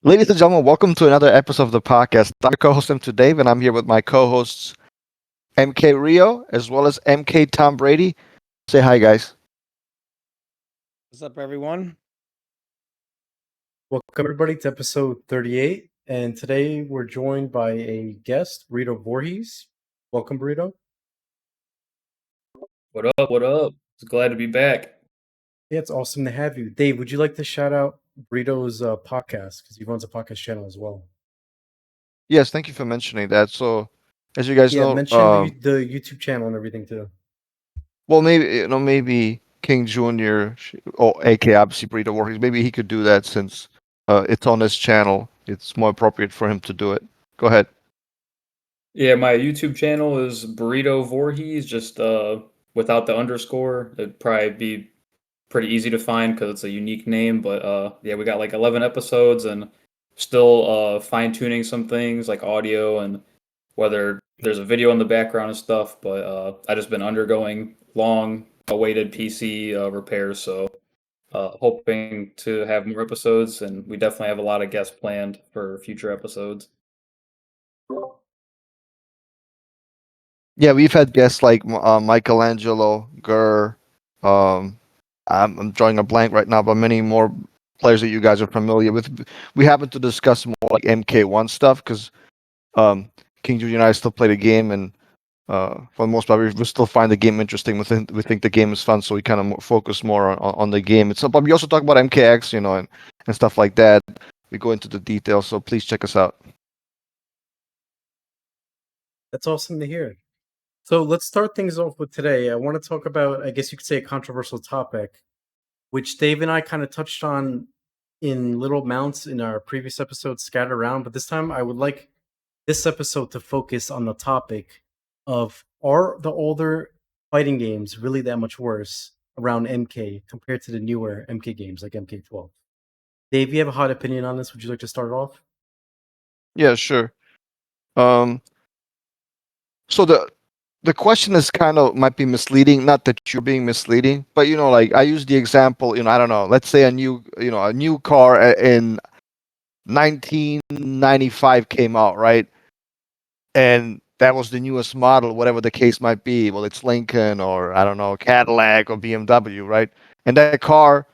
Ladies and gentlemen, welcome to another episode of the podcast. I'm your co-host M2 Dave, and I'm here with my co-hosts MK Rio as well as MK Tom Brady. Say hi, guys. What's up, everyone? Welcome everybody to episode 38, and today we're joined by a guest, BURRITO VOORHEES. Welcome, BURRITO. What up? What up? It's glad to be back. Yeah, it's awesome to have you. Dave, would you like to shout out BURRITO's podcast, because he runs a podcast channel as well? Yes, thank you for mentioning that. So, as you guys Yeah, know, mention the YouTube channel and everything too. well, maybe King Junior, or AK obviously Burrito Warriors, maybe he could do that since it's on his channel. It's more appropriate for him to do it. Go ahead. Yeah, my YouTube channel is Burrito Voorhees, just without the underscore. It'd probably be pretty easy to find because it's a unique name. But yeah, we got like 11 episodes and still fine tuning some things like audio and whether there's a video in the background and stuff. But I just been undergoing long awaited PC repairs, so hoping to have more episodes, and we definitely have a lot of guests planned for future episodes. Yeah, we've had guests like Michelangelo, Gurr. Um, I'm drawing a blank right now, but many more players that you guys are familiar with. We happen to discuss more like MK1 stuff because King Junior and I still play the game, and for the most part, we still find the game interesting. We think the game is fun, so we kind of focus more on the game itself. But we also talk about MKX, and stuff like that. We go into the details, so please check us out. That's awesome to hear. So let's start things off with today. I want to talk about, I guess you could say, a controversial topic, which Dave and I kind of touched on in little amounts in our previous episodes scattered around. But this time I would like this episode to focus on the topic of, are the older fighting games really that much worse around MK compared to the newer MK games like MK12? Dave, you have a hot opinion on this. Would you like to start off? Yeah, sure. Um, so the question is kind of might be misleading. Not that you're being misleading, but like I use the example. I don't know. Let's say a new car in 1995 came out, right? And that was the newest model, whatever the case might be. Well, it's Lincoln or I don't know, Cadillac or BMW, right? And that car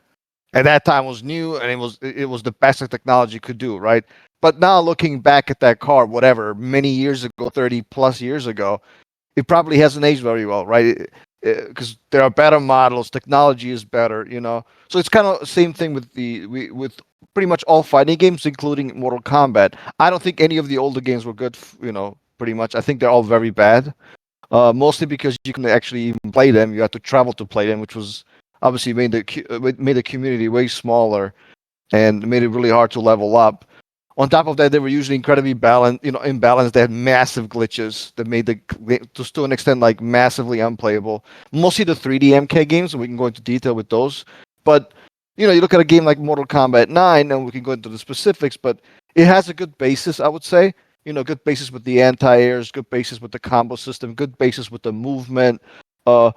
at that time was new and it was the best the technology could do, right? But now looking back at that car, whatever, many years ago, 30 plus years ago, it probably hasn't aged very well, right? Because there are better models, technology is better. So it's kind of the same thing with pretty much all fighting games, including Mortal Kombat. I don't think any of the older games were good, pretty much. I think they're all very bad. Mostly because you can actually even play them. You have to travel to play them, which was obviously made the community way smaller and made it really hard to level up. On top of that, they were usually incredibly imbalanced. They had massive glitches that made to an extent, like massively unplayable. Mostly the 3D MK games, and we can go into detail with those. But you look at a game like Mortal Kombat 9, and we can go into the specifics. But it has a good basis, I would say. Good basis with the anti-airs, good basis with the combo system, good basis with the movement. Uh,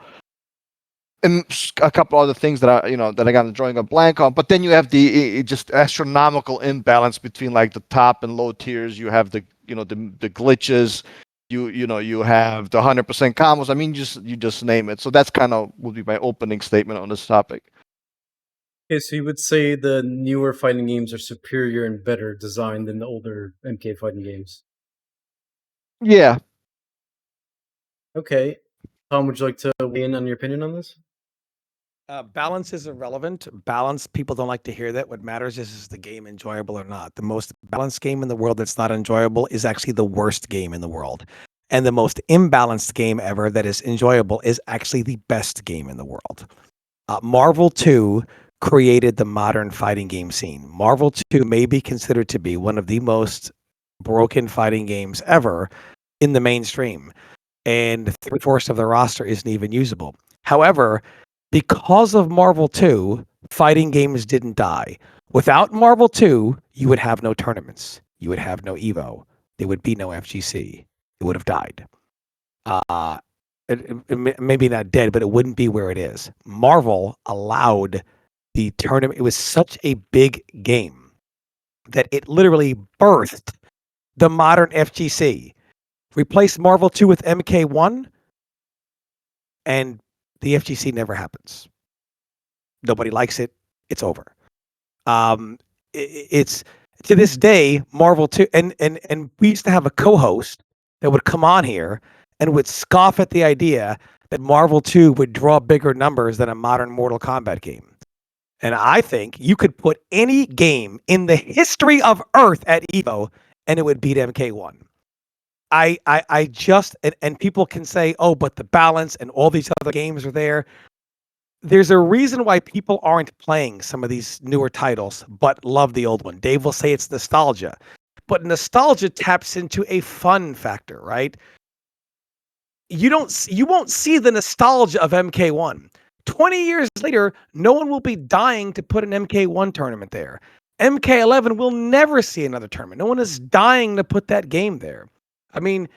and a couple other things that I got drawing a blank on. But then you have the just astronomical imbalance between like the top and low tiers. You have the glitches. You have the 100% combos. I mean, you just name it. So that's kind of would be my opening statement on this topic. Okay, so you would say the newer fighting games are superior and better designed than the older MK fighting games. Yeah. Okay. Tom, would you like to weigh in on your opinion on this? Balance is irrelevant. Balance, people don't like to hear that. What matters is the game enjoyable or not? The most balanced game in the world that's not enjoyable is actually the worst game in the world. And the most imbalanced game ever that is enjoyable is actually the best game in the world. Marvel 2 created the modern fighting game scene. Marvel 2 may be considered to be one of the most broken fighting games ever in the mainstream. And 3/4 of the roster isn't even usable. However, because of Marvel 2, fighting games didn't die. Without Marvel 2, you would have no tournaments. You would have no EVO. There would be no FGC. It would have died. Maybe not dead, but it wouldn't be where it is. Marvel allowed the tournament. It was such a big game that it literally birthed the modern FGC. Replace Marvel 2 with MK1, and the FGC never happens. Nobody likes it. It's over. It's to this day Marvel 2, and we used to have a co-host that would come on here and would scoff at the idea that Marvel 2 would draw bigger numbers than a modern Mortal Kombat game. And I think you could put any game in the history of Earth at Evo and it would beat MK1. I just, and people can say, oh, but the balance and all these other games are there. There's a reason why people aren't playing some of these newer titles, but love the old one. Dave will say it's nostalgia, but nostalgia taps into a fun factor, right? You won't see the nostalgia of MK1. 20 years later, no one will be dying to put an MK1 tournament there. MK11 will never see another tournament. No one is dying to put that game there. I mean,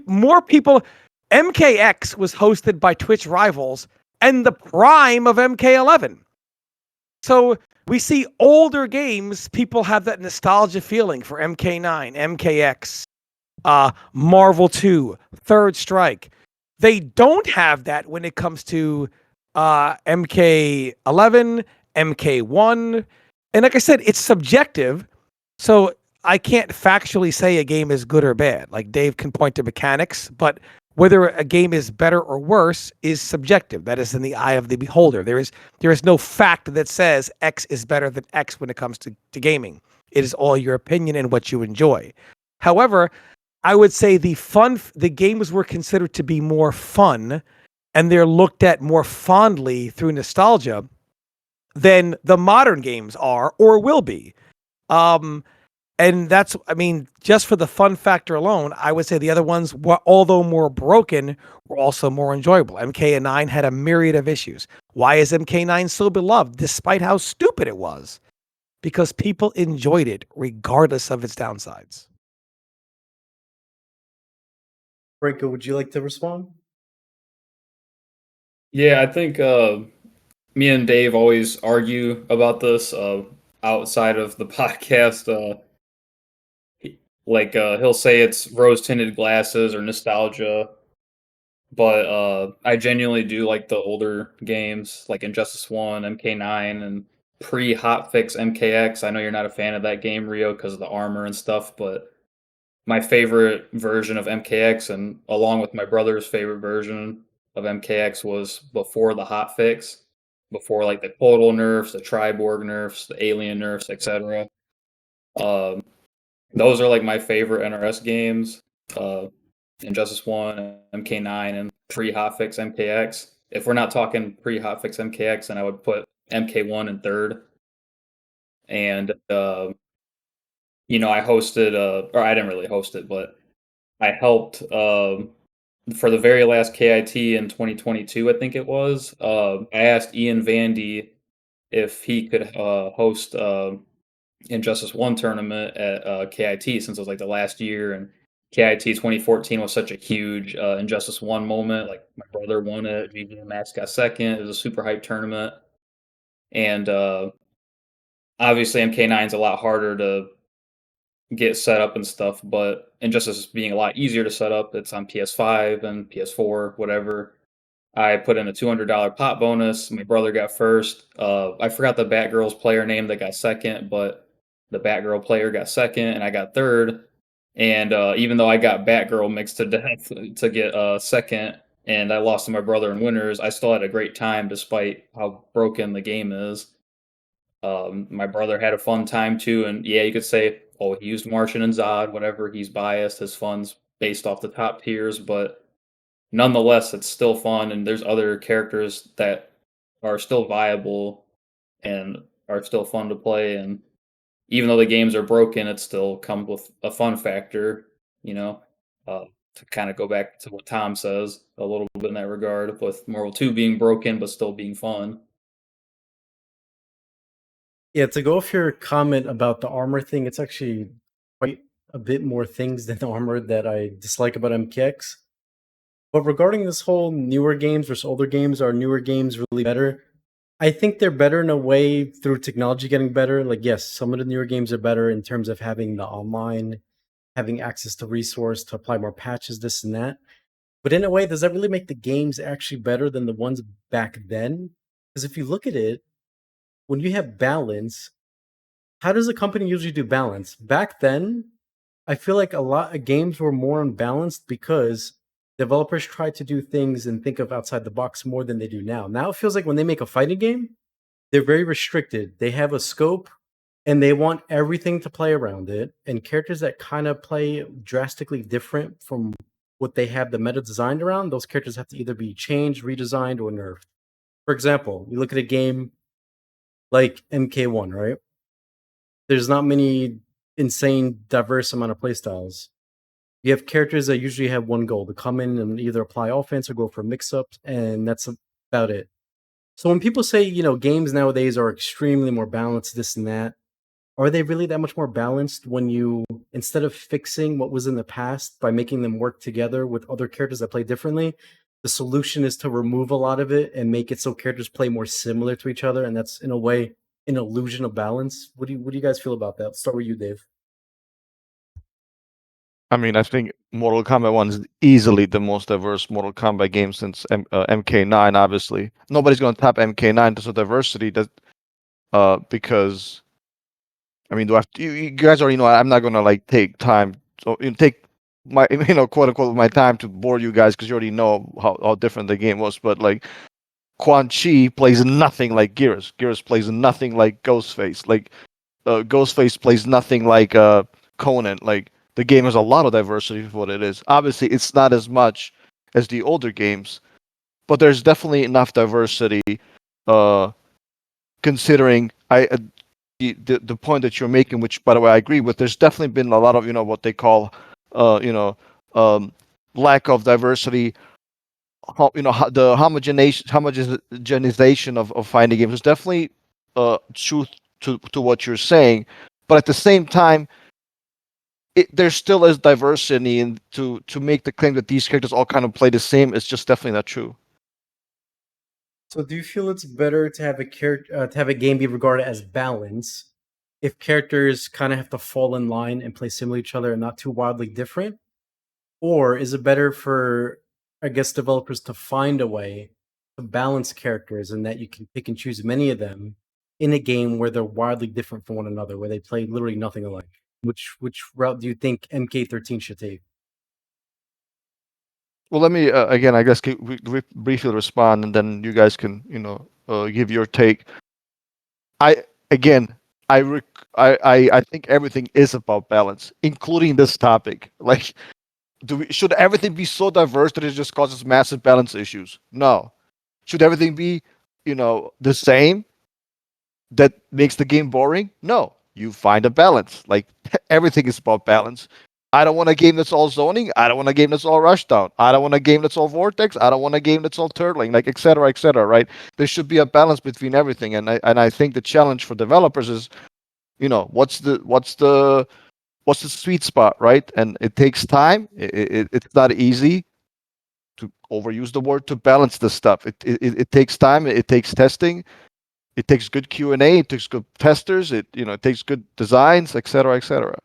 more people. MKX was hosted by Twitch rivals and the prime of MK11. So we see older games, people have that nostalgia feeling for MK9, MKX, Marvel 2, Third Strike. They don't have that when it comes to MK11, MK1. And like I said, it's subjective. So I can't factually say a game is good or bad. Like Dave can point to mechanics, but whether a game is better or worse is subjective. That is in the eye of the beholder. There is no fact that says X is better than X when it comes to gaming. It is all your opinion and what you enjoy. However, I would say the games were considered to be more fun, and they're looked at more fondly through nostalgia than the modern games are or will be. And that's, I mean, just for the fun factor alone, I would say the other ones, although more broken, were also more enjoyable. MK9 had a myriad of issues. Why is MK9 so beloved, despite how stupid it was? Because people enjoyed it, regardless of its downsides. Franco, would you like to respond? Yeah, I think me and Dave always argue about this outside of the podcast. He'll say it's rose-tinted glasses or nostalgia, but I genuinely do like the older games, like Injustice 1, MK9, and pre-hotfix MKX. I know you're not a fan of that game, Rio, because of the armor and stuff, but my favorite version of MKX, and along with my brother's favorite version of MKX, was before the hotfix, before like the total nerfs, the Triborg nerfs, the alien nerfs, etc. Those are like my favorite NRS games. Injustice 1, MK9, and pre-hotfix MKX. If we're not talking pre-hotfix MKX, then I would put MK1 in third. And I hosted, or I didn't really host it, but I helped for the very last KIT in 2022, I think it was. I asked Ian Vandy if he could host Injustice 1 tournament at KIT, since it was like the last year, and KIT 2014 was such a huge Injustice 1 moment. Like, my brother won it, GG Max got second. It was a super hype tournament. And obviously MK9 is a lot harder to get set up and stuff, but Injustice being a lot easier to set up, it's on PS5 and PS4, whatever. I put in a $200 pot bonus. My brother got first. I forgot the Batgirl's player name that got second, but the Batgirl player got second, and I got third. And even though I got Batgirl mixed to death to get second, and I lost to my brother in winners, I still had a great time despite how broken the game is. My brother had a fun time too, and yeah, you could say, oh, he used Martian and Zod, whatever. He's biased. His fun's based off the top tiers, but nonetheless, it's still fun, and there's other characters that are still viable and are still fun to play. And even though the games are broken, it still comes with a fun factor, you know. To kind of go back to what Tom says a little bit in that regard, with Marvel 2 being broken but still being fun. Yeah, to go off your comment about the armor thing, it's actually quite a bit more things than the armor that I dislike about MKX. But regarding this whole newer games versus older games, are newer games really better? I think they're better in a way through technology getting better. Like, yes, some of the newer games are better in terms of having the online, having access to resource to apply more patches, this and that. But in a way, does that really make the games actually better than the ones back then? Because if you look at it, when you have balance, how does a company usually do balance? Back then, I feel like a lot of games were more unbalanced because developers tried to do things and think of outside the box more than they do now. Now it feels like when they make a fighting game, they're very restricted. They have a scope and they want everything to play around it. And characters that kind of play drastically different from what they have the meta designed around, those characters have to either be changed, redesigned, or nerfed. For example, you look at a game like MK1, right? There's not many insane, diverse amount of playstyles. You have characters that usually have one goal to come in and either apply offense or go for mix ups, and that's about it. So when people say, games nowadays are extremely more balanced, this and that, are they really that much more balanced when you, instead of fixing what was in the past by making them work together with other characters that play differently, the solution is to remove a lot of it and make it so characters play more similar to each other, and that's in a way an illusion of balance. What do you guys feel about that? Let's start with you, Dave. I mean, I think Mortal Kombat 1 is easily the most diverse Mortal Kombat game since MK9, obviously. Nobody's going to top MK9 to diversity because, I mean, you guys already know I'm not going to like take time, so take my, quote unquote, my time to bore you guys because you already know how different the game was. But like, Quan Chi plays nothing like Geras. Geras plays nothing like Ghostface. Like, Ghostface plays nothing like Conan. Like the game has a lot of diversity for what it is. Obviously, it's not as much as the older games, but there's definitely enough diversity. Uh, Considering the point that you're making, which by the way I agree with, there's definitely been a lot of what they call uh, you know um, lack of diversity. The homogenization of fighting games is definitely truth to what you're saying, but at the same time, there still is diversity, and to make the claim that these characters all kind of play the same is just definitely not true. So, do you feel it's better to have to have a game be regarded as balance if characters kind of have to fall in line and play similar to each other and not too wildly different, or is it better for, I guess, developers to find a way to balance characters and that you can pick and choose many of them in a game where they're wildly different from one another, where they play literally nothing alike? Which route do you think MK13 should take? Well, let me again, I guess, briefly respond, and then you guys can give your take. I again, I think everything is about balance, including this topic. Like, should everything be so diverse that it just causes massive balance issues? No. Should everything be, the same that makes the game boring? No. You find a balance. Like everything is about balance. I don't want a game that's all zoning. I don't want a game that's all rushdown. I don't want a game that's all vortex. I don't want a game that's all turtling, like et cetera, right? There should be a balance between everything. And I think the challenge for developers is, what's the sweet spot, right? And it takes time. It's not easy, to overuse the word, to balance this stuff. It takes time. It takes testing. It takes good Q&A. It takes good testers. It takes good designs, et cetera, et cetera.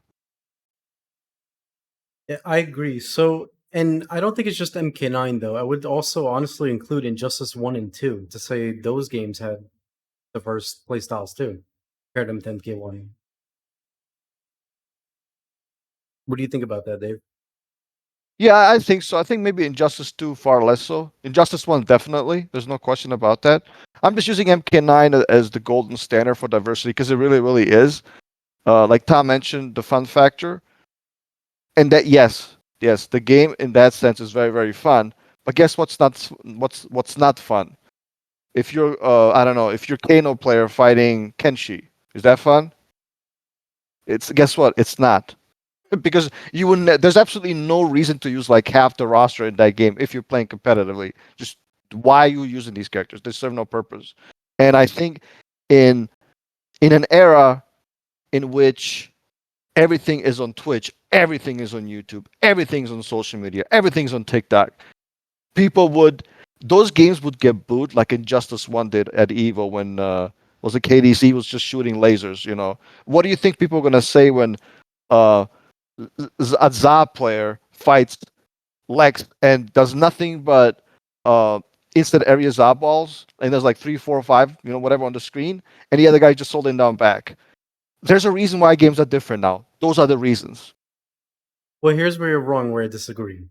Yeah, I agree. So, and I don't think it's just MK9 though. I would also honestly include Injustice 1 and 2 to say those games had diverse playstyles too, compared them to MK1. What do you think about that, Dave? Yeah, I think so. I think maybe Injustice 2 far less so. Injustice 1 definitely. There's no question about that. I'm just using MK9 as the golden standard for diversity because it really, really is. Like Tom mentioned, the fun factor, and that yes, the game in that sense is very, very fun. But guess what's not fun? If you're I don't know, if you're Kano player fighting Kenshi, is that fun? It's guess what? It's not. Because you wouldn't. There's absolutely no reason to use like half the roster in that game if you're playing competitively. Just why are you using these characters? They serve no purpose. And I think in an era in which everything is on Twitch, everything is on YouTube, everything's on social media, everything's on TikTok, people would those games would get booed like Injustice 1 did at Evo when was it KDC was just shooting lasers, you know. What do you think people are going to say when uh, a ZA player fights Lex and does nothing but uh, instant area ZA balls, and there's like 3, 4, 5, you know, whatever on the screen, and the other guy just holding down back? There's a reason why games are different now. Those are the reasons. Well, here's where you're wrong, where I disagree.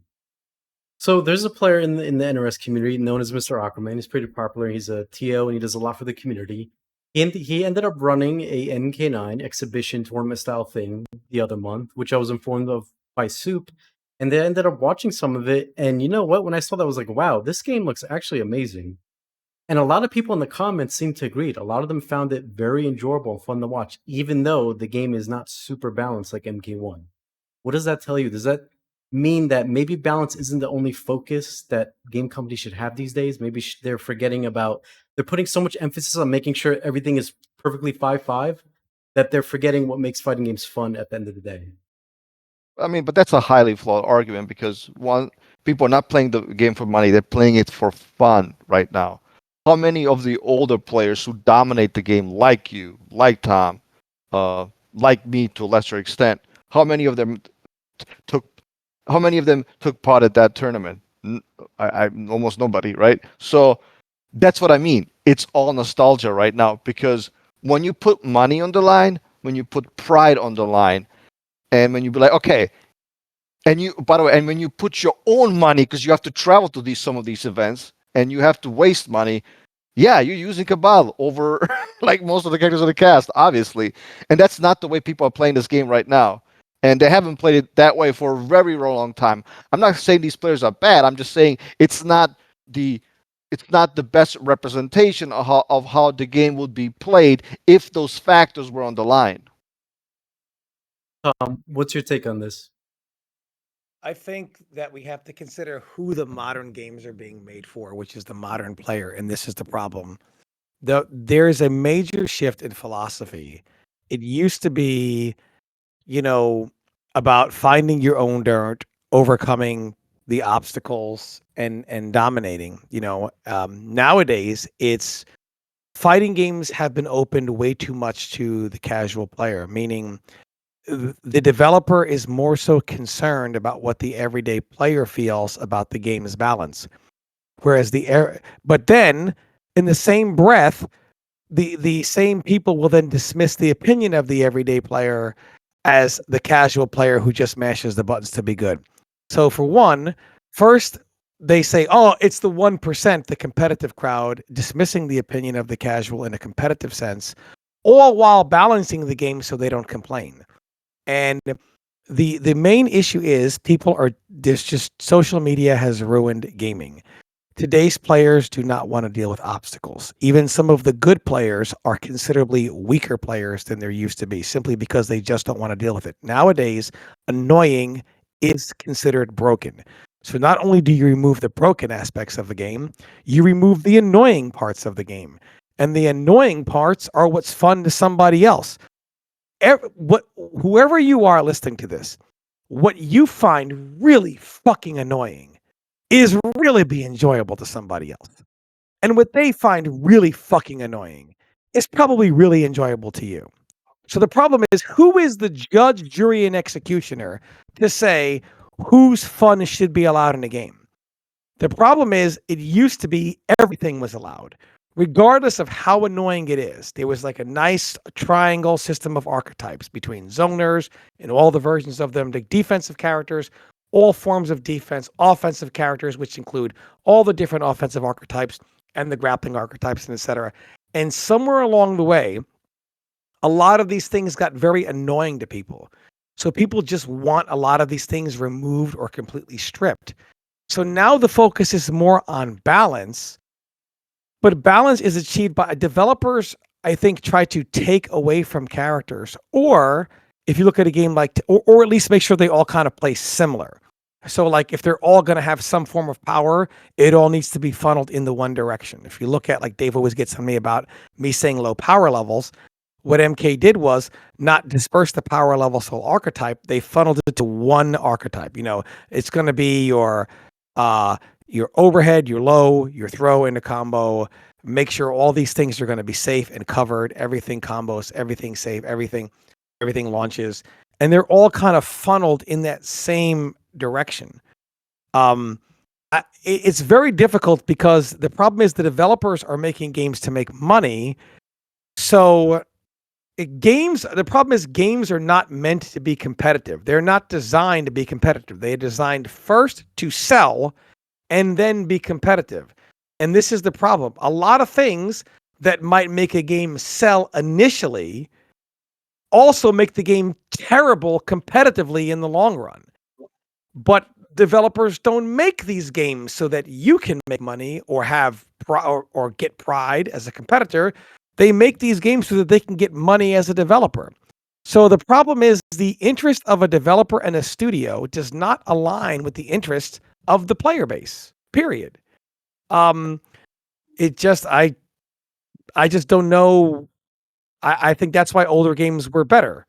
So there's a player in the NRS community known as Mr. Aquaman. He's pretty popular. He's a TO and he does a lot for the community. He ended up running a MK9 exhibition tournament style thing the other month, which I was informed of by Soup. And they ended up watching some of it. And you know what? When I saw that, I was like, wow, this game looks actually amazing. And a lot of people in the comments seemed to agree. A lot of them found it very enjoyable and fun to watch, even though the game is not super balanced like MK1. What does that tell you? Does that mean that maybe balance isn't the only focus that game companies should have these days? Maybe they're forgetting about, they're putting so much emphasis on making sure everything is perfectly 5-5 that they're forgetting what makes fighting games fun at the end of the day. I mean, but that's a highly flawed argument because one, people are not playing the game for money; they're playing it for fun right now. How many of the older players who dominate the game, like you, like Tom, like me to a lesser extent, how many of them took how many of them took part at that tournament? I almost nobody, right? So that's what I mean. It's all nostalgia right now because when you put money on the line, when you put pride on the line, and when you be like, okay, and you, by the way, and when you put your own money because you have to travel to some of these events and you have to waste money, yeah, you're using Cabal over like most of the characters in the cast, obviously. And that's not the way people are playing this game right now. And they haven't played it that way for a very, very long time. I'm not saying these players are bad. I'm just saying the it's not the best representation of how the game would be played if those factors were on the line. What's your take on this? I think that we have to consider who the modern games are being made for, which is the modern player, and this is the problem. There's a major shift in philosophy. It used to be, you know, about finding your own dirt, overcoming the obstacles, and dominating. Nowadays it's fighting games have been opened way too much to the casual player, meaning the developer is more so concerned about what the everyday player feels about the game's balance. Whereas but then in the same breath, the same people will then dismiss the opinion of the everyday player as the casual player who just mashes the buttons to be good. So for one, first they say, "Oh, it's the 1%, the competitive crowd," dismissing the opinion of the casual in a competitive sense, all while balancing the game so they don't complain. And the main issue is people are this just social media has ruined gaming. Today's players do not want to deal with obstacles. Even some of the good players are considerably weaker players than there used to be, simply because they just don't want to deal with it. Nowadays, annoying is considered broken. So not only do you remove the broken aspects of the game, you remove the annoying parts of the game. And the annoying parts are what's fun to somebody else. Whoever you are listening to this, what you find really fucking annoying is really be enjoyable to somebody else. And what they find really fucking annoying is probably really enjoyable to you. So the problem is, who is the judge, jury, and executioner to say whose fun should be allowed in a game? The problem is, it used to be everything was allowed, regardless of how annoying it is. There was like a nice triangle system of archetypes between zoners and all the versions of them, the defensive characters, all forms of defense, offensive characters, which include all the different offensive archetypes and the grappling archetypes, and etc. And somewhere along the way, a lot of these things got very annoying to people. So people just want a lot of these things removed or completely stripped. So now the focus is more on balance, but balance is achieved by developers, I think, try to take away from characters, or if you look at a game like, or at least make sure they all kind of play similar. So like if they're all going to have some form of power, it all needs to be funneled in the one direction. If you look at, like Dave always gets on me about me saying low power levels, what MK did was not disperse the power levels whole archetype. They funneled it to one archetype. It's going to be your your overhead, your low, your throw into combo. Make sure all these things are going to be safe and covered. Everything combos, everything safe, everything launches, and they're all kind of funneled in that same direction. It's very difficult because the problem is the developers are making games to make money. So the problem is games are not meant to be competitive. They're not designed to be competitive. They're designed first to sell and then be competitive. And this is the problem. A lot of things that might make a game sell initially also make the game terrible competitively in the long run. But developers don't make these games so that you can make money or have or get pride as a competitor. They make these games so that they can get money as a developer. So the problem is the interest of a developer and a studio does not align with the interest of the player base. Period. It just I just don't know. I think that's why older games were better.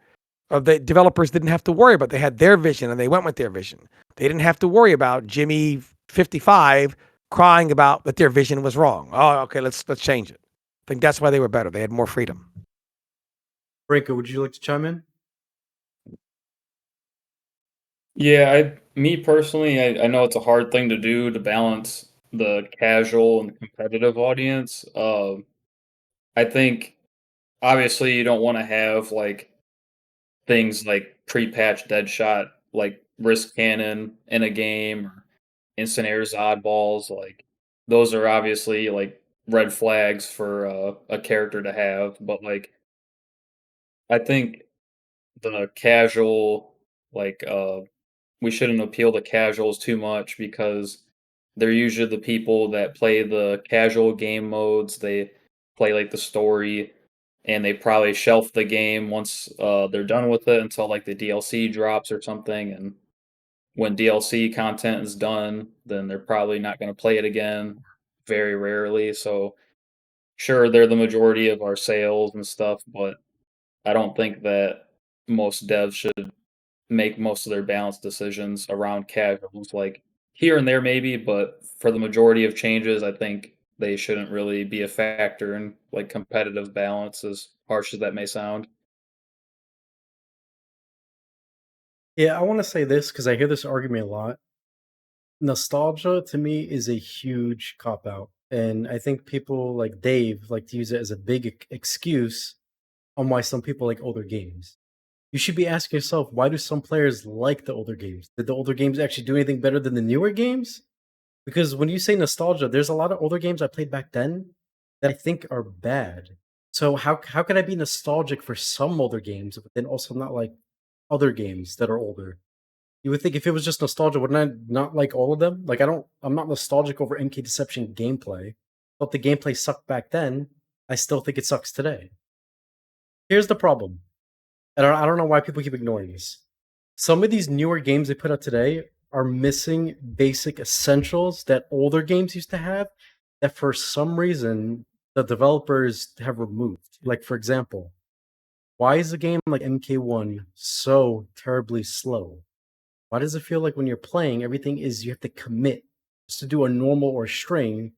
The developers didn't have to worry about it. They had their vision and they went with their vision. They didn't have to worry about Jimmy 55 crying about that their vision was wrong. Oh, okay, let's change it. I think that's why they were better. They had more freedom. Branko, would you like to chime in? Yeah, me personally, I know it's a hard thing to do to balance the casual and the competitive audience. I think obviously you don't want to have like things like pre-patch Deadshot, like Risk Cannon in a game or Instant Airs Oddballs. Like those are obviously like red flags for a character to have. But like I think the casual, like we shouldn't appeal to casuals too much because they're usually the people that play the casual game modes. They play like the story, and they probably shelf the game once they're done with it until like the DLC drops or something. And when DLC content is done, then they're probably not going to play it again, very rarely. So sure, they're the majority of our sales and stuff, but I don't think that most devs should make most of their balance decisions around casuals. Like here and there, maybe, but for the majority of changes, I think they shouldn't really be a factor in like competitive balance, as harsh as that may sound. Yeah, I want to say this because I hear this argument a lot. Nostalgia to me is a huge cop out. And I think people like Dave like to use it as a big excuse on why some people like older games. You should be asking yourself, why do some players like the older games? Did the older games actually do anything better than the newer games? Because when you say nostalgia, there's a lot of older games I played back then that I think are bad. So how can I be nostalgic for some older games, but then also not like other games that are older? You would think if it was just nostalgia, wouldn't I not like all of them? Like I'm not nostalgic over MK Deception gameplay. But the gameplay sucked back then. I still think it sucks today. Here's the problem. And I don't know why people keep ignoring this. Some of these newer games they put out today are missing basic essentials that older games used to have that for some reason the developers have removed. Like, for example, why is a game like MK1 so terribly slow? Why does it feel like when you're playing, everything is you have to commit just to do a normal or string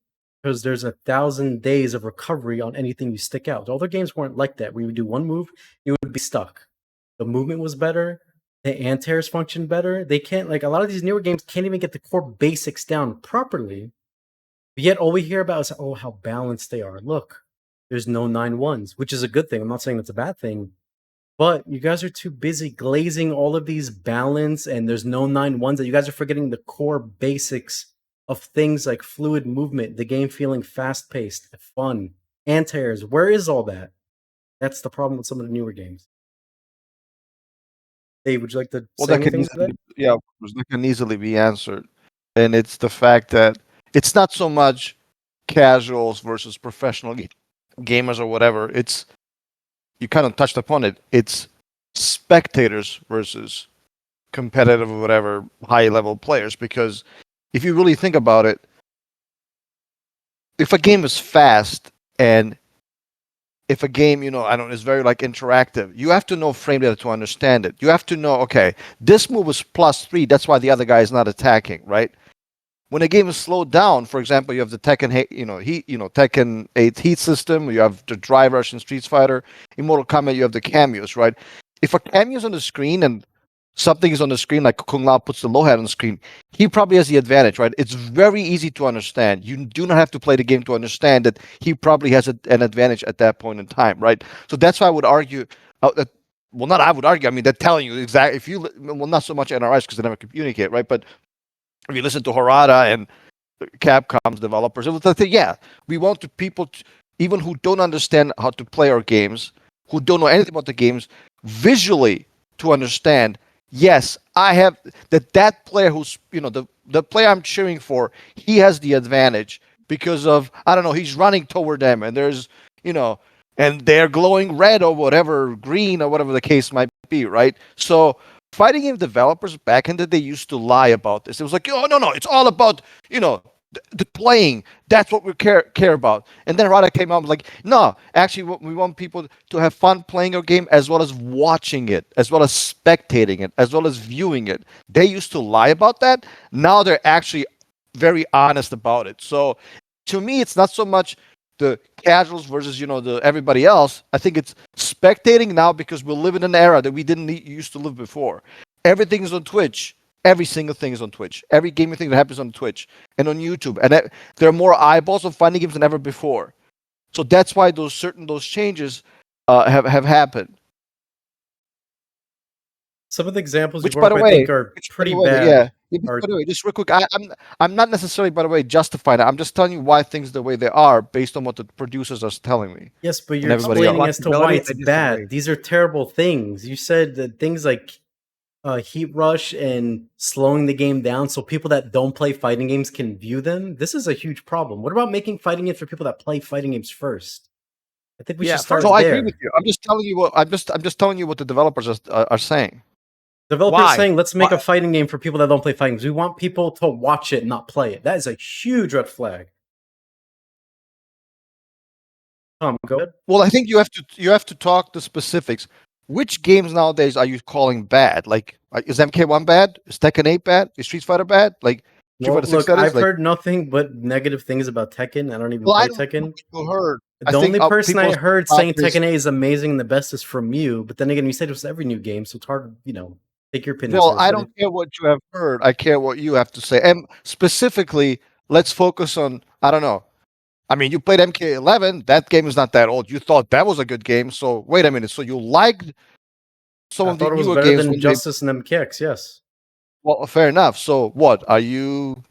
because there's 1,000 days of recovery on anything you stick out. The other games weren't like that. When you would do one move, you would be stuck. The movement was better. The anti-airs functioned better. They can't, like, a lot of these newer games can't even get the core basics down properly. But yet all we hear about is, oh, how balanced they are. Look, there's no 9-1s, which is a good thing. I'm not saying that's a bad thing. But you guys are too busy glazing all of these balance and there's no 9-1s that you guys are forgetting the core basics of things like fluid movement, the game feeling fast-paced, fun, anti-airs. Where is all that? That's the problem with some of the newer games. Dave, would you like to say anything to that? Yeah, of course, that can easily be answered. And it's the fact that it's not so much casuals versus professional gamers or whatever. It's, you kind of touched upon it. It's spectators versus competitive or whatever high level players. Because if you really think about it, if a game is fast and if a game, is very like interactive, you have to know frame data to understand it. You have to know, okay, this move is +3, that's why the other guy is not attacking, right? when a game is slowed down, for example, you have the Tekken 8 heat system, you have the dry rush in Street Fighter. In Mortal Kombat, you have the cameos, right? If a cameo is on the screen and something is on the screen, like Kung Lao puts the low hat on the screen, he probably has the advantage, right? It's very easy to understand. You do not have to play the game to understand that he probably has an advantage at that point in time, right? So that's why I would argue that. Well, not I would argue. I mean, they're telling you exactly. If you well, not so much NRS because they never communicate, right? But if you listen to Harada and Capcom's developers, it was like, yeah, we want the people, even who don't understand how to play our games, who don't know anything about the games, visually to understand. Yes, I have that player who's the player I'm cheering for. He has the advantage because of I don't know. He's running toward them, and there's and they're glowing red or whatever, green or whatever the case might be, right? So fighting game developers back in the day used to lie about this. It was like, oh no, it's all about the playing. That's what we care about. And then Rada came out and was like, no, actually, we want people to have fun playing our game as well as watching it, as well as spectating it, as well as viewing it. They used to lie about that. Now they're actually very honest about it. So to me, it's not so much the casuals versus the everybody else. I think it's spectating now because we live in an era that we didn't used to live before. Everything is on Twitch. Every single thing is on Twitch. Every gaming thing that happens on Twitch and on YouTube, and there are more eyeballs on fighting games than ever before. So that's why those changes have happened. Some of the examples you Which, by brought the up, I think, way, are pretty by the way, bad. yeah. By the way, just real quick, I'm not necessarily, by the way, justifying it. I'm just telling you why things the way they are based on what the producers are telling me. Yes, but And you're everybody explaining else. as to why Watchability, it's I disagree. bad. These are terrible things. You said that things like heat rush and slowing the game down so people that don't play fighting games can view them. This is a huge problem. What about making fighting games for people that play fighting games first? I think we Yeah, should start So I there. agree with you. I'm just telling you what I'm just telling you what the developers are saying. Developers Why? saying, let's make Why? a fighting game for people that don't play fighting games. We want people to watch it, not play it. That is a huge red flag. Tom, go ahead. Well, I think you have to talk the specifics. Which games nowadays are you calling bad? Like, is MK1 bad? Is Tekken 8 bad? Is Street Fighter bad? Like, Street Well, Fighter 6 look, that is? I've Like, heard nothing but negative things about Tekken. I don't even well, I play don't know Tekken. what people heard. I The think only person I people's heard thought saying is- Tekken 8 is amazing and the best is from you, but then again, you said it was every new game, so it's hard, take your opinion Well, I seriously. don't care what you have heard. I care what you have to say. And specifically, let's focus on, I don't know. I mean, you played MK11. That game is not that old. You thought that was a good game. So wait a minute. So you liked some I of the thought it was newer better games than when they Justice and MKX, yes. well, fair enough. So what are you?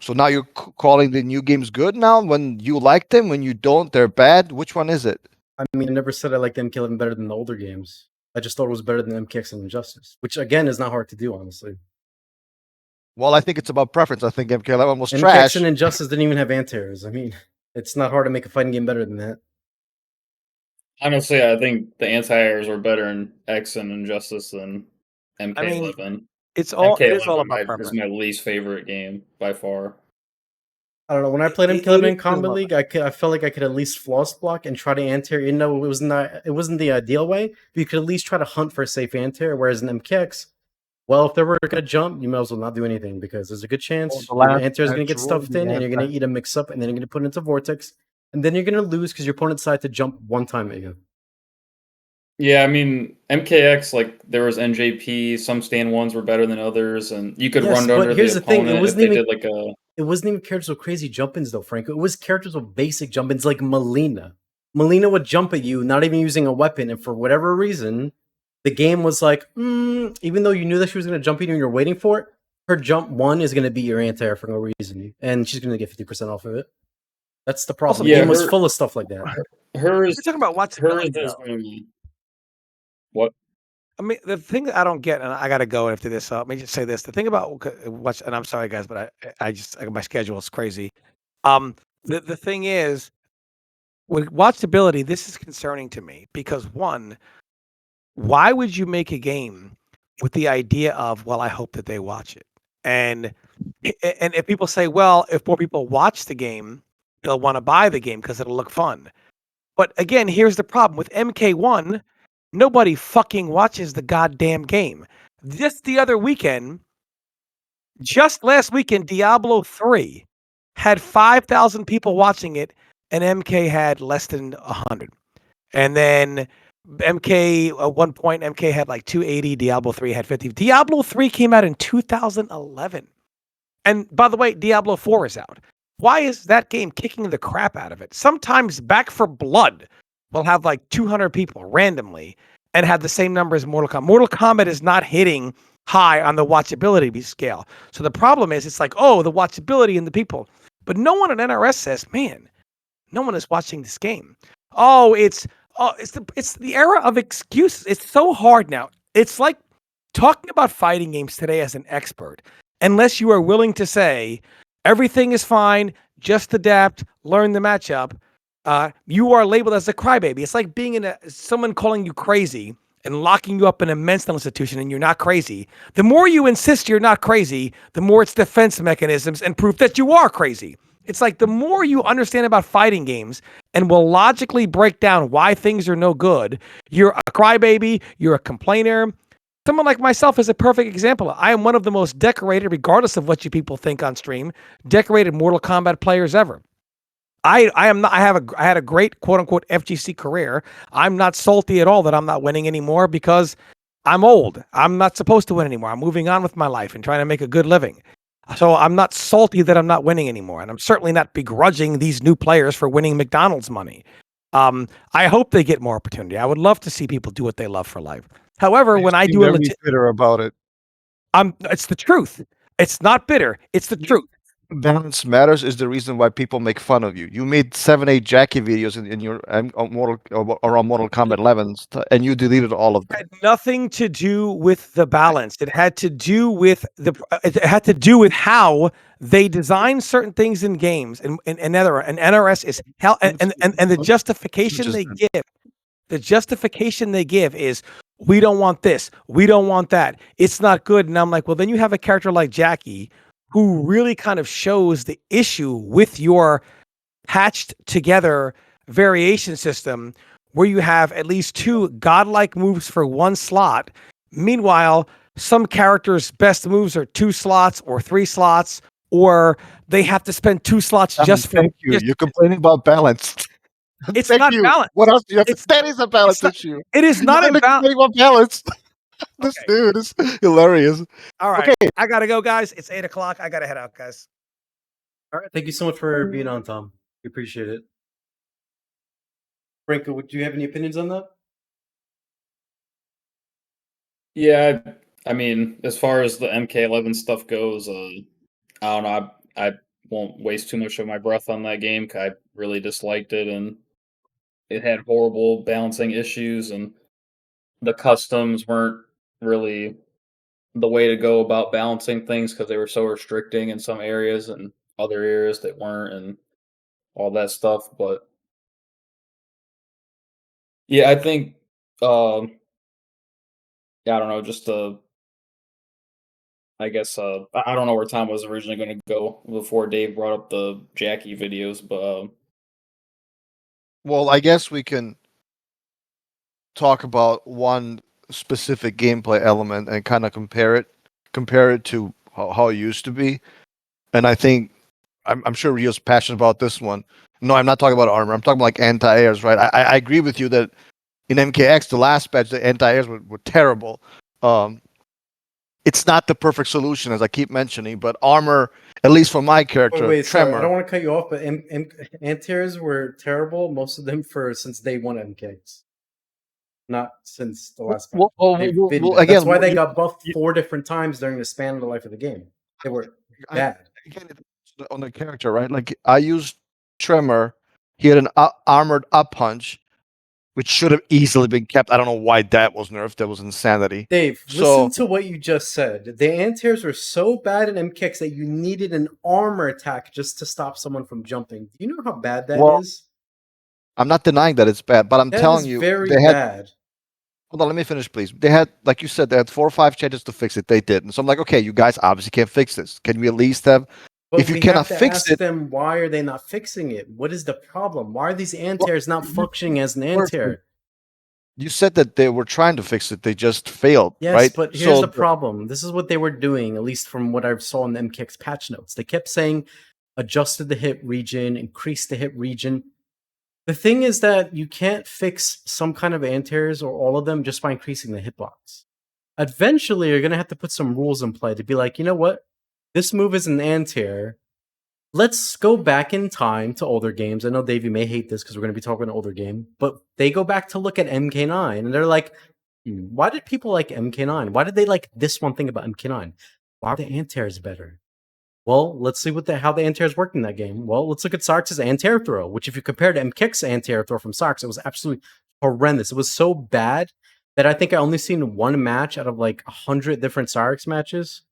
So now you're calling the new games good now? When you like them, when you don't, they're bad. Which one is it? I mean, I never said I liked MK11 better than the older games. I just thought it was better than MKX and Injustice, which again is not hard to do, honestly. Well, I think it's about preference. I think MK11 was MKX trash. and Injustice didn't even have anti-airs. I mean, it's not hard to make a fighting game better than that. Honestly, I think the anti-airs were better in X and Injustice than MK11. It is all MK11 about is preference. my least favorite game by far. I don't know. When I played It- MK11 it in is Combat about- League, I felt like I could at least floss block and try to anti-air. It wasn't the ideal way, but you could at least try to hunt for a safe anti-air. Whereas in MKX, well, if they were going to jump, you might as well not do anything because there's a good chance the your last anti-air is going to get match stuffed rule, in, and you're going yeah. to eat a mix-up, and then you're going to put it into Vortex, and then you're going to lose because your opponent decided to jump one time at you. Yeah, I mean MKX, like there was NJP. Some stand ones were better than others, and you could Yes, run but under here's the the thing, it opponent if wasn't they even- did like a. It wasn't even characters with crazy jump-ins, though, Franco. It was characters with basic jump-ins like Melina. Melina would jump at you, not even using a weapon, and for whatever reason, the game was like, even though you knew that she was going to jump at you and you're waiting for it, her jump one is going to beat your anti-air for no reason, and she's going to get 50% off of it. That's the problem. Also, The yeah, game was her- full of stuff like that. Hers. We're talking about Hers watchability, is though. going to be. What? I mean, the thing that I don't get, and I got to go after this. Let me just say this: the thing about watch, and I'm sorry, guys, but my schedule is crazy. The thing is, with watchability, this is concerning to me because one, why would you make a game with the idea of, well, I hope that they watch it, and if people say, well, if more people watch the game, they'll want to buy the game because it'll look fun. But again, here's the problem with MK1. Nobody fucking watches the goddamn game. Just the other weekend, Just last weekend, Diablo 3 had 5,000 people watching it, and MK had less than 100. And then MK, at one point, MK had like 280, Diablo 3 had 50. Diablo 3 came out in 2011. And by the way, Diablo 4 is out. Why is that game kicking the crap out of it? Sometimes Back for Blood will have like 200 people randomly and have the same number as Mortal Kombat. Mortal Kombat is not hitting high on the watchability scale. So the problem is, it's like, oh, the watchability and the people. But no one at NRS says, man, no one is watching this game. It's the era of excuses. It's so hard now. It's like talking about fighting games today as an expert, unless you are willing to say everything is fine, just adapt, learn the matchup. You are labeled as a crybaby. It's like being someone calling you crazy and locking you up in a mental institution, and you're not crazy. The more you insist you're not crazy, the more it's defense mechanisms and proof that you are crazy. It's like the more you understand about fighting games and will logically break down why things are no good, you're a crybaby, you're a complainer. Someone like myself is a perfect example. I am one of the most decorated, regardless of what you people think on stream, decorated Mortal Kombat players ever. I had a great quote unquote FGC career. I'm not salty at all that I'm not winning anymore because I'm old. I'm not supposed to win anymore. I'm moving on with my life and trying to make a good living. So I'm not salty that I'm not winning anymore. And I'm certainly not begrudging these new players for winning McDonald's money. I hope they get more opportunity. I would love to see people do what they love for life. However, when I do a legit, bitter about it. it's the truth. It's not bitter. It's the truth. Balance matters is the reason why people make fun of you. You made 7-8 Jackie videos in your around Mortal Kombat 11, and you deleted all of It them. had nothing to do with the balance. It had to do with it had to do with how they design certain things in games. And NRS is hell. And the justification they give. The justification they give is, we don't want this, we don't want that, it's not good. And I'm like, well, then you have a character like Jackie who really kind of shows the issue with your patched together variation system where you have at least 2 godlike moves for 1 slot. Meanwhile, some characters' best moves are 2 slots or 3 slots, or they have to spend 2 slots just for. Thank you. You're complaining about balance. It's Thank not you. balanced. What else do you have It's- that is a balance not- issue. It is not You're a balance. complaining about balance. This Okay. dude is hilarious. All right. Okay. I gotta go, guys. It's 8 o'clock. I gotta head out, guys. All right, thank you so much for being on, Tom. We appreciate it. Franco, would you have any opinions on that? Yeah, I mean, as far as the MK11 stuff goes, I don't know. I won't waste too much of my breath on that game 'cause I really disliked it, and it had horrible balancing issues, and the customs weren't really the way to go about balancing things because they were so restricting in some areas and other areas that weren't, and all that stuff. But yeah, I think, yeah, I don't know, just I guess I don't know where Tom was originally going to go before Dave brought up the Jackie videos, but Well, I guess we can talk about one specific gameplay element and kind of compare it to how it used to be. And I think I'm sure Rio's passionate about this one. No, I'm not talking about armor. I'm talking about like anti-airs, right? I agree with you that in MKX, the last patch, the anti-airs were terrible. It's not the perfect solution, as I keep mentioning, but armor, at least for my character, Wait, sorry, I Tremor. don't want to cut you off, but anti-airs were terrible, most of them since day 1 MKs. Not since the last patch. That's why they got buffed 4 different times during the span of the life of the game. They were bad. Again, on the character, right? Like I used Tremor. He had an armored up punch, which should have easily been kept. I don't know why that was nerfed. That was insanity. Dave, So- listen to what you just said. The anti-airs were so bad in MKX that you needed an armor attack just to stop someone from jumping. Do you know how bad that is? Well, I'm not denying that it's bad, but I'm That telling is you, very they had. bad. Hold on, let me finish, please. They had, like you said, they had 4 or 5 chances to fix it. They didn't. So I'm like, okay, you guys obviously can't fix this. Can we at least have? But If you we cannot have to fix ask it, them, why are they not fixing it? What is the problem? Why are these anti-airs not functioning as an Perfect. anti-air? You said that they were trying to fix it. They just failed, Yes, right? but here's So the problem. This is what they were doing, at least from what I saw in the MKX patch notes. They kept saying adjusted the hit region, increased the hit region. The thing is that you can't fix some kind of anti-airs or all of them just by increasing the hitbox. Eventually, you're going to have to put some rules in play to be like, you know what? This move is an anti-air. Let's go back in time to older games. I know Dave, you may hate this because we're going to be talking an older game, but they go back to look at MK9 and they're like, why did people like MK9? Why did they like this one thing about MK9? Why are the anti-airs better? Well, let's see how the anti-airs worked in that game. Well, let's look at Sarx's anti-air throw, which if you compare to MK's anti-air throw from Sarx, it was absolutely horrendous. It was so bad that I think I only seen one match out of like 100 different Sarx matches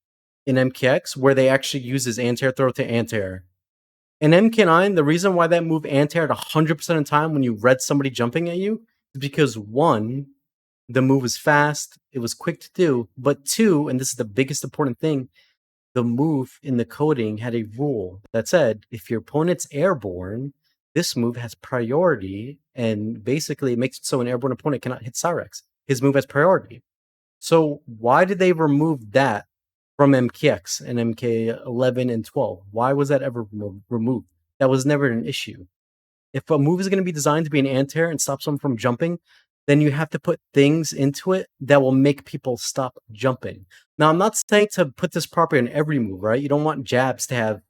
in MKX where they actually use his anti-air throw to anti-air. In MK9, the reason why that move anti-aired 100% of the time when you read somebody jumping at you is because one, the move was fast, it was quick to do, but two, and this is the biggest important thing, the move in the coding had a rule that said if your opponent's airborne, this move has priority, and basically it makes it so an airborne opponent cannot hit Cyrex. His move has priority. So why did they remove that from MKX and MK11 and 12? Why was that ever removed? That was never an issue. If a move is going to be designed to be an anti-air and stop someone from jumping, then you have to put things into it that will make people stop jumping. Now, I'm not saying to put this properly on every move, right? You don't want jabs to have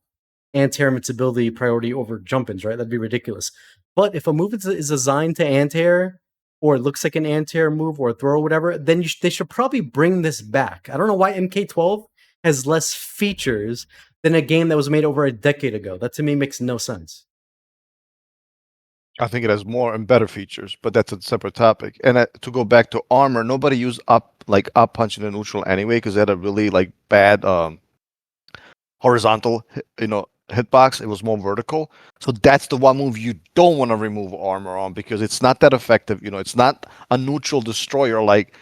anti-air invincibility priority over jump-ins, right? That'd be ridiculous. But if a move is designed to anti-air, or it looks like an anti-air move or a throw or whatever, then they should probably bring this back. I don't know why MK12 has less features than a game that was made over a decade ago. That to me makes no sense. I think it has more and better features, but that's a separate topic. And to go back to armor, nobody used up punch in the neutral anyway because they had a really like bad horizontal hitbox. It was more vertical. So that's the one move you don't want to remove armor on because it's not that effective. It's not a neutral destroyer like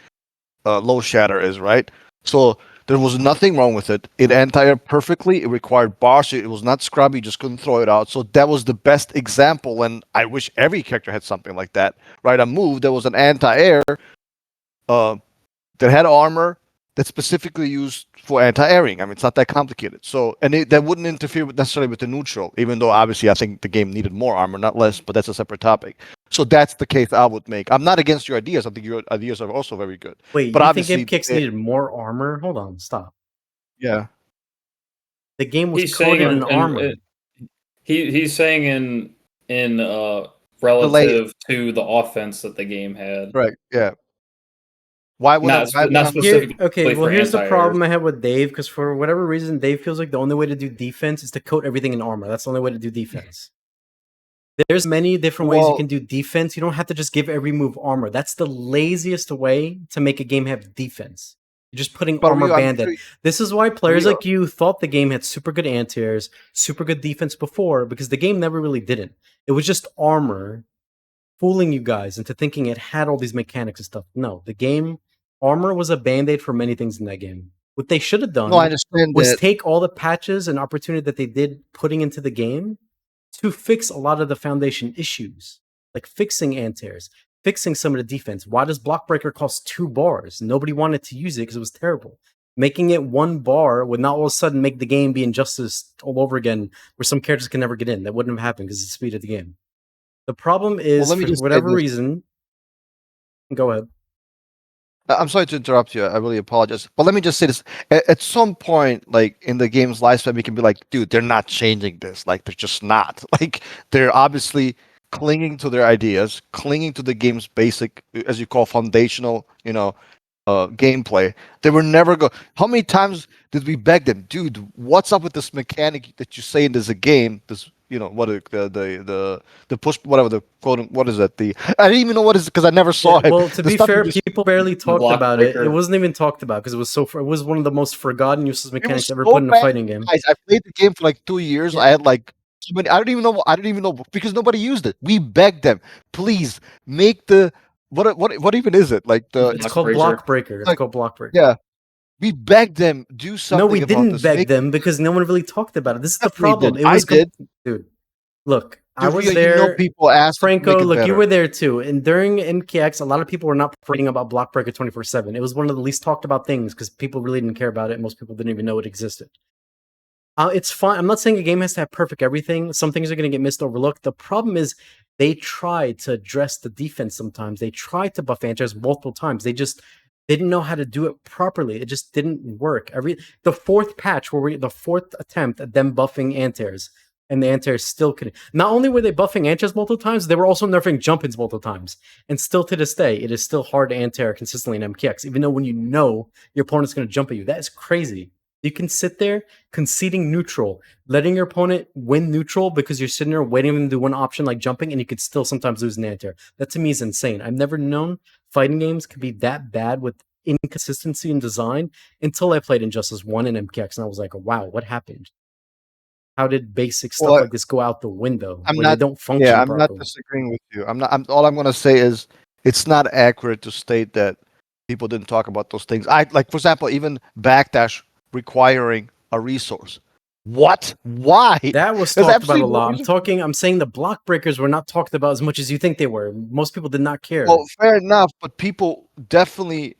low shatter is, right? So there was nothing wrong with it. It anti-aired perfectly. It required bars. It was not scrubby. You just couldn't throw it out. So that was the best example. And I wish every character had something like that, right? A move that was an anti-air that had armor that's specifically used for anti-airing. I mean, it's not that complicated. So, and that wouldn't interfere necessarily with the neutral, even though obviously I think the game needed more armor, not less, but that's a separate topic. So that's the case I would make. I'm not against your ideas. I think your ideas are also very good. Wait, but you think MKX needed more armor? Hold on, stop. Yeah. The game was coded in armor. He's saying in relative to the offense that the game had. Right. Yeah. Why would not specifically? Okay, well, here's the anti-airs. problem I have with Dave, because for whatever reason, Dave feels like the only way to do defense is to coat everything in armor. That's the only way to do defense. There's many different ways you can do defense. You don't have to just give every move armor. That's the laziest way to make a game have defense. You're just putting armor banded. This is why players like you thought the game had super good anti-airs, super good defense before, because the game never really didn't. It was just armor fooling you guys into thinking it had all these mechanics and stuff. No, the game, armor was a band-aid for many things in that game. What they should have done was take all the patches and opportunity that they did putting into the game to fix a lot of the foundation issues, like fixing anti-airs, fixing some of the defense. Why does Block Breaker cost 2 bars? Nobody wanted to use it because it was terrible. Making it 1 bar would not all of a sudden make the game be Injustice all over again, where some characters can never get in. That wouldn't have happened because it's the speed of the game. The problem is, for whatever reason, go ahead. I'm sorry to interrupt you. I really apologize. But let me just say this. At some point, like in the game's lifespan, we can be like, dude, they're not changing this. Like, they're just not. Like, they're obviously clinging to their ideas, clinging to the game's basic, as you call, foundational, gameplay. They were never go. How many times did we beg them, dude? What's up with this mechanic that you say there's a game? This, what the push, whatever the quote, what is that? I didn't even know what it is because I never saw it. Well, to be fair, people barely talked about it. It wasn't even talked about because it was one of the most forgotten useless mechanics ever put in a fighting game. Guys, I played the game for like 2 years. Yeah. I had like so many. I don't even know because nobody used it. We begged them, please make the what even is it? Like it's called Block Breaker. It's called Block Breaker. Yeah. We begged them, do something. No, we didn't beg them because no one really talked about it. This is the problem. I did. Dude, look, I was You there. people asked to make Franco, it look, you better. were there too. And during MKX, a lot of people were not writing about Block Breaker 24/7. It was one of the least talked about things because people really didn't care about it. Most people didn't even know it existed. It's fine. I'm not saying a game has to have perfect everything. Some things are going to get missed, overlooked. The problem is they try to address the defense sometimes. They tried to buff anti-airs multiple times. They just didn't know how to do it properly. It just didn't work. The fourth patch, the fourth attempt at them buffing anti-airs, and the anti-airs still couldn't. Not only were they buffing anti-airs multiple times, they were also nerfing jump-ins multiple times. And still to this day, it is still hard to anti-air consistently in MKX, even though when you know your opponent's going to jump at you. That is crazy. You can sit there conceding neutral, letting your opponent win neutral because you're sitting there waiting for them to do one option like jumping, and you could still sometimes lose an anti-air. That to me is insane. I've never known fighting games could be that bad with inconsistency in design until I played Injustice 1 and MKX, and I was like, wow, what happened? How did basic stuff like this go out the window I'm when not. they don't function Yeah, I'm not properly? disagreeing with you. I'm not. All I'm going to say is it's not accurate to state that people didn't talk about those things. I like, for example, even backdash requiring a resource. What? Why? That was There's talked about a absolutely no lot. reason. I'm saying the block breakers were not talked about as much as you think they were. Most people did not care. Well, fair enough, but people definitely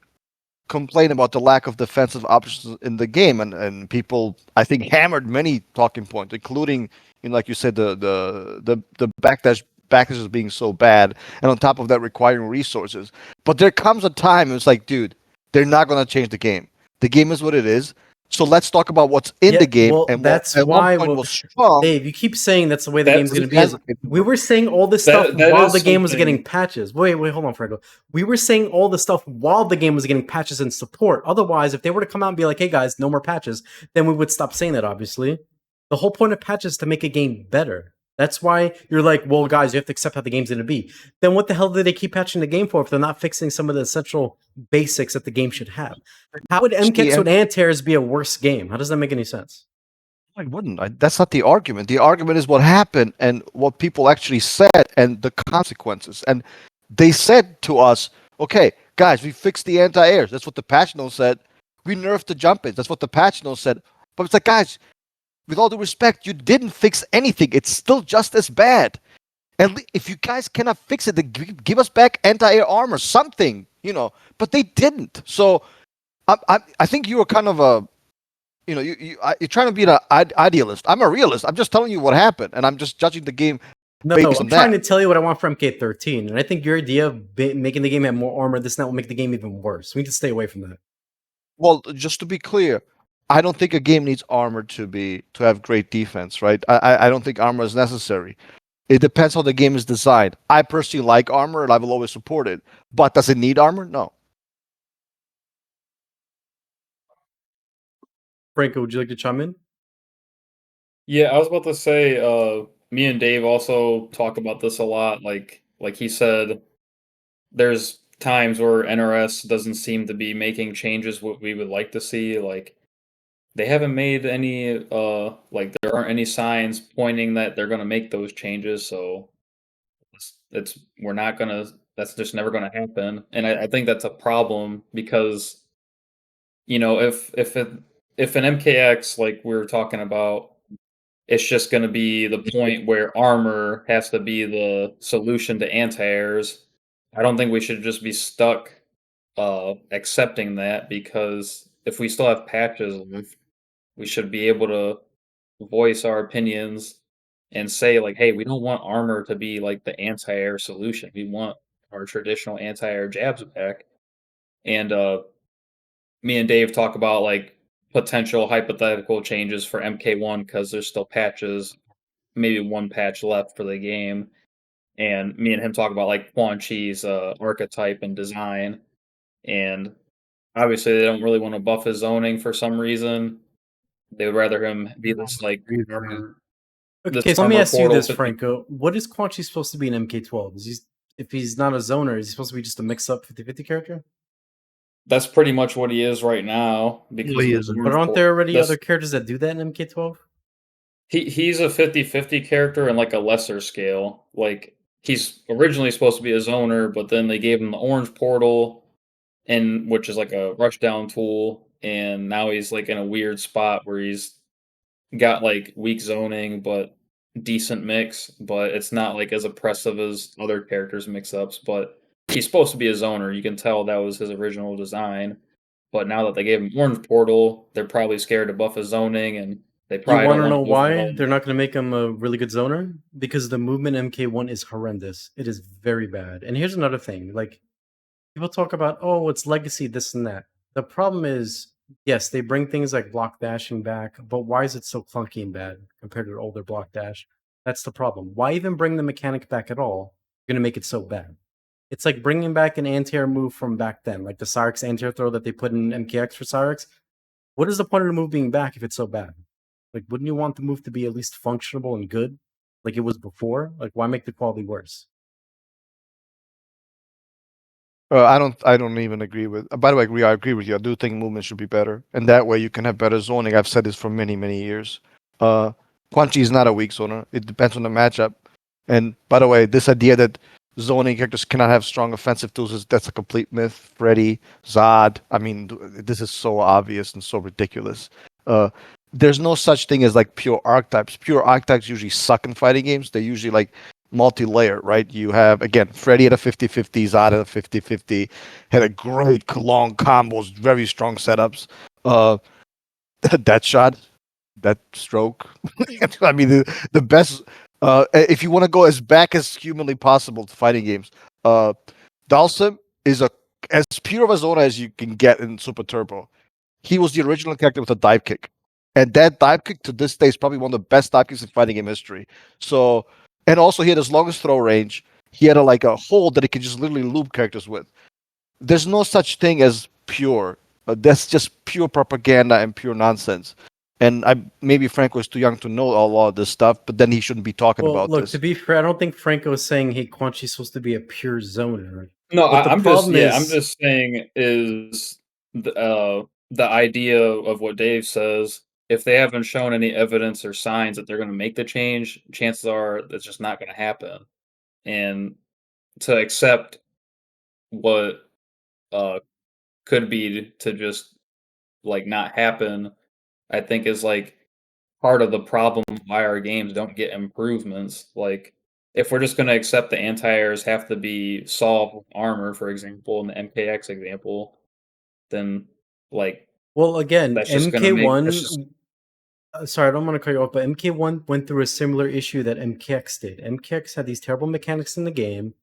complain about the lack of defensive options in the game, and people I think hammered many talking points, including like you said the backdashes being so bad, and on top of that requiring resources. But there comes a time it's like, dude, they're not gonna change the game. The game is what it is. So let's talk about what's in the game well, and what that's at one why. point was strong. Dave, you keep saying that's the way the game's going to be. Advocate We for. were saying all this stuff That while is the game was getting something. patches. Wait, hold on, Franco. We were saying all this stuff while the game was getting patches and support. Otherwise, if they were to come out and be like, hey guys, no more patches, then we would stop saying that, obviously. The whole point of patches is to make a game better. That's why you're like, well, guys, you have to accept how the game's going to be. Then what the hell do they keep patching the game for if they're not fixing some of the essential basics that the game should have? How would MKX with anti-airs be a worse game? How does that make any sense? I wouldn't. That's not the argument. The argument is what happened and what people actually said and the consequences. And they said to us, okay, guys, we fixed the anti-airs. That's what the patch note said. We nerfed the jump-ins. That's what the patch note said. But it's like, guys, with all due respect, you didn't fix anything. It's still just as bad. And if you guys cannot fix it, then give us back anti-air armor, something, But they didn't. So I think you were kind of a you're trying to be an idealist. I'm a realist. I'm just telling you what happened, and I'm just judging the game based on I'm trying that. to tell you what I want for MK13, and I think your idea of making the game have more armor, this now will make the game even worse. We need to stay away from that. Well, just to be clear, I don't think a game needs armor to have great defense, right? I don't think armor is necessary. It depends how the game is designed. I personally like armor, and I will always support it. But does it need armor? No. Franco, would you like to chime in? Yeah, I was about to say, me and Dave also talk about this a lot. Like he said, there's times where NRS doesn't seem to be making changes what we would like to see. Like they haven't made any like there aren't any signs pointing that they're gonna make those changes, so it's we're not gonna that's just never gonna happen. And I think that's a problem because if an MKX like we were talking about, it's just going to be the point where armor has to be the solution to anti-airs. I don't think we should just be stuck accepting that, because if we still have patches left, we should be able to voice our opinions and say like, hey, we don't want armor to be like the anti-air solution. We want our traditional anti-air jabs back. And me and Dave talk about like potential hypothetical changes for MK1 because there's still patches, maybe one patch left for the game. And me and him talk about like Quan Chi's archetype and design. And obviously, they don't really want to buff his zoning for some reason. They would rather him be this like armor. Okay, so let me ask you this, Franco. What is Quan Chi supposed to be in MK12? If he's not a zoner, is he supposed to be just a mix-up 50-50 character? That's pretty much what he is right now. Because But aren't there already other characters that do that in MK12? He's a 50-50 character in like a lesser scale. Like he's originally supposed to be a zoner, but then they gave him the orange portal, and which is like a rushdown tool, and now he's like in a weird spot where he's got like weak zoning, but decent mix, but it's not like as oppressive as other characters' mix-ups. But he's supposed to be a zoner. You can tell that was his original design. But now that they gave him Orange Portal, they're probably scared to buff his zoning, and they You probably want don't to want know to move him at why all. they're not going to make him a really good zoner? Because the movement MK1 is horrendous. It is very bad. And here's another thing: like people talk about, oh, it's legacy, this and that. The problem is, yes, they bring things like block dashing back, but why is it so clunky and bad compared to the older block dash? That's the problem. Why even bring the mechanic back at all? You're going to make it so bad. It's like bringing back an anti-air move from back then, like the Cyrix anti-air throw that they put in MKX for Cyrix. What is the point of the move being back if it's so bad? Like, wouldn't you want the move to be at least functional and good, like it was before? Like, why make the quality worse? I don't even agree with. By the way, I agree with you. I do think movement should be better, and that way you can have better zoning. I've said this for many, many years. Quan Chi is not a weak zoner. It depends on the matchup. And by the way, this idea that zoning characters cannot have strong offensive tools that's a complete myth. Freddy, Zod. I mean, this is so obvious and so ridiculous. Uh, there's no such thing as like pure archetypes. Pure archetypes usually suck in fighting games. They're usually like multi-layer, right? You have, again, Freddy had a 50-50, Zod had a 50-50, had a great long combos, very strong setups. That shot, that stroke. I mean, the best, if you want to go as back as humanly possible to fighting games, Dalsim is as pure of a zona as you can get in Super Turbo. He was the original character with a dive kick. And that dive kick to this day is probably one of the best dive kicks in fighting game history. So, and also he had his longest throw range. He had like a hold that he could just literally loop characters with. There's no such thing as pure. That's just pure propaganda and pure nonsense. And maybe Franco is too young to know a lot of this stuff, but then he shouldn't be talking Well, about look, this. to be fair, I don't think Franco is saying, hey, Quan Chi's supposed to be a pure zoner. No, But the I'm just problem I'm is, just saying is the idea of what Dave says. If they haven't shown any evidence or signs that they're going to make the change, chances are that's just not going to happen. And to accept what uh could be to just like not happen, I think is like part of the problem why our games don't get improvements. Like if we're just going to accept the anti-airs have to be solved with armor, for example, in the MKX example, then like well, again, that's just going to make that's just MK1, sorry, I don't want to cut you off, but MK1 went through a similar issue that MKX did. MKX had these terrible mechanics in the game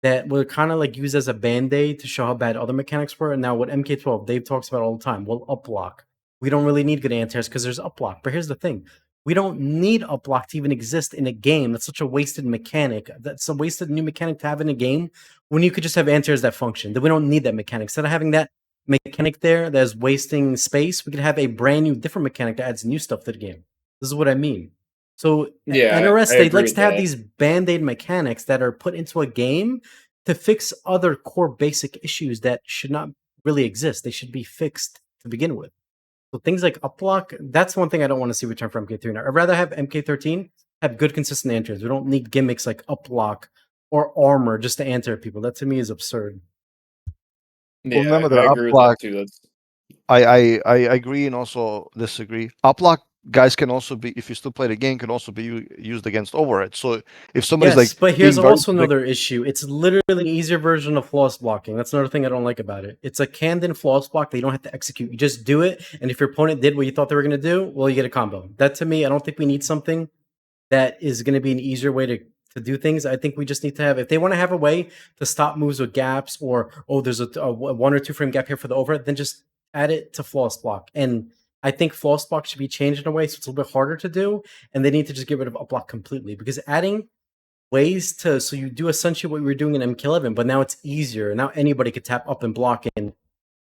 that were kind of like used as a band-aid to show how bad other mechanics were. And now with MK12, Dave talks about all the time. Well, up block. We don't really need good anti-airs because there's up block. But here's the thing. We don't need up block to even exist in a game. That's such a wasted mechanic. That's a wasted new mechanic to have in a game when you could just have anti-airs that function. That we don't need that mechanic. Instead of having that mechanic there that's wasting space, we could have a brand new different mechanic that adds new stuff to the game. This is what I mean. So yeah, I NRS, they agree likes with to have that. these band-aid mechanics that are put into a game to fix other core basic issues that should not really exist. They should be fixed to begin with. So things like upblock, that's one thing I don't want to see return from MK3 now. I'd rather have MK13 have good consistent answers. We don't need gimmicks like upblock or armor just to answer people. That to me is absurd. Well, Yeah, remember I that up agree with block. that too. That's I agree and also disagree. Uplock guys can also be, if you still play the game, can also be used against overhead. So if somebody's Yes, like but here's being very also another issue. It's literally an easier version of floss blocking. That's another thing I don't like about it. It's a canned-in floss block that you don't have to execute. You just do it, and if your opponent did what you thought they were going to do, well, you get a combo. That to me, I don't think we need something that is going to be an easier way to do things. I think we just need to have, if they want to have a way to stop moves with gaps, or oh, there's a 1 or 2 frame gap here for the over, then just add it to floss block. And I think floss block should be changed in a way so it's a little bit harder to do, and they need to just get rid of up block completely, because adding ways to, so you do essentially what we were doing in MK11, but now it's easier. Now anybody could tap up and block and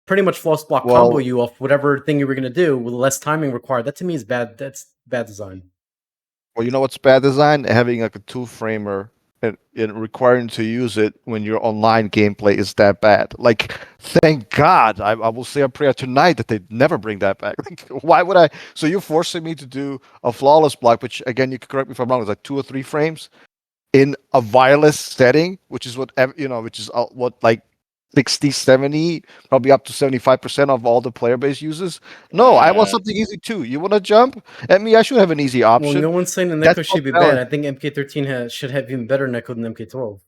pretty much floss block combo well. you off whatever thing you were going to do with less timing required. That to me is bad. That's bad design. Well, you know what's bad design? Having like a two-framer and requiring to use it when your online gameplay is that bad. Like, thank God, I will say a prayer tonight that they never bring that back. Like, why would I? So you're forcing me to do a flawless block, which again, you can correct me if I'm wrong, is like 2 or 3 frames in a wireless setting, which is what which is what like 60, 70, probably up to 75% of all the player base uses. No, I want something easy too. You want to jump? At me, I should have an easy Well, option. no one's saying the That's netcode called should be balance. bad. I think MK13 should have even better netcode than MK12.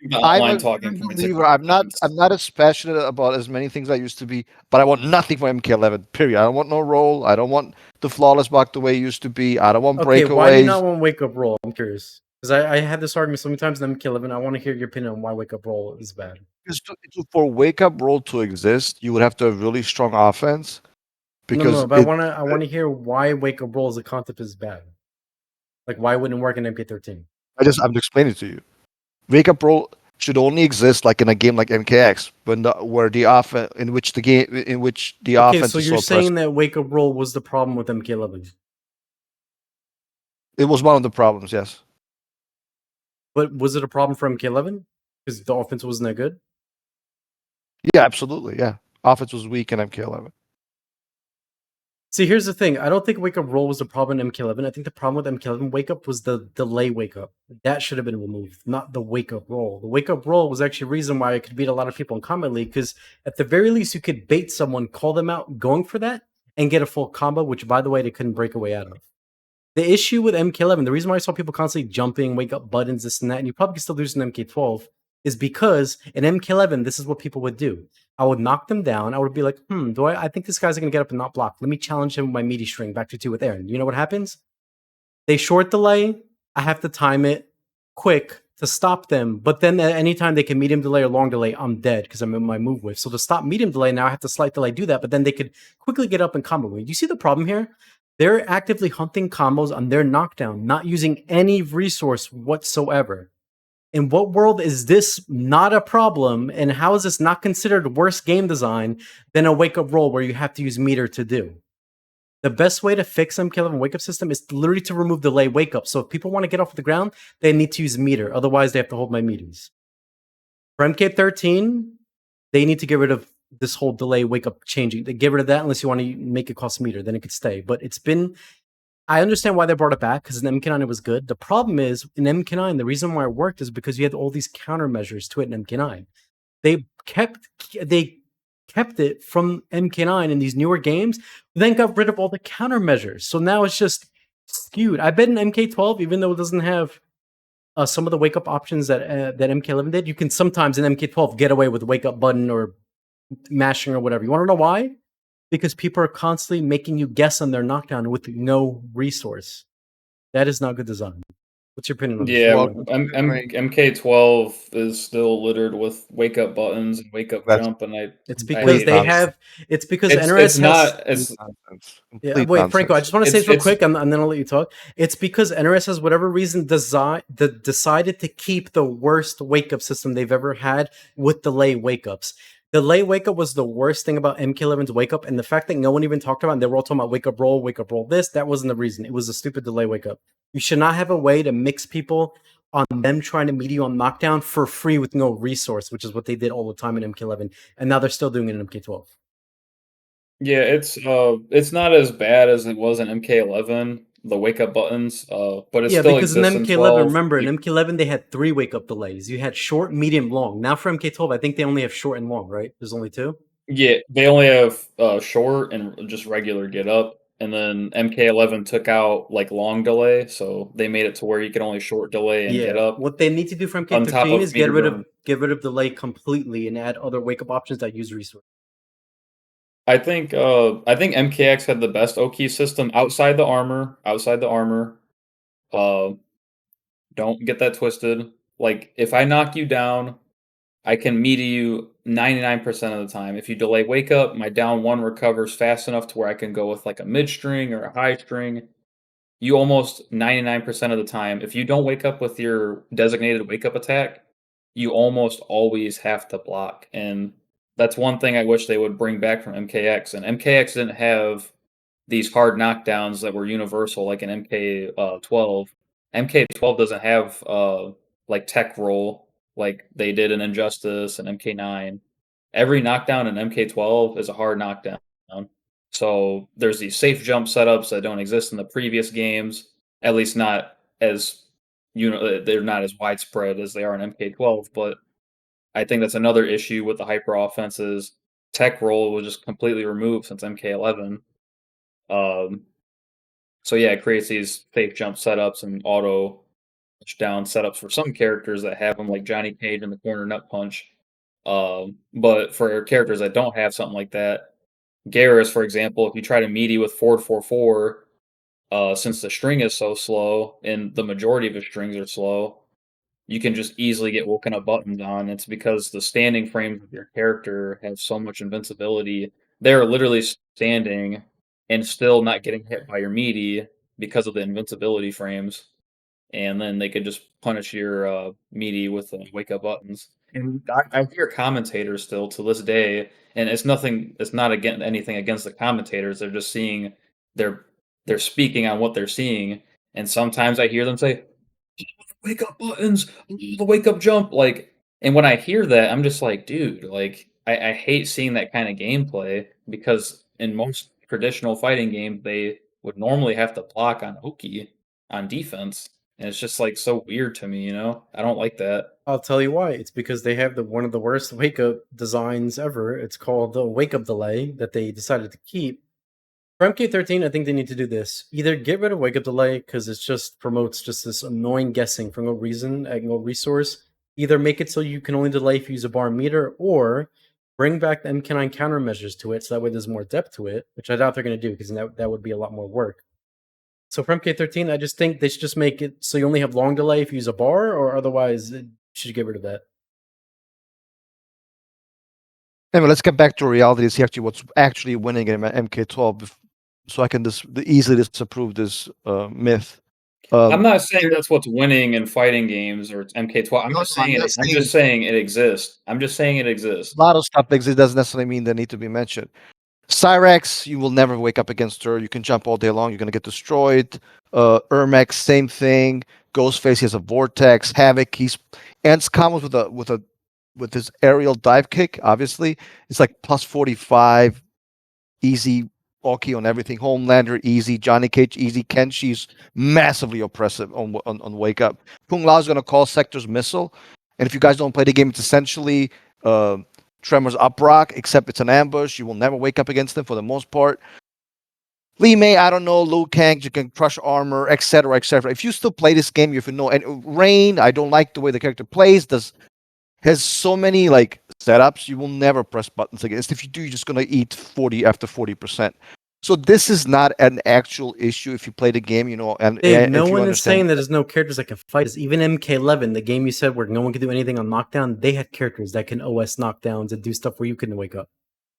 The I'm online a talking firm points. believer. I'm not as passionate about as many things I used to be, but I want nothing for MK11. Period. I don't want no roll. I don't want the flawless block the way it used to be. I don't want Okay, why do you not breakaways. want wake up roll? I'm curious. Because I had this argument so many times in MK11. I want to hear your opinion on why wake up roll is bad. Because for wake up roll to exist, you would have to have really strong offense. Because No, but I want to hear why wake up roll as a concept is bad. Like why wouldn't it work in MK13? I'm explaining it to you. Wake up roll should only exist like in a game like MKX, where the offense in which the Okay, offense so is you're so saying pressing. that wake up roll was the problem with MK11, It was one of the problems. Yes. but was it a problem for MK11 because the offense wasn't that good? Yeah, absolutely. Yeah, offense was weak in MK11. See, here's the thing. I don't think wake up roll was the problem in MK11. I think the problem with MK11 wake up was the delay wake up. That should have been removed, not the wake up roll. The wake up roll was actually a reason why I could beat a lot of people in Combat League because at the very least you could bait someone, call them out, going for that, and get a full combo, which by the way they couldn't break away out of. The issue with MK11, the reason why I saw people constantly jumping, wake up buttons, this and that, and you probably can still do this in MK12, is because in MK11, this is what people would do. I would knock them down. I would be like, I think this guy's going to get up and not block. Let me challenge him with my meaty string, back to 2 with Aaron. You know what happens? They short delay. I have to time it quick to stop them. But then at any time they can medium delay or long delay, I'm dead because I'm in my move with. So to stop medium delay, now I have to slight delay do that. But then they could quickly get up and combo me. Do you see the problem here? They're actively hunting combos on their knockdown, not using any resource whatsoever. In what world is this not a problem? And how is this not considered worse game design than a wake up roll where you have to use meter to do? The best way to fix MK11 wake up system is literally to remove delay wake up. So if people want to get off the ground, they need to use meter. Otherwise, they have to hold my meters. For MK13, they need to get rid of this whole delay wake up changing. They get rid of that unless you want to make it cost meter, then it could stay. But it's been, I understand why they brought it back because in MK9 it was good. The problem is in MK9, the reason why it worked is because you had all these countermeasures to it in MK9. They kept it from MK9 in these newer games, then got rid of all the countermeasures. So now it's just skewed. I bet in MK12, even though it doesn't have some of the wake up options that MK11 did, you can sometimes in MK12 get away with wake up button or mashing or whatever. You want to know why? Because people are constantly making you guess on their knockdown with no resource. That is not good design. What's your opinion on this? Yeah, Well, MK12 is still littered with wake up buttons and wake up That's jump, and It's I because hate they it. have. It's because It's NRS has. not it's nonsense. Yeah, Complete wait, Franco. I nonsense. just want to say this real it's quick, and then I'll let you talk. It's because NRS has whatever reason decided to keep the worst wake up system they've ever had with delay wake ups. Delay wake up was the worst thing about MK11's wake up, and the fact that no one even talked about it, and they were all talking about wake up roll this, that wasn't the reason. It was a stupid delay wake up. You should not have a way to mix people on them trying to meet you on knockdown for free with no resource, which is what they did all the time in MK11, and now they're still doing it in MK12. Yeah, it's not as bad as it was in MK11, the wake up buttons, but it Yeah, still because in exists in MK11, 12. remember, in MK11 they had 3 wake up delays. You had short, medium, long. Now for MK12, I think they only have short and long, right? There's only 2. Yeah, they only have short and just regular get up, and then MK11 took out like long delay, so they made it to where you can only short delay and get Yeah, up what they need to do for on top MK13 of is meter burn. get rid of delay completely and add other wake up options that use resource. I think MKX had the best OK system outside the armor. Outside the armor, uh, don't get that twisted. Like if I knock you down, I can meter you 99% of the time. If you delay wake up, my down one recovers fast enough to where I can go with like a mid string or a high string. You almost 99% of the time, if you don't wake up with your designated wake up attack, you almost always have to block. And that's one thing I wish they would bring back from MKX. And MKX didn't have these hard knockdowns that were universal like in MK12. MK12 doesn't have like tech roll like they did in Injustice and MK9. Every knockdown in MK12 is a hard knockdown. So there's these safe jump setups that don't exist in the previous games, at least not as they're not as widespread as they are in MK12, but I think that's another issue with the hyper offenses. Tech roll was just completely removed since MK11. Um, so yeah, it creates these fake jump setups and auto down setups for some characters that have them, like Johnny Cage in the corner nut punch. But for characters that don't have something like that, Garrus, for example, if you try to meaty with forward 4-4, since the string is so slow and the majority of the strings are slow, you can just easily get woken up buttons on. It's because the standing frames of your character have so much invincibility. They're literally standing and still not getting hit by your meaty because of the invincibility frames. And then they could just punish your meaty with wake up buttons. And I hear commentators still to this day, and it's nothing. It's not against anything against the commentators. They're just seeing. They're they're speaking on what they're seeing, and sometimes I hear them say, wake up buttons, the wake up jump, like, and when I hear that, I'm just like, dude, like, I hate seeing that kind of gameplay because in most traditional fighting games, they would normally have to block on Oki on defense, and it's just like so weird to me, you know? I don't like that. I'll tell you why. It's because they have one of the worst wake up designs ever. It's called the wake up delay that they decided to keep. For MK13, I think they need to do this. Either get rid of wake up delay because it just promotes just this annoying guessing for no reason at no resource. Either make it so you can only delay if you use a bar meter, or bring back the MK9 countermeasures to it so that way there's more depth to it, which I doubt they're going to do because that would be a lot more work. So for MK13, I just think they should just make it so you only have long delay if you use a bar, or otherwise you should get rid of that. Anyway, let's get back to reality and see actually what's actually winning in MK12, so I can easily disapprove this myth. I'm not saying that's what's winning in fighting games or MK12. I'm No, just no, saying I'm it. just I'm just saying it exists. I'm just saying it exists. A lot of stuff exists doesn't necessarily mean they need to be mentioned. Cyrax, you will never wake up against her. You can jump all day long. You're gonna get destroyed. Ermex, same thing. Ghostface, he has a vortex. Havoc, Ants comes with his aerial dive kick. Obviously, it's like plus 45, easy. Oki on everything. Homelander, easy. Johnny Cage, easy. Kenshi's massively oppressive on wake up. Kung Lao is gonna call Sector's missile, and if you guys don't play the game, it's essentially Tremor's up rock, except it's an ambush. You will never wake up against them for the most part. Lee May, I don't know. Liu Kang, you can crush armor, etc., etc. If you still play this game, if you know, and Rain, I don't like the way the character plays. Has so many like setups. You will never press buttons against. If you do, you're just gonna eat 40 after 40%. So this is not an actual issue if you play the game, you know. And Dave, if no you one is understand saying that there's no characters that can fight. Even MK11, the game you said where no one could do anything on knockdown, they had characters that can OS knockdowns and do stuff where you couldn't wake up.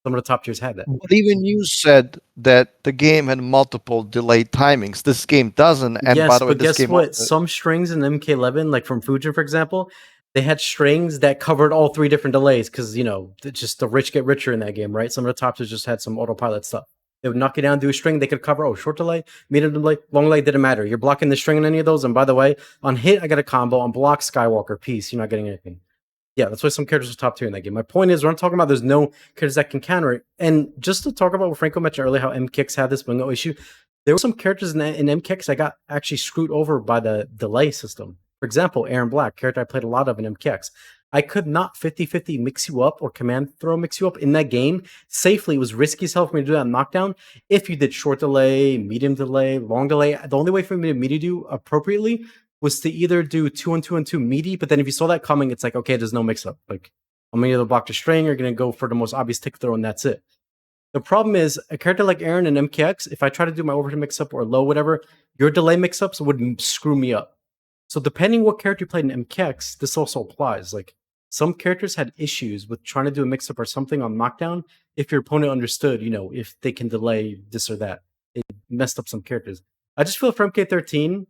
Some of the top tiers had that. But even you said that the game had multiple delayed timings. This game doesn't. And Yes, by the way, but this guess game what? Some strings in MK11, like from Fujin, for example, they had strings that covered all three different delays because, you know, just the rich get richer in that game, right? Some of the top tiers just had some autopilot stuff. They would knock you down, do a string, they could cover, short delay, medium delay, long delay, didn't matter. You're blocking the string on any of those. And by the way, on hit, I got a combo. On block, Skywalker, peace. You're not getting anything. Yeah, that's why some characters are top tier in that game. My point is, we're not talking about there's no characters that can counter it. And just to talk about what Franco mentioned earlier, how MKX had this but no issue, there were some characters in MKX that got actually screwed over by the delay system. For example, Aaron Black, character I played a lot of in MKX. I could not 50-50 mix you up or command throw mix you up in that game safely. It was risky as hell for me to do that on knockdown. If you did short delay, medium delay, long delay, the only way for me to do appropriately was to either do 2-on-2-on-2 meaty, but then if you saw that coming, it's like, okay, there's no mix up. Like, I'm gonna either block the string or gonna go for the most obvious tick throw, and that's it. The problem is a character like Aaron and MKX, if I try to do my overhead mix up or low, whatever, your delay mix ups would screw me up. So depending what character you played in MKX, this also applies. Like some characters had issues with trying to do a mix up or something on knockdown if your opponent understood, you know, if they can delay this or that. It messed up some characters. I just feel for MK13,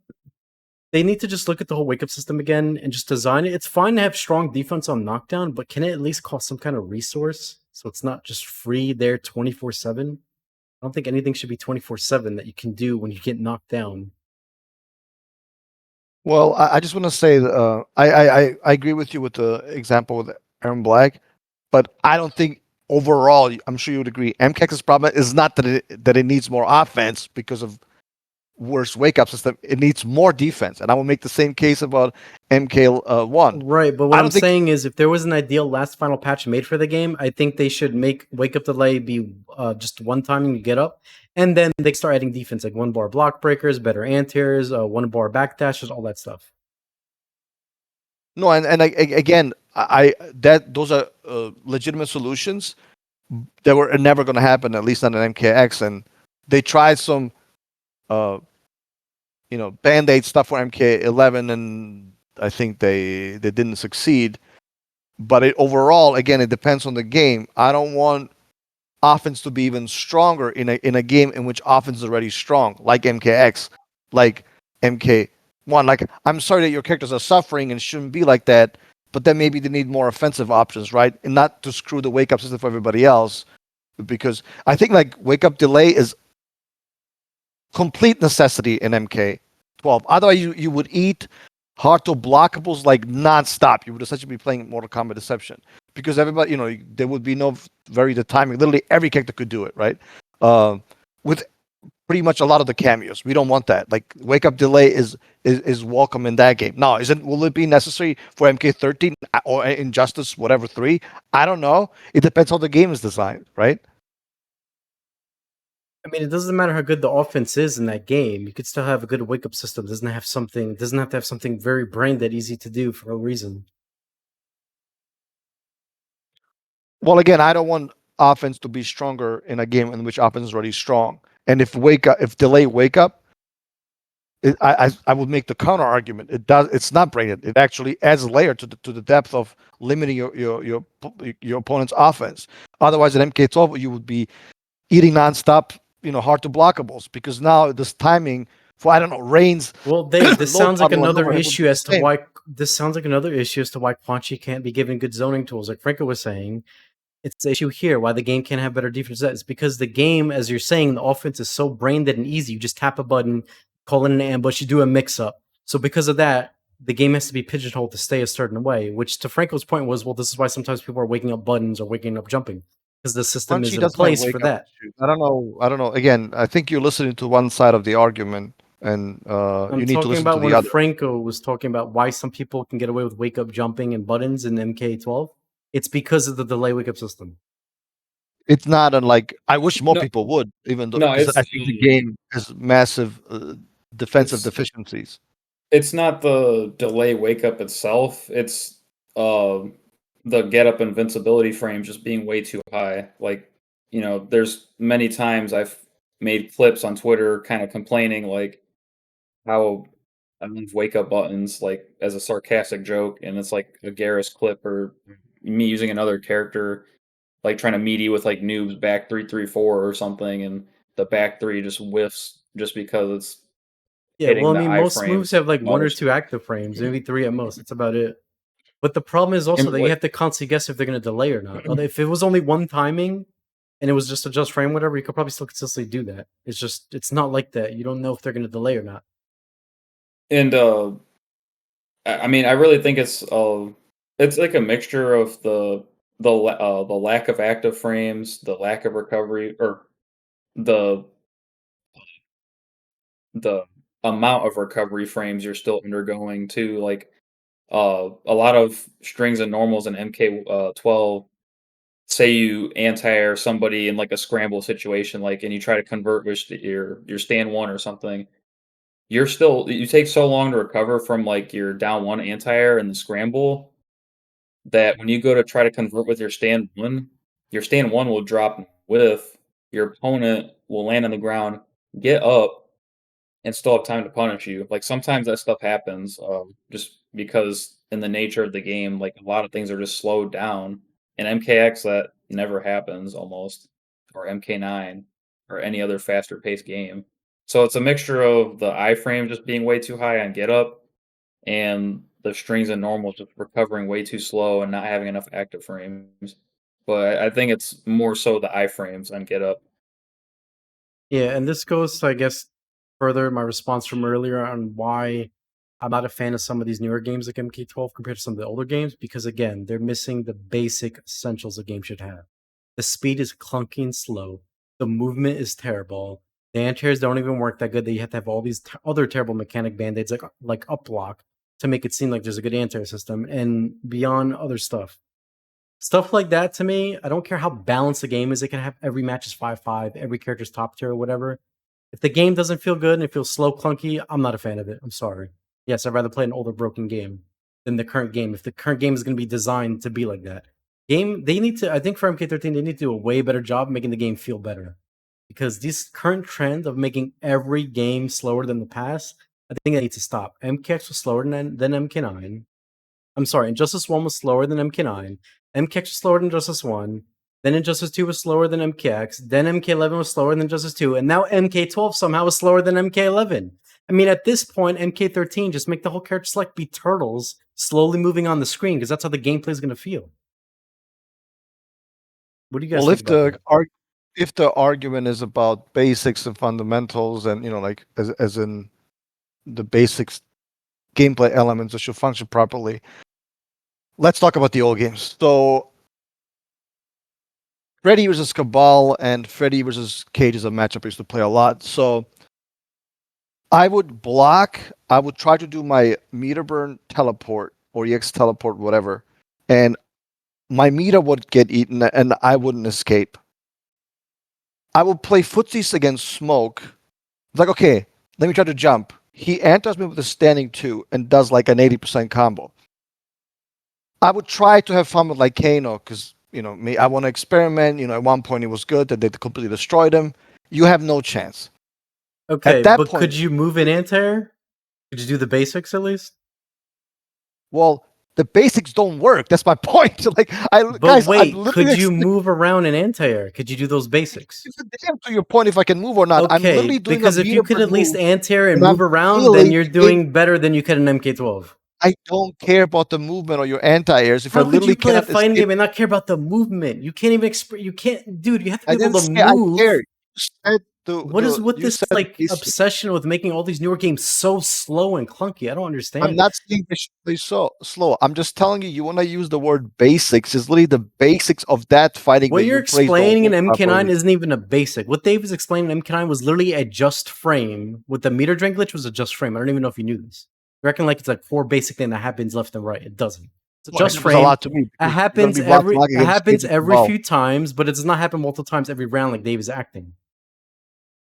they need to just look at the whole wake up system again and just design it. It's fine to have strong defense on knockdown, but can it at least cost some kind of resource so it's not just free there 24/7? I don't think anything should be 24/7 that you can do when you get knocked down. Well, I just want to say I agree with you with the example with Aaron Black, but I don't think overall, I'm sure you would agree, MKX's problem is not that it needs more offense because of worse wake up system. It needs more defense, and I will make the same case about MK1. Right, but what I I'm don't think saying is, if there was an ideal last final patch made for the game, I think they should make wake up delay be just one time you get up, and then they start adding defense like 1-bar block breakers, better anti-airs, 1-bar backdashes, all that stuff. no, and again, I that those are legitimate solutions that were never going to happen, at least on an MKX, and they tried some band-aid stuff for MK11, and I think they didn't succeed. But overall, again, it depends on the game. I don't want offense to be even stronger in a game in which offense is already strong, like MKX, like MK1. Like, I'm sorry that your characters are suffering and shouldn't be like that, but then maybe they need more offensive options, right? And not to screw the wake up system for everybody else. Because I think like wake up delay is complete necessity in MK12. Otherwise, you would eat hard to blockables like nonstop. You would essentially be playing Mortal Kombat Deception because everybody, there would be no very the timing. Literally every character could do it, right? With pretty much a lot of the cameos, we don't want that. Like wake up delay is welcome in that game. Now, will it be necessary for MK13 or Injustice whatever 3? I don't know. It depends how the game is designed, right? I mean, it doesn't matter how good the offense is in that game. You could still have a good wake up system. It doesn't have to have something very branded, easy to do for no reason. Well, again, I don't want offense to be stronger in a game in which offense is already strong. And if delay wake up, I would make the counter argument. It's not branded. It actually adds a layer to the depth of limiting your opponent's offense. Otherwise, at MK12, you would be eating nonstop, hard to blockables because now this timing for rains. Well, Dave, this sounds like another lower, issue as to why Quan Chi can't be given good zoning tools. Like Franco was saying, it's the issue here why the game can't have better defense. It's because the game, as you're saying, the offense is so branded and easy. You just tap a button, call in an ambush, you do a mix-up. So because of that, the game has to be pigeonholed to stay a certain way, which to Franco's point was, well, this is why sometimes people are waking up buttons or waking up jumping, because the system is in place for that. I don't know. Again, I think you're listening to one side of the argument, and you need to listen to the other. Franco was talking about why some people can get away with wake up jumping and buttons in MK12. It's because of the delay wake up system. It's not unlike. I wish more people would, even though I think the game has massive defensive deficiencies. It's not the delay wake up itself. It's the get up invincibility frame just being way too high. Like, there's many times I've made clips on Twitter kind of complaining like how I leave wake up buttons like as a sarcastic joke, and it's like a Garrus clip or me using another character like trying to meaty with like noobs back 334 or something, and the back 3 just whiffs just because it's well, I mean, most iframes moves have like 1 or most. 2 active frames, maybe 3 at most. That's about it. But the problem is also that you have to constantly guess if they're going to delay or not. If it was only one timing and it was just adjust frame, whatever, you could probably still consistently do that. It's not like that. You don't know if they're going to delay or not. And I mean, I really think it's like a mixture of the lack of active frames, the lack of recovery, or the amount of recovery frames you're still undergoing too. Like a lot of strings and normals in MK12. Say you anti-air somebody in like a scramble situation, like, and you try to convert with your stand 1 or something. You take so long to recover from like your down 1 anti-air and the scramble that when you go to try to convert with your stand 1 will drop with your opponent will land on the ground, get up, and still have time to punish you. Like sometimes that stuff happens, just because in the nature of the game, like a lot of things are just slowed down. In MKX, that never happens almost, or MK9, or any other faster paced game. So it's a mixture of the iframe just being way too high on get up, and the strings and normals just recovering way too slow and not having enough active frames. But I think it's more so the iframes on get up. Yeah, and this goes to, I guess, further my response from earlier on why I'm not a fan of some of these newer games like MK12 compared to some of the older games, because again, they're missing the basic essentials a game should have. The speed is clunky and slow. The movement is terrible. The anti-airs don't even work that good. That you have to have all these other terrible mechanic band-aids like up block to make it seem like there's a good anti-air system, and beyond other stuff. Stuff like that, to me, I don't care how balanced the game is. It can have every match is 5-5, every character's top tier or whatever. If the game doesn't feel good and it feels slow, clunky, I'm not a fan of it. I'm sorry. Yes, I'd rather play an older, broken game than the current game. If the current game is going to be designed to be like that, they need to. I think for MK13, they need to do a way better job making the game feel better. Because this current trend of making every game slower than the past, I think that needs to stop. MKX was slower than MK9. I'm sorry, Injustice 1 was slower than MK9. MKX was slower than Injustice 1. Then Injustice 2 was slower than MKX. Then MK11 was slower than Injustice 2. And now MK12 somehow is slower than MK11. I mean, at this point, MK13, just make the whole character select be turtles slowly moving on the screen, because that's how the gameplay is going to feel. What do you guys Well, think about that? if the argument is about basics and fundamentals, and like as in the basics gameplay elements that should function properly, let's talk about the old games. So Freddy versus Cabal and Freddy versus Cage is a matchup I used to play a lot. So I would block. I would try to do my meter burn teleport or EX teleport, whatever, and my meter would get eaten and I wouldn't escape. I would play footsies against Smoke. It's like, okay, let me try to jump. He enters me with a standing 2 and does like an 80% combo. I would try to have fun with like Kano because, me, I want to experiment. At one point he was good, that they completely destroyed him. You have no chance. Okay, At that but point, could you move in anti-air? Could you do the basics at least? well, the basics don't work. That's my point. But guys, wait, I'm literally could you move around in anti-air? Could you do those basics? It's a damn to your point if I can move or not. I'm Okay, literally doing because a if you meter could burn at least move, anti-air and and I'm move around, then healing you're in. doing better than you could in MK12. I don't care about the movement or your anti-airs. If I How could literally you play a cannot fighting escape, game and not care about the movement? You can't even you can't, dude. You have to I be able didn't to say I move. care. What is with You this said like basic. obsession with making all these newer games so slow and clunky? I don't understand. I'm not saying they should play so slow. I'm just telling you, you want to use the word basics. It's literally the basics of that fighting What that you're you praise don't explaining in work MK9 properly. isn't even a basic. What Dave is explaining in MK9 was literally a just frame. With the meter drain glitch was a just frame. I don't even know if you knew this. You reckon like it's like 4 basic thing that happens left and right. It doesn't. It's a Well, it just happens a frame. lot to me It because you're gonna happens be blocking against Cage and every Cabal. few times, but it does not happen multiple times every round like Dave is acting.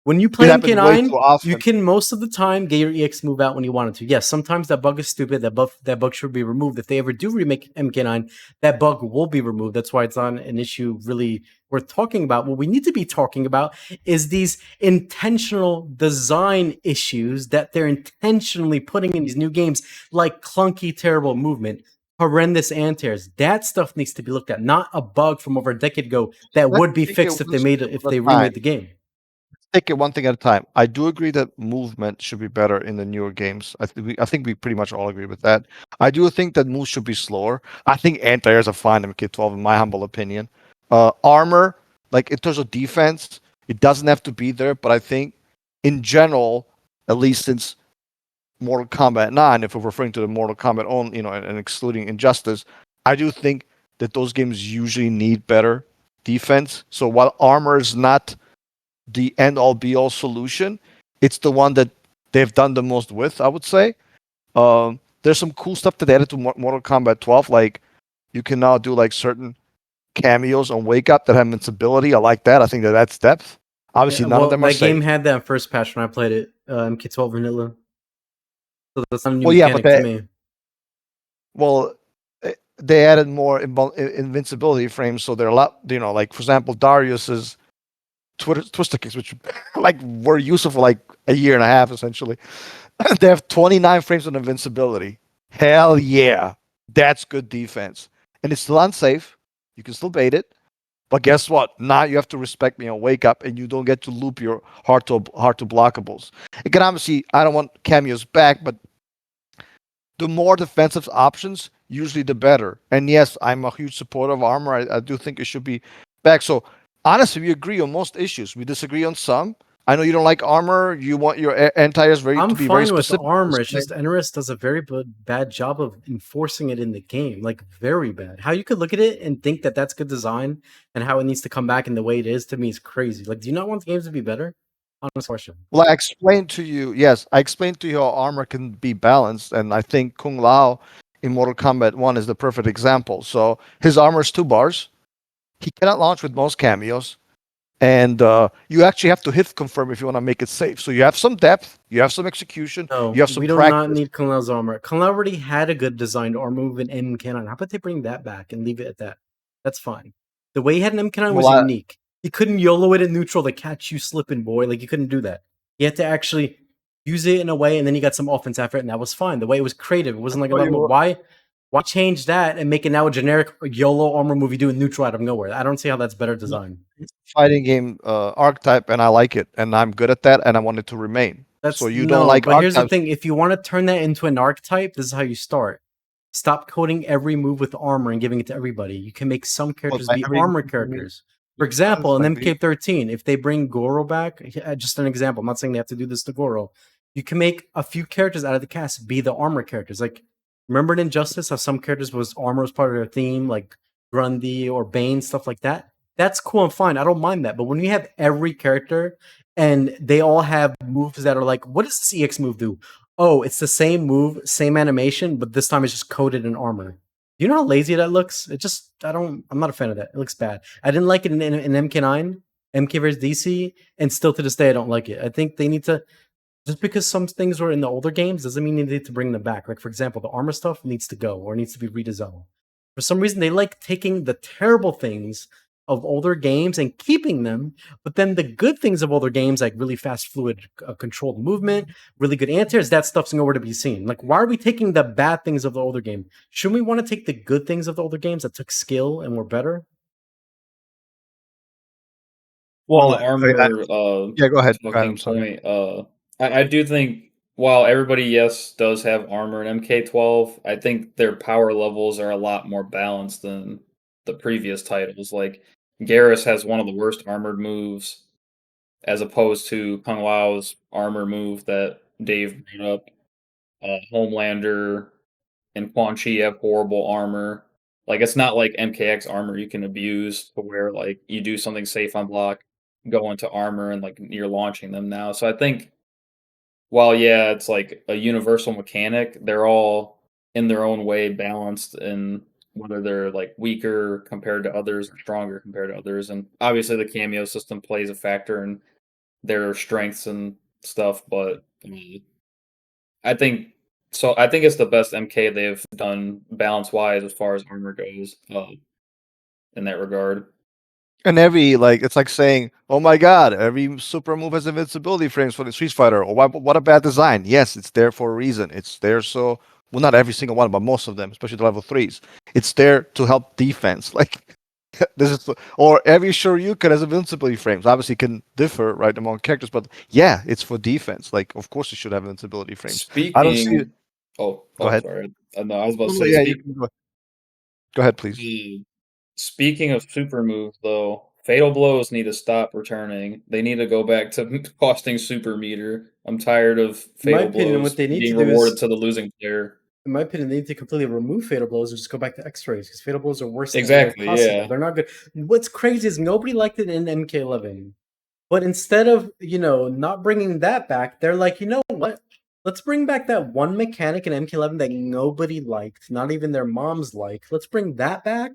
When you play It happens way too MK9, often. you can most of the time get your EX move out when you wanted to. Yes, sometimes that bug is stupid. That bug should be removed. If they ever do remake MK9, that bug will be removed. That's why it's not an issue really worth talking about. What we need to be talking about is these intentional design issues that they're intentionally putting in these new games, like clunky, terrible movement, horrendous anti-airs. That stuff needs to be looked at, not a bug from over a decade ago that Let's would be take it fixed if one step at a they time. remade the game. Take it one thing at a time. I do agree that movement should be better in the newer games. I think we pretty much all agree with that. I do think that moves should be slower. I think anti-airs are fine in MK12, in my humble opinion. Armor, like in terms of defense, it doesn't have to be there, but I think in general, at least since Mortal Kombat 9, if we're referring to the Mortal Kombat own, and excluding Injustice, I do think that those games usually need better defense. So while armor is not the end-all be-all solution, it's the one that they've done the most with, I would say. There's some cool stuff that they added to Mortal Kombat 12, like you can now do like certain cameos on Wake Up that have invincibility. I like that. I think that's depth. Obviously, none of them are that game safe. had that first patch when I played it, MK12 Vanilla. So that's not a new Well, yeah, but mechanic to me. Well, they added more invincibility frames, so they're a lot. Like for example, Darius's twister kicks, which like were useful for like a year and a half essentially. They have 29 frames of invincibility. Hell yeah, that's good defense, and it's still unsafe. You can still bait it, but guess what? Now you have to respect me on Wake Up, and you don't get to loop your hard to blockables. Again, obviously, I don't want cameos back, but the more defensive options, usually the better. And yes, I'm a huge supporter of armor. I do think it should be back. So honestly, we agree on most issues. We disagree on some. I know you don't like armor. You want your anti-airs to be I'm very fine with specific. armor. It's just NRS does a very bad job of enforcing it in the game, like very bad. How you could look at it and think that that's good design and how it needs to come back in the way it is, to me is crazy. Like, do you not want the games to be better? Honest question. Well, I explained to you, yes, I explained to you how armor can be balanced, and I think Kung Lao in Mortal Kombat 1 is the perfect example. So his armor is 2 bars. He cannot launch with most cameos, and you actually have to hit confirm if you want to make it safe. So you have some depth, you have some execution, No, you have some we do not practice. need Kung Lao's armor. Kung Lao already had a good designed armor move in MK9. How about they bring that back and leave it at that? That's fine. The way he had an MK9 was Well, unique. He couldn't YOLO it in neutral to catch you slipping, boy. Like, you couldn't do that. You had to actually use it in a way, and then you got some offense after it, and that was fine. The way it was creative. It wasn't like a lot of why change that and make it now a generic YOLO armor move you do in neutral out of nowhere? I don't see how that's better design. fighting game archetype, and I like it, and I'm good at that, and I want it to remain. That's So you don't like but here's the archetypes? thing: if you want to turn that into an archetype, this is how you start. Stop coding every move with armor and giving it to everybody. You can make some characters be armor characters. For example, in MK13, if they bring Goro back, just an example, I'm not saying they have to do this to Goro. You can make a few characters out of the cast be the armor characters. Like, remember in Injustice how some characters was armor was part of their theme, like Grundy or Bane, stuff like that? That's cool and fine. I don't mind that. But when you have every character and they all have moves that are like, what does this EX move do? Oh, it's the same move, same animation, but this time it's just coated in armor. You know how lazy that looks? I'm not a fan of that. It looks bad. I didn't like it in MK9, MK vs DC, and still to this day I don't like it. I think they need to, just because some things were in the older games doesn't mean they need to bring them back. Like, for example, the armor stuff needs to go or needs to be redesigned. For some reason, they like taking the terrible things of older games and keeping them, but then the good things of older games, like really fast, fluid, controlled movement, really good anti-airs, that stuff's nowhere to be seen. Like, why are we taking the bad things of the older game? Shouldn't we want to take the good things of the older games that took skill and were better? Well, Well, the armor yeah, go ahead. talking point, I do think while everybody, yes, does have armor in MK12, I think their power levels are a lot more balanced than the previous titles. Like, Garrus has one of the worst armored moves, as opposed to Kung Lao's armor move that Dave brought up. Homelander and Quan Chi have horrible armor. Like, it's not like MKX armor you can abuse to where, like, you do something safe on block, go into armor, and, like, you're launching them now. So I think while, yeah, it's like a universal mechanic, they're all in their own way balanced in whether they're, like, weaker compared to others or stronger compared to others. And obviously the cameo system plays a factor in their strengths and stuff, but I think I think it's the best MK they've done balance-wise as far as armor goes, in that regard. And it's like saying, "Oh my God, every super move has invincibility frames for the Street Fighter." Or what a bad design. Yes, it's there for a reason. It's there so, well, not every single one, but most of them, especially the level 3s. It's there to help defense. Like, this is, or every Shoryuken has invincibility frames. Obviously, it can differ right among characters, but yeah, it's for defense. Like, of course, it should have invincibility frames. I don't see it. Speaking Oh, Go ahead. sorry. No, I was about No, to no, say, yeah, you can go ahead, please. speaking of super moves, though, fatal blows need to stop returning. They need to go back to costing super meter. I'm tired of In my fatal opinion, blows what they need being to do rewarded is, to the losing player. in my opinion, they need to completely remove fatal blows and just go back to X-rays, because fatal blows are worse than Exactly, possible. yeah. They're not good. What's crazy is nobody liked it in MK11, but instead of not bringing that back, they're like, you know what? Let's bring back that one mechanic in MK11 that nobody liked, not even their moms liked. Let's bring that back.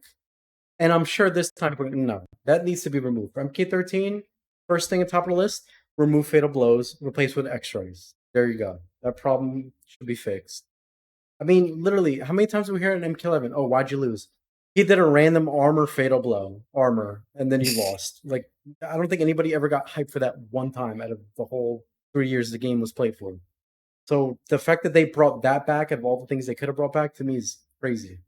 And I'm sure this time, no, that needs to be removed. For MK13, first thing at top of the list, remove fatal blows, replace with X-rays. There you go. That problem should be fixed. I mean, literally, how many times do we hear in MK11? Oh, why'd you lose? He did a random armor fatal blow, and then he lost. Like, I don't think anybody ever got hyped for that one time out of the whole 3 years the game was played for. So the fact that they brought that back out of all the things they could have brought back, to me, is crazy.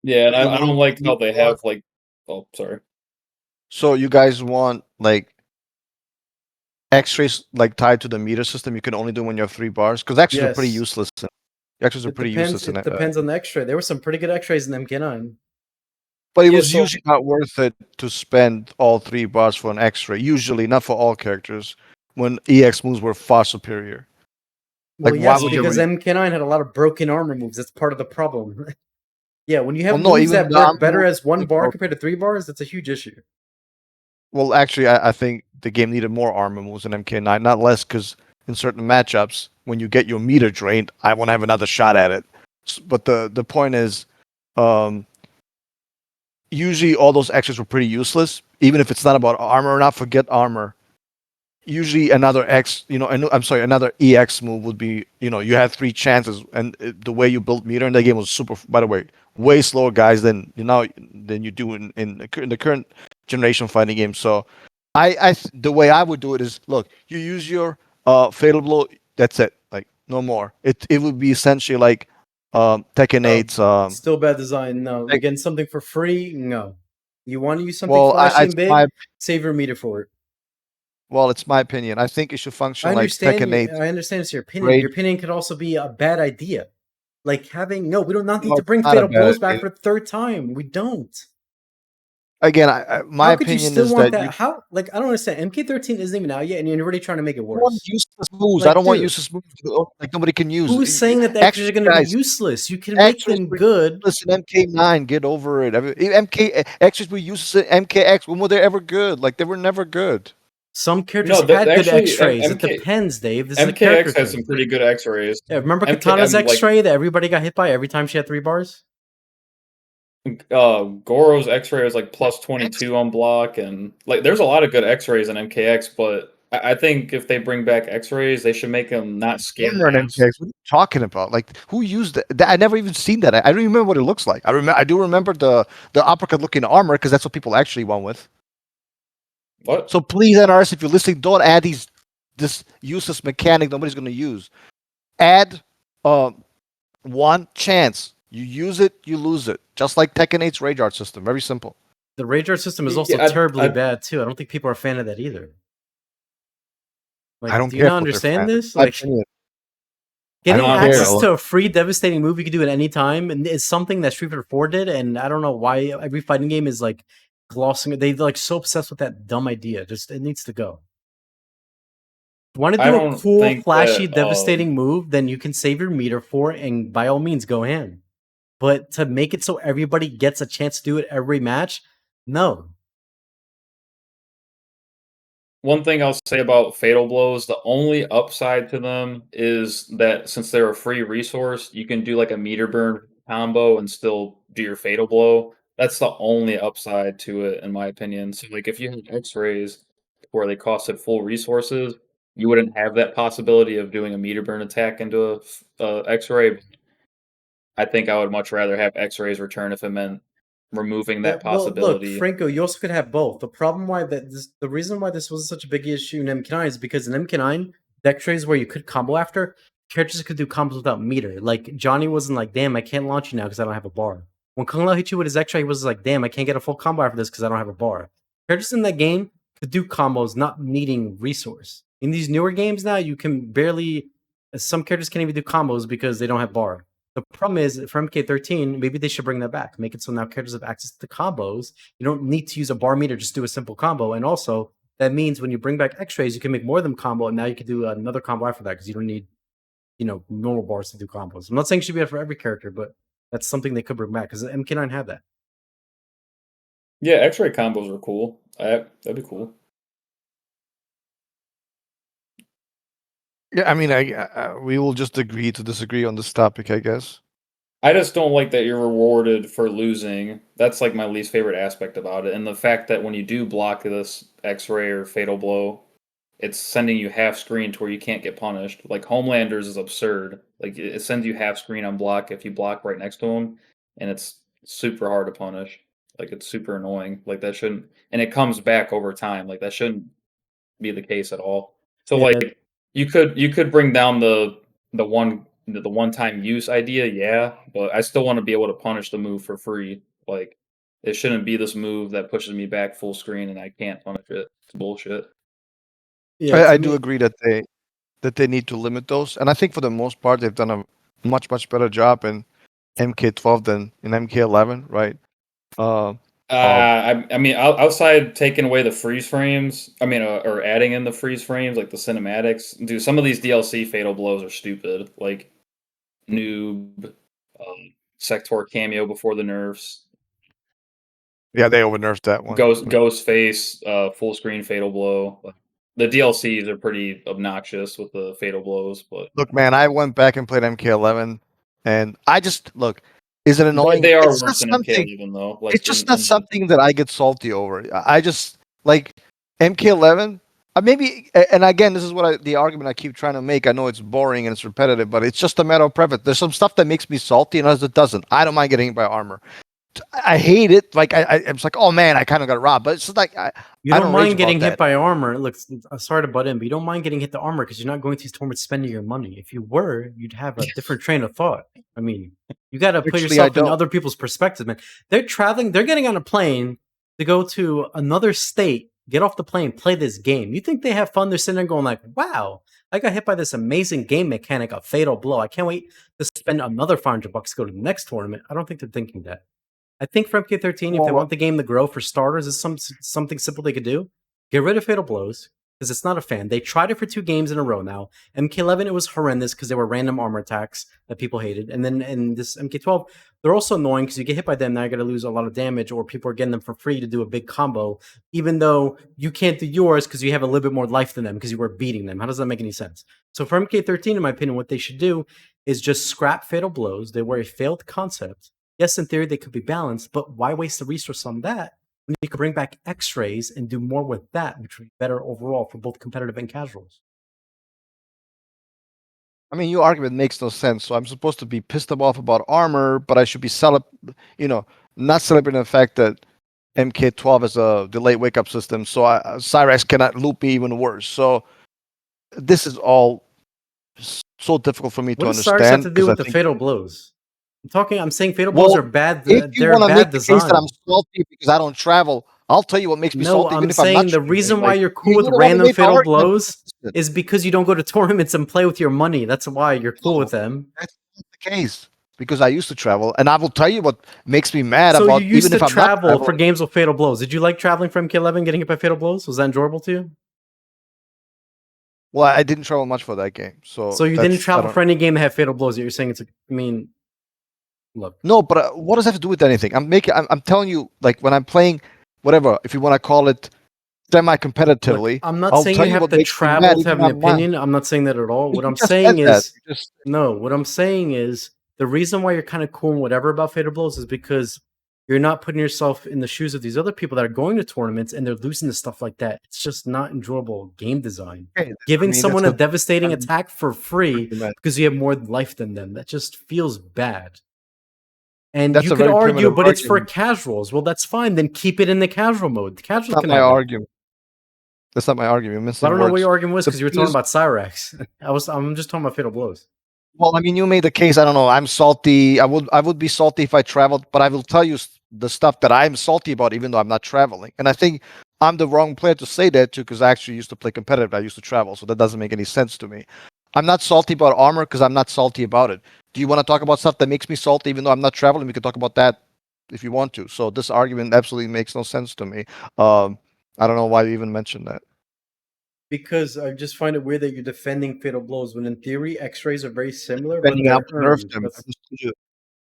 Yeah, and I don't like how You they have, want- like oh, sorry. So you guys want like X-rays like tied to the meter system? You can only do when you have 3 bars, because X-rays are pretty Yes. useless. X-rays are pretty useless in It it. depends on the X-ray. There were some pretty good X-rays in MK9. But it Yeah, was so usually not worth it to spend all 3 bars for an X-ray. Usually, not for all characters, when EX moves were far superior. Well, Like, why yes, would you? because MK9 had a lot of broken armor moves. That's part of the problem. Yeah, when you have Well, no, moves even that the work armor better moves as 1 are bar broken. compared to 3 bars, that's a huge issue. Well, actually, I think the game needed more armor moves in MK9, not less, because in certain matchups, when you get your meter drained, I want to have another shot at it. But the point is, um, usually all those extras were pretty useless, even if it's not about armor or not. Forget armor. Usually another X, I'm sorry, another EX move would be, you had 3 chances, and the way you built meter in that game was super. By the way, way slower guys than you do in the current generation fighting game. So, the way I would do it is, look, you use your fatal blow. That's it. Like no more. It would be essentially like Tekken Oh, 8's. Still bad design. No, you're Like, getting something for free. No, you want to use something well, flashy and it's big. Save your meter for it. it's my opinion. I think it should function I like understand. Tekken 8. I understand it's your opinion. Raid. Your opinion could also be a bad idea. Like having no, we do not need No, to it's bring not a fatal bad blows back idea. for the third time. We don't. Again, my How could you opinion still is want that that? you How like I don't understand. MK13 isn't even out yet, and you're already trying to make it want worse. useless moves. I Like, don't want dude, useless moves like nobody can use. who's saying that the extras Actually, are going to be guys, useless? You can make extras them were good. useless in MK9. Get over it. I mean, extras were useless in MKX. When were they ever good? Like they were never good. Some characters No, had good actually, X-rays. It depends, Dave. This is a character MKX has thing. some pretty good X-rays. Yeah, remember MK, Katana's like X-ray that everybody got hit by every time she had 3 bars? Goro's X-ray was like plus X 22 on block, and like there's a lot of good X-rays in MKX, but I think if they bring back X-rays, they should make them not scan armor in maps. MKX. What are you talking about? Like who used that? I never even seen that. I don't even remember what it looks like. I do remember the uppercut looking armor because that's what people actually won with. What? So please, NRS, if you're listening, don't add this useless mechanic nobody's going to use. Add one chance. You use it, you lose it. Just like Tekken 8's Rage Art system. Very simple. The Rage Art system is also Yeah, terribly bad too. I don't think people are a fan of that either. Like, I don't do care you not what they're understand fan. this? My Like, opinion. I getting don't care. access Look, to a free devastating move you can do at any time and is something that Street Fighter 4 did, and I don't know why every fighting game is like glossing it. They're like so obsessed with that dumb idea. Just it needs to go. Want to I do a don't cool, think flashy, that devastating move, then you can save your meter for it, and by all means go ham. But to make it so everybody gets a chance to do it every match, no. one thing I'll say about fatal blows, the only upside to them is that since they're a free resource, you can do like a meter burn combo and still do your fatal blow. That's the only upside to it, in my opinion. So, like, if you had X-rays where they costed full resources, you wouldn't have that possibility of doing a meter burn attack into a X-ray. I think I would much rather have X-rays return if it meant removing that Well, look, possibility. Franco, you also could have both. The reason why this was such a big issue in MK9 is because in MK9, the X-rays where you could combo after, characters could do combos without meter. Like Johnny wasn't like, damn, I can't launch you now because I don't have a bar. When Kung Lao hit you with his X-ray, he was like, damn, I can't get a full combo after this because I don't have a bar. Characters in that game could do combos not needing resource. In these newer games now, you can barely. Some characters can't even do combos because they don't have bar. The problem is for MK13, maybe they should bring that back. Make it so now characters have access to combos. You don't need to use a bar meter, just do a simple combo. And also, that means when you bring back X-rays, you can make more of them combo, and now you can do another combo after that because you don't need, normal bars to do combos. I'm not saying it should be for every character, but that's something they could bring back because MK9 had that. Yeah, X-ray combos are cool. That'd be cool. yeah, I mean, we will just agree to disagree on this topic, I guess. I just don't like that you're rewarded for losing. That's like my least favorite aspect about it. And the fact that when you do block this X-ray or fatal blow, it's sending you half screen to where you can't get punished. Like Homelanders is absurd. Like it sends you half screen on block if you block right next to him, and it's super hard to punish. Like it's super annoying. Like that shouldn't, and it comes back over time. Like that shouldn't be the case at all. So Yeah, like you could bring down the one time use idea, yeah, but I still want to be able to punish the move for free. Like it shouldn't be this move that pushes me back full screen and I can't punish it. It's bullshit. yeah. I To do me, agree that they need to limit those, and I think for the most part they've done a much better job in MK12 than in MK11, right? Uh, of I mean, outside taking away the freeze frames, I mean, or adding in the freeze frames like the cinematics, dude, some of these DLC fatal blows are stupid. Like Noob, Sector cameo before the nerfs. Yeah, they over nerfed that one. Ghost face, full screen fatal blow. The DLCs are pretty obnoxious with the fatal blows, but Look, man, I went back and played MK11, and I just look. Is it annoying? they are It's worse just than something. MK11 though. Like It's just not something that I get salty over. I just like MK11. Maybe, and again, this is what the argument I keep trying to make. I know it's boring and it's repetitive, but it's just a matter of preference. There's some stuff that makes me salty, and others that doesn't. I don't mind getting hit by armor. I hate it. Like it's like, oh man, I kind of got robbed. But it's just like You I don't don't rage mind getting about hit that. by armor. Look, sorry to butt in, but you don't mind getting hit the armor because you're not going to these tournaments spending your money. If you were, you'd have a different train of thought. I mean, you got to put Actually, yourself I in don't. other people's perspective, man. They're traveling, they're getting on a plane to go to another state, get off the plane, play this game. You think they have fun? They're sitting there going like, wow, I got hit by this amazing game mechanic, a fatal blow. I can't wait to spend another $500 to go to the next tournament. I don't think they're thinking that. I think for MK13, if they want the game to grow, for starters, is something simple they could do. Get rid of fatal blows because it's not a fan. They tried it for 2 games in a row now. MK11, it was horrendous because they were random armor attacks that people hated. And then in this MK12, they're also annoying because you get hit by them, now you're going to lose a lot of damage, or people are getting them for free to do a big combo, even though you can't do yours because you have a little bit more life than them because you were beating them. How does that make any sense? So for MK13, in my opinion, what they should do is just scrap fatal blows. They were a failed concept. Yes, in theory, they could be balanced, but why waste the resource on that when you could bring back X-rays and do more with that, which would be better overall for both competitive and casuals? I mean, your argument makes no sense. So I'm supposed to be pissed off about armor, but I should be not celebrating the fact that MK12 is a delayed wake up system. So Cyrax cannot loop me even worse. So this is all so difficult for me What to does Cyrus have understand to do because I with the think. fatal blows? I'm saying fatal blows are bad. If you They're want to bad make the case that I'm design. salty because I don't travel, I'll tell you what makes me No, salty, even I'm if I'm not saying the traveling. reason why Like, you're cool with don't let me random make my fatal argument blows consistent. is because you don't go to tournaments and play with your money. That's why you're cool with them. That's not the case because I used to travel, and I will tell you what makes me mad So you about used even to if I'm not travel for traveling. games with fatal blows. Did you like traveling for MK11, getting hit by fatal blows? Was that enjoyable to you? Well, I didn't travel much for that game, So you didn't travel for any game that had fatal blows. You're saying look. No, but what does that have to do with anything? I'm telling you, like when I'm playing, whatever, if you want to call it semi-competitively, Look, I'm not I'll saying tell you you have what to makes me mad. travel to have an opinion. I'm not saying that at all. What You I'm just saying said that. is what I'm saying is the reason why you're kind of cool and whatever about fatal blows is because you're not putting yourself in the shoes of these other people that are going to tournaments and they're losing to stuff like that. It's just not enjoyable game design. Okay, Giving someone a devastating I'm attack for free primitive. because you have more life than them, that just feels bad. And That's you a could very argue, primitive but it's for argument. casuals. Well, that's fine. Then keep it in the casual mode. The casuals That's can not my have it. argument. That's not my argument. You're missing I don't know what words. your argument was The because you were thing talking about Cyrax. I'm just talking about fatal blows. Well, I mean, you made the case. I don't know. I'm salty. I would be salty if I traveled, but I will tell you the stuff that I'm salty about, even though I'm not traveling. And I think I'm the wrong player to say that to, because I actually used to play competitive. I used to travel, so that doesn't make any sense to me. I'm not salty about armor because I'm not salty about it. Do you want to talk about stuff that makes me salty, even though I'm not traveling? We can talk about that if you want to. So this argument absolutely makes no sense to me. I don't know why you even mentioned that. Because I just find it weird that you're defending fatal blows when in theory X-rays are very similar, but Defending, I they're would nerf earned. them. I just told you.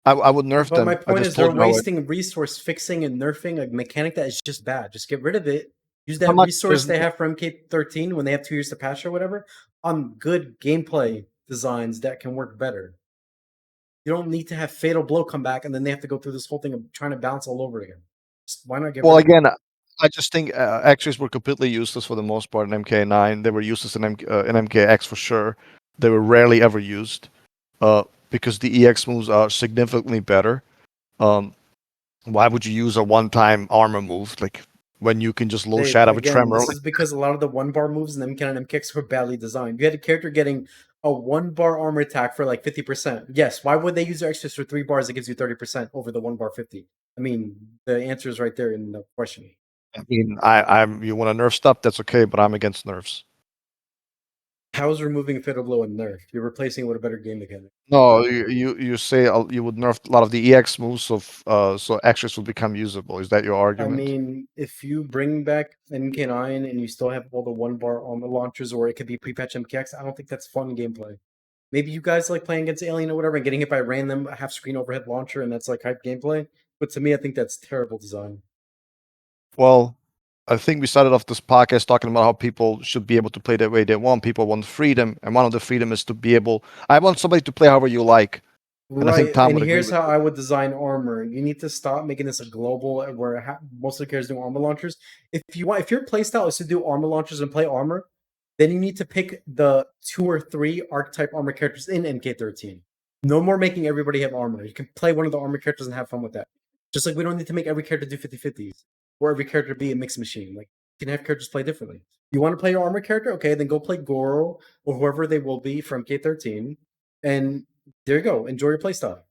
I would nerf But them. my I point just is they're told you how wasting resource fixing and nerfing a mechanic that is just bad. Just get rid of it. Use How that much resource is they have for MK13 when they have 2 years to patch or whatever on good gameplay designs that can work better. You don't need to have fatal blow come back and then they have to go through this whole thing of trying to bounce all over again. Just, why not get Well, rid of it? again, I just think X-rays were completely useless for the most part in MK9. They were useless in MKX for sure. They were rarely ever used because the EX moves are significantly better. Why would you use a one-time armor move like when you can just low Dave, shadow with again, tremor? this is because a lot of the 1-bar moves in MK and MKX were badly designed. You had a character getting a 1-bar armor attack for like 50%. Yes, why would they use their extras for 3 bars that gives you 30% over the 1-bar 50? I mean, the answer is right there in the question. I mean, I'm you want to nerf stuff, that's okay, but I'm against nerfs. How is removing fatal blow a nerf? You're replacing it with a better game mechanic. No, you say you would nerf a lot of the EX moves, so X-rays will become usable. Is that your I argument? mean, if you bring back MK9 and you still have all the 1-bar armor launchers, or it could be pre-patch MKX, I don't think that's fun gameplay. Maybe you guys like playing against Alien or whatever and getting hit by a random half-screen overhead launcher, and that's like hype gameplay. But to me, I think that's terrible design. Well, I think we started off this podcast talking about how people should be able to play the way they want. People want freedom, and one of the freedom is to be able. I want somebody to play however you like, and I think Right, Tom and would agree here's with how it. I would design armor. You need to stop making this a global where most of the characters do armor launchers. If your playstyle is to do armor launchers and play armor, then you need to pick the 2 or 3 archetype armor characters in MK13. No more making everybody have armor. You can play one of the armor characters and have fun with that. Just like we don't need to make every character do 50/50s or every character be a mixed machine. Like you can have characters play differently. You want to play your armor character? Okay, then go play Goro or whoever they will be from MK13, and there you go. Enjoy your playstyle.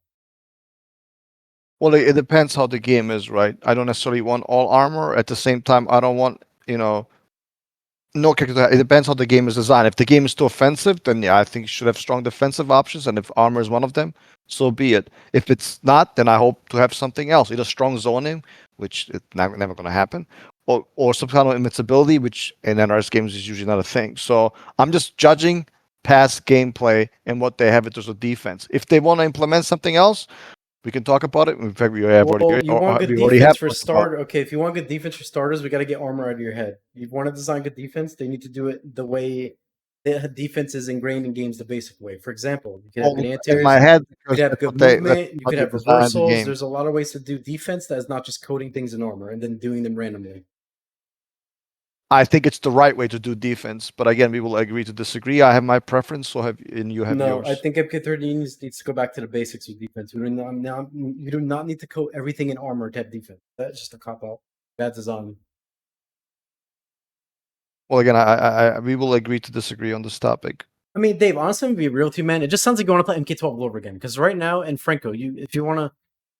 Well, it depends how the game is, right? I don't necessarily want all armor. At the same time, I don't want no character. It depends how the game is designed. If the game is too offensive, then yeah, I think you should have strong defensive options. And if armor is one of them, so be it. If it's not, then I hope to have something else, either strong zoning, which is never going to happen, or some kind of invincibility, which in NRS games is usually not a thing. So I'm just judging past gameplay and what they have in terms of defense. If they want to implement something else, we can talk about it. In fact, we have Well, already, you want good we already defense have for talked about start. Okay, if you want good defense for starters, we got to get armor out of your head. You want to design good defense, they need to do it the way the defense is ingrained in games, the basic way. For example, you could have good all in anti-airs, my head you because could have that's good what that's movement, you how could they have designed the reversals. game. There's a lot of ways to do defense that is not just coding things in armor and then doing them randomly. I think it's the right way to do defense, but again, we will agree to disagree. I have my preference, so and you have No, I yours. think MK13 needs to go back to the basics with defense. You do not need to code everything in armor to have defense. That's just a cop out. Bad design. Well, again, we will agree to disagree on this topic. I mean, Dave, honestly, to be real to you, man, it just sounds like you want to play MK12 all over again. Because right now, and Franco, if you want to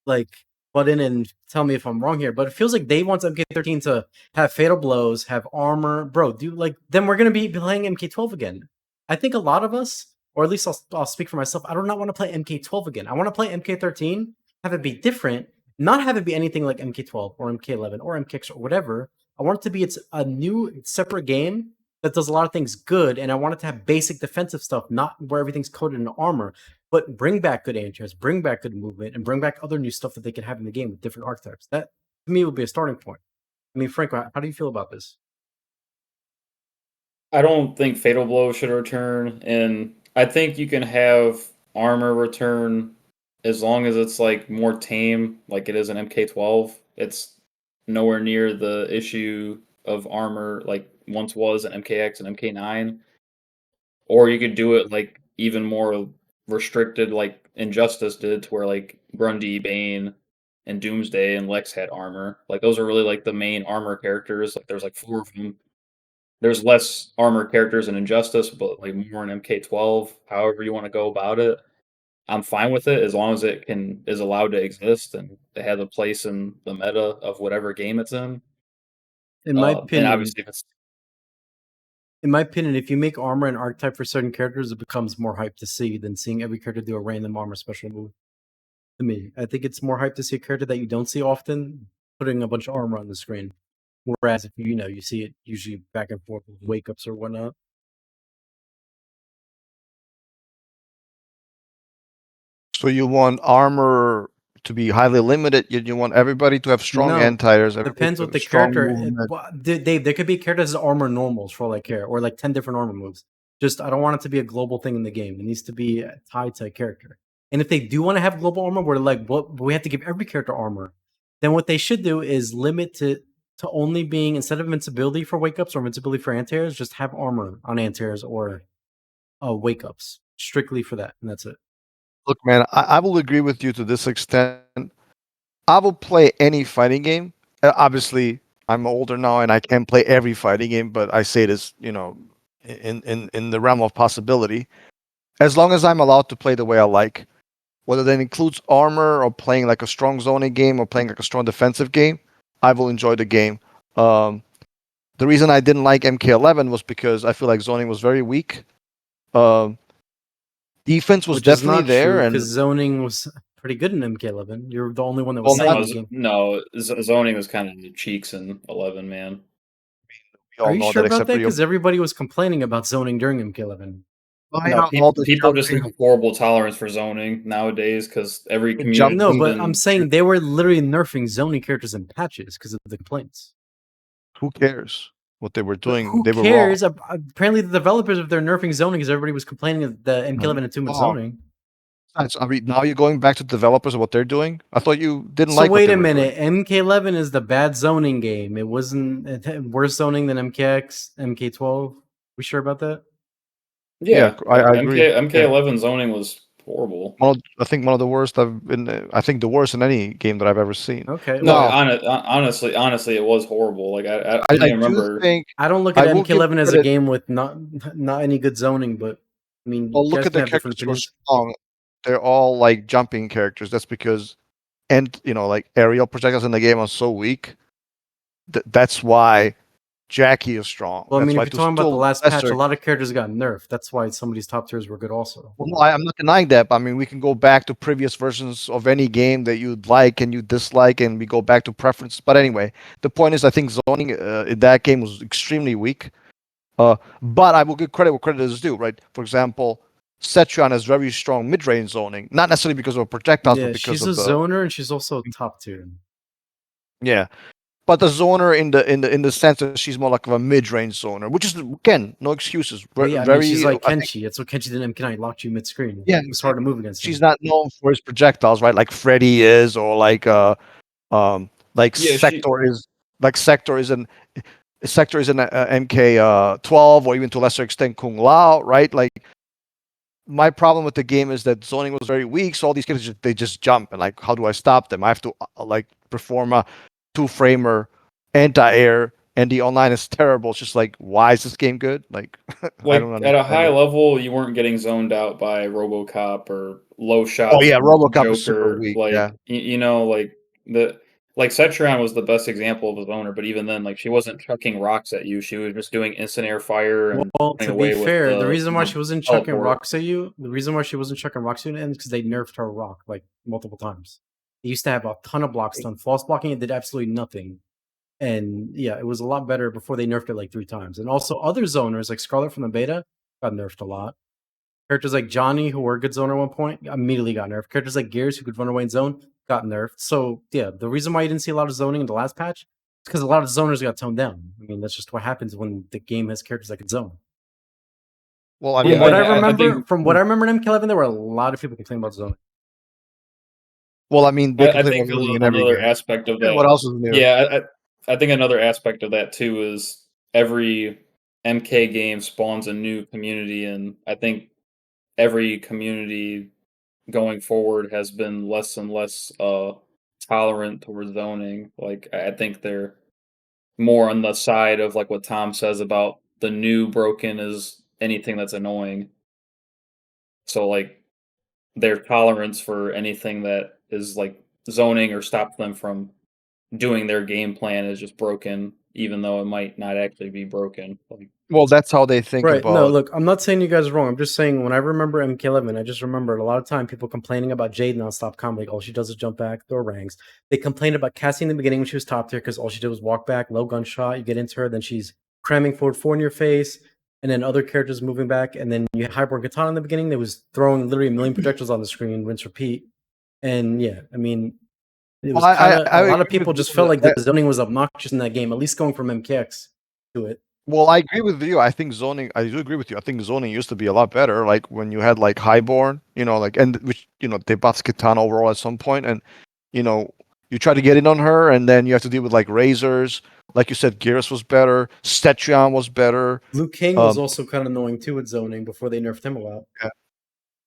like butt in and tell me if I'm wrong here, but it feels like Dave wants MK13 to have fatal blows, have armor, bro. Then we're gonna be playing MK12 again. I think a lot of us, or at least I'll speak for myself. I do not want to play MK12 again. I want to play MK13, have it be different, not have it be anything like MK12 or MK11 or MKX or whatever. I want it to be a new separate game that does a lot of things good, and I want it to have basic defensive stuff, not where everything's coded in armor, but bring back good anti-airs, bring back good movement, and bring back other new stuff that they can have in the game with different archetypes. That, to me, would be a starting point. I mean, Franco, how do you feel about this? I don't think Fatal Blow should return, and I think you can have armor return as long as it's like more tame, like it is in MK12. It's nowhere near the issue of armor like once was in MKX and MK9. Or you could do it like even more restricted, like Injustice did, to where like Grundy, Bane, and Doomsday and Lex had armor. Like those are really like the main armor characters. Like there's like 4 of them. There's less armor characters in Injustice, but like more in MK12. However you want to go about it, I'm fine with it as long as it is allowed to exist and it has a place in the meta of whatever game it's in. In my And opinion, obviously, if it's if you make armor an archetype for certain characters, it becomes more hype to see than seeing every character do a random armor special move. To me, I think it's more hype to see a character that you don't see often putting a bunch of armor on the screen. Whereas if you see it usually back and forth with wake ups or whatnot. So you want armor to be highly limited, yet you want everybody to have strong No, anti-airs, everybody depends to what have the strong character. movement. Dave, there could be characters as armor normals for all I care, or like 10 different armor moves. Just I don't want it to be a global thing in the game. It needs to be tied to a character. And if they do want to have global armor, where like what we have to give every character armor, then what they should do is limit to only being, instead of invincibility for wake ups or invincibility for anti-airs, just have armor on anti-airs or wake ups strictly for that, and that's it. Look, man, I will agree with you to this extent. I will play any fighting game. Obviously, I'm older now and I can play every fighting game, but I say this, in the realm of possibility. As long as I'm allowed to play the way I like, whether that includes armor or playing like a strong zoning game or playing like a strong defensive game, I will enjoy the game. The reason I didn't like MK11 was because I feel like zoning was very weak. Um, Defense was Which is definitely not there, true and because zoning was pretty good in MK11. You're the only one that well, was saying not the game. zoning was kind of the cheeks in 11, man. we Are all you know sure that about except that? for you. Because everybody was complaining about zoning during MK11. No, All the people just jumping, have horrible tolerance for zoning nowadays because every the community. No, jumping. but I'm saying they were literally nerfing zoning characters in patches because of the complaints. who cares what they were But doing? who They were wrong. cares? Apparently, the developers, if they're nerfing zoning, because everybody was complaining that the MK11 had too much Oh, zoning. I mean, now you're going back to the developers of what they're doing. I thought you didn't So like what wait they a were doing. minute. MK11 is the bad zoning game. It wasn't it had worse zoning than MKX, MK12. We sure about that? Yeah, I agree. Yeah. MK11 zoning was horrible. I think one of the worst I've been. I think the worst in any game that I've ever seen. Okay. No, Well, honestly, it was horrible. Like I I didn't do remember. think I don't look I at will give MK11 as a credit. game with not any good zoning, but I mean, Well, you look guys at can the have different characters who are opinions. strong. They're all like jumping characters. That's because, and like aerial projectiles in the game are so weak. That's why Jackie is strong. Well, I That's mean, why if you're to talking about the still last patch, a lesser. lot of characters got nerfed. That's why some of these top tiers were good also. Well, no, I'm not denying that. But I mean, we can go back to previous versions of any game that you'd like and you dislike, and we go back to preference. But anyway, the point is, I think zoning in that game was extremely weak. But I will give credit where credit is due, right? For example, Setron has very strong mid-range zoning, not necessarily because of projectiles, but Yeah, because she's a of the zoner and she's also top tier. yeah. But the zoner in the sense that she's more like of a mid-range zoner, which is again no excuses. Well, yeah, I mean, she's Very, like I think, Kenshi. That's what Kenshi did in MK9, locked you mid-screen. yeah, It was hard to exactly. move against She's him. not known for his projectiles, right? Like Freddy is, or like Yeah, Sector is in MK12, or even to a lesser extent Kung Lao, right? Like my problem with the game is that zoning was very weak, so all these kids they just jump, and like, how do I stop them? I have to like perform a two-framer anti-air, and the online is terrible. It's just like, why is this game good? Like, I don't like at a understand high it. level, you weren't getting zoned out by RoboCop or low Oh shots yeah, from RoboCop is super Joker. weak. Like Yeah. like Cetron was the best example of a zoner, but even then, like she wasn't chucking rocks at you. She was just doing instant air fire and Well, running to be away with fair, the the reason why she wasn't chucking teleport. rocks at you, the reason why she wasn't chucking rocks at you is because they nerfed her rock like multiple times. It used to have a ton of blocks done. False blocking, it did absolutely nothing. And yeah, it was a lot better before they nerfed it like 3 times. And also other zoners like Scarlet from the beta got nerfed a lot. Characters like Johnny, who were a good zoner at one point, immediately got nerfed. Characters like Gears, who could run away and zone, got nerfed. So yeah, the reason why you didn't see a lot of zoning in the last patch is because a lot of zoners got toned down. I mean, that's just what happens when the game has characters that can zone. Well, I From mean, what I I remember, think from what I remember in MK11, there were a lot of people complaining about zoning. well, I mean, they I complain think about zoning in every another game. aspect of Yeah, that. what else is new? Yeah, I think another aspect of that too is every MK game spawns a new community, and I think every community going forward has been less and less tolerant towards zoning. Like I think they're more on the side of like what Tom says about the new broken is anything that's annoying. So like their tolerance for anything that is like zoning or stops them from doing their game plan is just broken, even though it might not actually be broken. Like Well, that's how they think Right. No, about. look, I'm not saying you guys are wrong. I'm just saying when I remember MK11, I just remember a lot of time people complaining about Jade nonstop combo. Like, all she does is jump back, throw ranks. They complained about Cassie in the beginning when she was top tier because all she did was walk back, low gunshot. You get into her, then she's cramming forward 4 in your face, and then other characters moving back. And then you had Hyper Katana in the beginning that was throwing literally a million projectiles on the screen, rinse, repeat. And yeah, I mean, it Well, was kind of I a agree lot of with people you just felt like the that. zoning was obnoxious in that game, at least going from MKX to it. Well, I agree with you. I think zoning. I do agree with you. I think zoning used to be a lot better. Like when you had like Highborn, like, and which they buffed Kitana overall at some point, and you know you try to get in on her, and then you have to deal with like razors. Like you said, Geras was better. Stetrion was better. Luke King was Um, also kind of annoying too with zoning before they nerfed him a lot. yeah.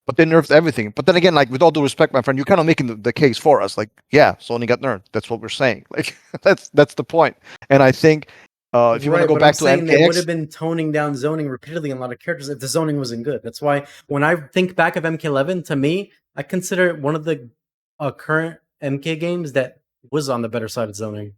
But they nerfed everything. But then again, like with all due respect, my friend, you're kind of making the case for us. Like, yeah, zoning got nerfed. That's what we're saying. Like that's the point. And I think if you want to Right, go but I'm back to saying they would MKX, have been toning down zoning repeatedly in a lot of characters if the zoning wasn't good. That's why when I think back of MK11, to me, I consider it one of the current MK games that was on the better side of zoning.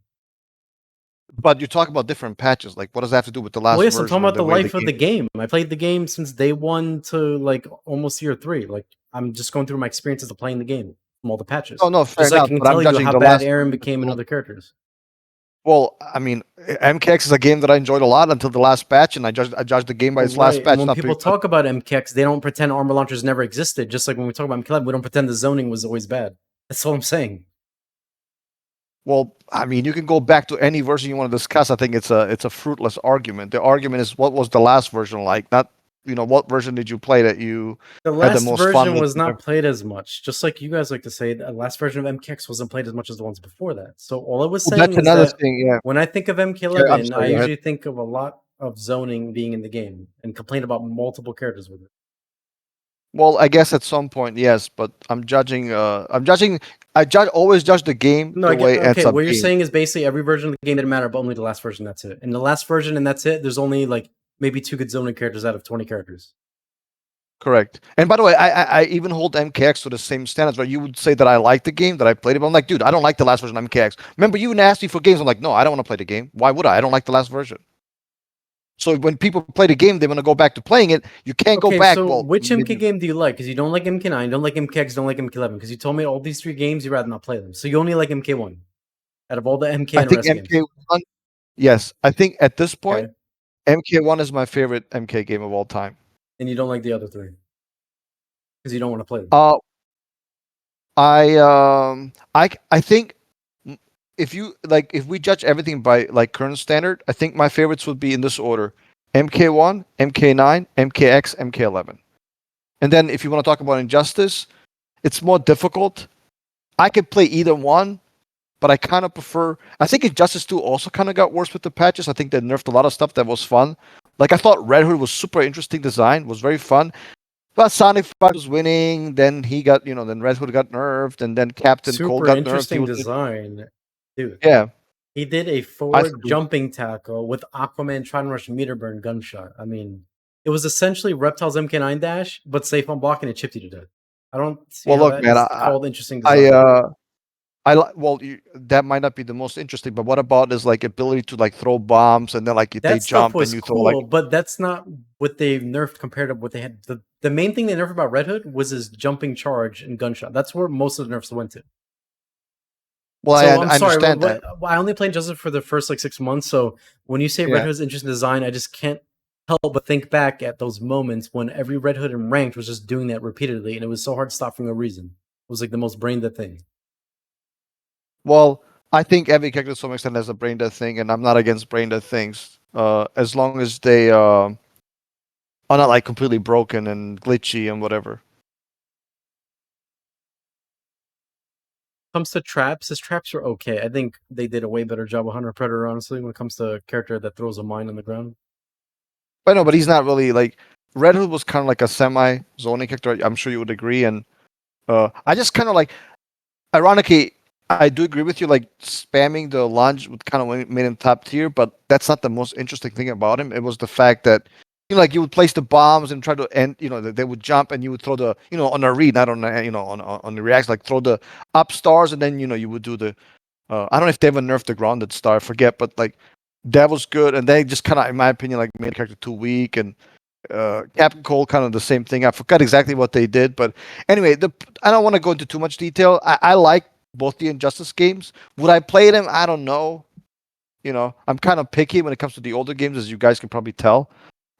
but you talk about different patches. Like, what does that have to do with the Well, last yes, I'm version talking or about the the way the life of game? the game. I played the game since day 1 to like almost year 3. Like I'm just going through my experiences of playing the game from all the patches. No, no, fair Just like I enough. can But I'm tell you judging how the bad last Aaron version. became in other characters. Well, I mean, MKX is a game that I enjoyed a lot until the last patch, and I judged the game by its last Right, and patch. when Not people talk about MKX, they don't pretend armor launchers never existed. Just like when we talk about MK11, we don't pretend the zoning was always bad. That's all I'm saying. Well, I mean, you can go back to any version you want to discuss. I think it's a fruitless argument. The argument is what was the last version like, not what version did you play that you The had the last most fun version with. was not played as much. Just like you guys like to say, the last version of MKX wasn't played as much as the ones before that. So all I was Well, saying that's is another that thing. Yeah. when I think of Yeah, I'm MK11, I sorry. Go ahead. usually think of a lot of zoning being in the game and complain about multiple characters with it. Well, I guess at some point, yes, but I'm judging. Always judge the game No, the I get way it ends okay. up What you're being. saying is basically every version of the game didn't matter, but only the last version. That's it. And the last version, and that's it. There's only like maybe 2 good zoning characters out of 20 characters. Correct. And by the way, I even hold MKX to the same standards. Right? You would say that I like the game, that I played it, but I'm like, dude, I don't like the last version of MKX. Remember, you asked me for games. I'm like, no, I don't want to play the game. Why would I? I don't like the last version. So when people play the game, they want to go back to playing it. You can't go Okay, back. so Well, which MK maybe, game do you like? Because you don't like MK9, don't like MKX, don't like MK11. Because you told me all these 3 games, you'd rather not play them. So you only like MK1 out of all the MK I and think rest games. MK1. Yes, I think at this point, Okay, MK1 is my favorite MK game of all time. and you don't like the other 3 because you don't want to play them. I think if we judge everything by like current standard, I think my favorites would be in this order: MK1, MK9, MKX, MK11. And then if you want to talk about Injustice, it's more difficult. I could play either one, but I kind of prefer. I think Injustice 2 also kind of got worse with the patches. I think they nerfed a lot of stuff that was fun. Like I thought Red Hood was super interesting design, was very fun. But Sonic 5 was winning, then he got, then Red Hood got nerfed, and then Captain Cold Super got nerfed. interesting design, dude. Yeah, He did a I forward agree. jumping tackle with Aquaman trying to rush meter burn gunshot. I mean, it was essentially Reptile's MK9 dash, but safe on blocking and chipped you to death. I don't see Well, how look, that man, is called interesting I, design. well, that might not be the most interesting, but what about his like ability to like throw bombs and then like they That stuff jump and was you throw like. cool, but that's not what they nerfed compared to what they had. The main thing they nerfed about Red Hood was his jumping charge and gunshot. That's where most of the nerfs went to. Well, So I'm I sorry, understand that. I only played Justice for the first like 6 months. So when you say Red Yeah. Hood's interesting design, I just can't help but think back at those moments when every Red Hood in ranked was just doing that repeatedly, and it was so hard to stop for no reason. It was like the most brain dead thing. Well, I think every character to some extent has a brain dead thing, and I'm not against brain dead things. As long as they are not like completely broken and glitchy and whatever. Comes to traps, his traps are okay. I think they did a way better job with Hunter Predator, honestly, when it comes to a character that throws a mine on the ground. But no, but he's not really like Red Hood was kind of like a semi zoning character. I'm sure you would agree, and I just kind of like. Ironically, I do agree with you. Like spamming the launch would kind of made him top tier, but that's not the most interesting thing about him. It was the fact that like you would place the bombs and try to end. They would jump and you would throw the on a read, not on on the reacts. Like throw the up stars and then you would do the. I don't know if they ever nerfed the grounded star. I forget, but like that was good. And they just kind of, in my opinion, like made the character too weak and. Captain Cole, kind of the same thing. I forgot exactly what they did, but anyway, I don't want to go into too much detail. I like both the Injustice games. Would I play them? I don't know. I'm kind of picky when it comes to the older games, as you guys can probably tell.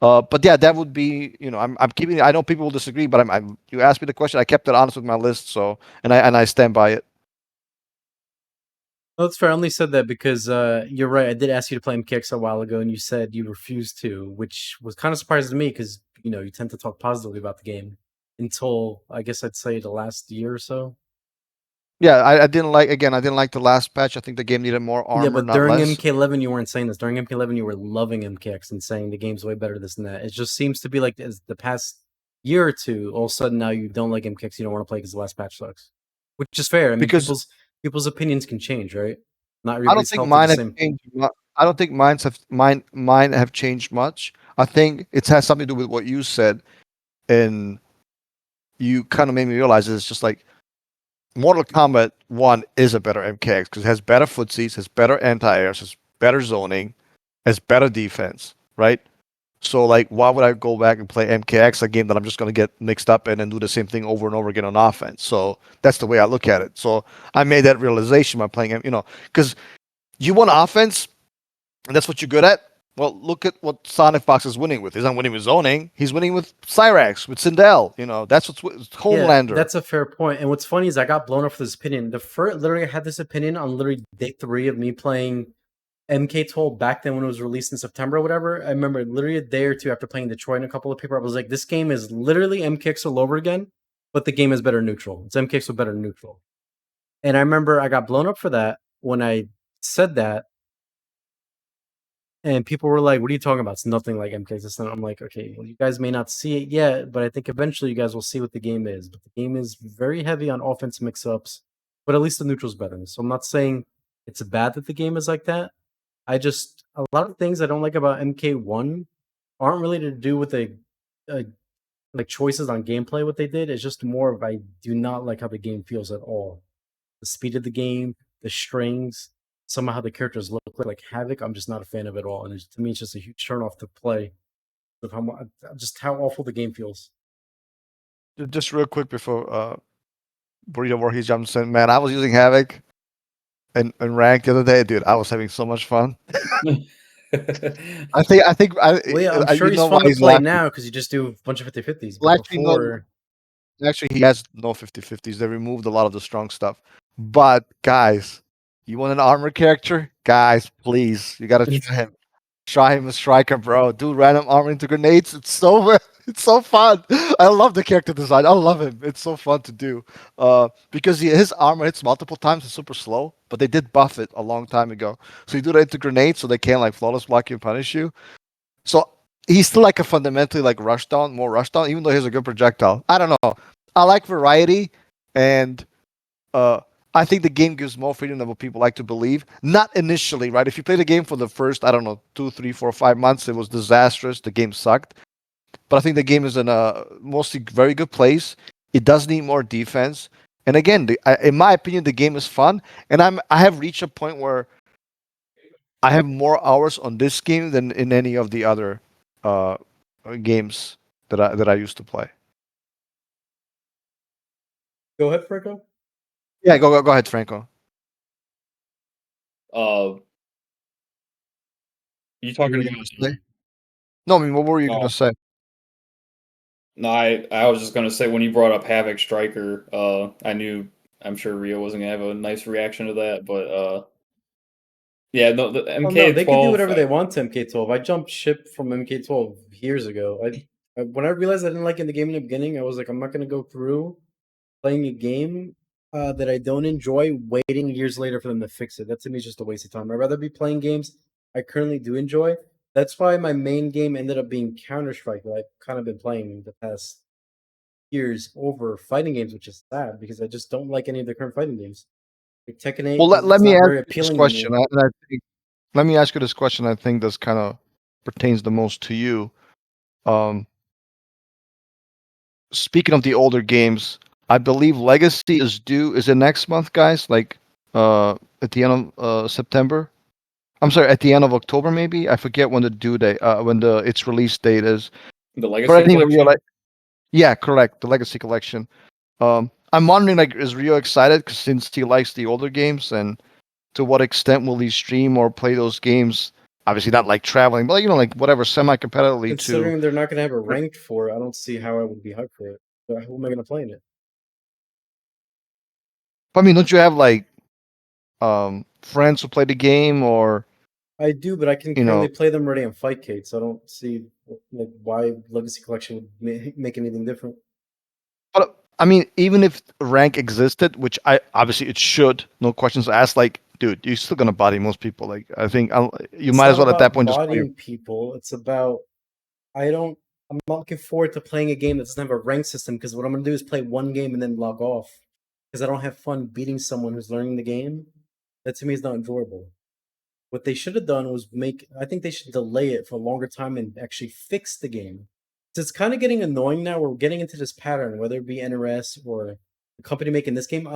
But yeah, that would be. I'm keeping. I know people will disagree, but You asked me the question. I kept it honest with my list, so and I stand by it. Well, that's fair. I only said that because you're right. I did ask you to play MKX a while ago, and you said you refused to, which was kind of surprising to me because you tend to talk positively about the game until I guess I'd say the last year or so. Yeah, I didn't like. Again, I didn't like the last patch. I think the game needed more armor, Yeah, but not during less. MK11, you weren't saying this. During MK11, you were loving MKX and saying the game's way better this and that. It just seems to be like as the past year or two, all of a sudden now you don't like MKX, you don't want to play because the last patch sucks, which is fair. I mean, Because people's opinions can change, right? Not I don't everybody's think held to the mine have same. changed. I don't think mine have changed much. I think it has something to do with what you said, and you kind of made me realize it's just like Mortal Kombat 1 is a better MKX because it has better footsies, has better anti-airs, has better zoning, has better defense, right? So like, why would I go back and play MKX, a game that I'm just gonna get mixed up in and do the same thing over and over again on offense? So that's the way I look at it. So I made that realization by playing, because you want offense, and that's what you're good at. Well, look at what Sonic Fox is winning with. He's not winning with zoning. He's winning with Cyrax, with Sindel. That's what's Homelander. That's a fair point. And what's funny is I got blown up for this opinion. Literally, I had this opinion on literally day 3 of me playing MK12 back then when it was released in September or whatever. I remember literally a day or two after playing Detroit and a couple of people, I was like, this game is literally MKX all over again, but the game is better neutral. It's MKX with better neutral. And I remember I got blown up for that when I said that. And people were like, what are you talking about? It's nothing like MK13. I'm like, okay, well, you guys may not see it yet, but I think eventually you guys will see what the game is. But the game is very heavy on offense mix-ups, but at least the neutral's better. So I'm not saying it's bad that the game is like that. A lot of things I don't like about MK1 aren't really to do with like choices on gameplay, what they did. It's just more of I do not like how the game feels at all. The speed of the game, the strings, somehow how the characters look like Havoc, I'm just not a fan of it at all. And to me, it's just a huge turnoff to play of how awful the game feels. Just real quick before Burrito Voorhees jumps in, man, I was using Havoc and rank the other day, dude. I was having so much fun. I think Well, yeah, I'm sure he's fun to play now because you just do a bunch of 50-50s. Well, But before, actually, he has no 50-50s. They removed a lot of the strong stuff. But guys, you want an armor character? Guys, please, you gotta try him. Try him as striker, bro. Do random armor into grenades. It's so fun. I love the character design. I love him. It's so fun to do. Because his armor hits multiple times. It's super slow, but they did buff it a long time ago. So you do that into grenades, so they can't like flawless block you and punish you. So he's still like a fundamentally like more rushdown, even though he has a good projectile. I don't know. I like variety, and I think the game gives more freedom than what people like to believe. Not initially, right? If you play the game for the first, I don't know, 2, 3, 4, 5 months, it was disastrous. The game sucked. But I think the game is in a mostly very good place. It does need more defense. And again, in my opinion, the game is fun. And I have reached a point where I have more hours on this game than in any of the other games that I used to play. go ahead, Franco. Yeah, go ahead, Franco. You talking What were you gonna say? No, I mean, what were you gonna say? No, I was just gonna say when you brought up Havoc Striker, I'm sure Rio wasn't gonna have a nice reaction to that, but yeah, no, the MK12. No, they can do whatever they want to MK12. I jumped ship from MK12 years ago. When I realized I didn't like in the game in the beginning, I was like, I'm not gonna go through playing a game that I don't enjoy, waiting years later for them to fix it. That to me is just a waste of time. I'd rather be playing games I currently do enjoy. That's why my main game ended up being Counter-Strike that I've kind of been playing the past years over fighting games, which is sad because I just don't like any of the current fighting games. Like Tekken 8 Well, let me ask you this appealing question. Let me ask you this question. I think this kind of pertains the most to you. Speaking of the older games, I believe Legacy is due. Is it next month, guys? Like at the end of September? I'm sorry, at the end of October, maybe. I forget when the due date, when its release date is. The Legacy But anyway, Collection? yeah, correct. The Legacy Collection. I'm wondering, like, is Rio excited because since he likes the older games, and to what extent will he stream or play those games? Obviously, not like traveling, but like whatever, semi-competitively. Considering they're not going to have a ranked for it, I don't see how I would be hyped for it. But who am I going to play in it? I mean, don't you have like friends who play the game, or I do, but I can currently play them already on Fightcade, so I don't see like why Legacy Collection would make anything different. But I mean, even if rank existed, which obviously it should, no questions asked. Like, dude, you're still gonna body most people. Like, I think you might as well at that point just bodying people. It's about I'm not looking forward to playing a game that doesn't have a rank system because what I'm gonna do is play one game and then log off because I don't have fun beating someone who's learning the game. That to me is not enjoyable. What they should have done was I think they should delay it for a longer time and actually fix the game. So it's kind of getting annoying now. We're getting into this pattern, whether it be NRS or the company making this game.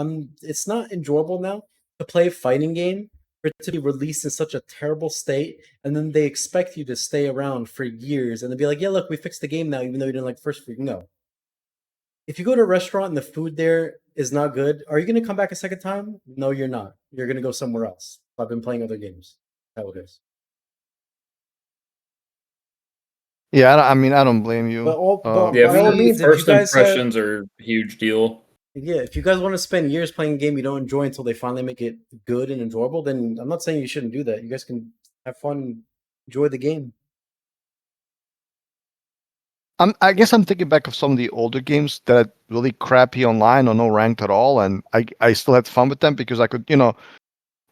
It's not enjoyable now to play a fighting game for it to be released in such a terrible state, and then they expect you to stay around for years and then be like, yeah, look, we fixed the game now, even though you didn't like the first freaking go. If you go to a restaurant and the food there is not good, are you going to come back a second time? No, you're not. You're going to go somewhere else. I've been playing other games. How it is. Yeah, I mean, I don't blame you. But Yeah, by for all me, means, if you first guys have, impressions are a huge deal. yeah, if you guys want to spend years playing a game you don't enjoy until they finally make it good and enjoyable, then I'm not saying you shouldn't do that. You guys can have fun, enjoy the game. I guess I'm thinking back of some of the older games that had really crappy online or no ranked at all, and I still had fun with them because I could,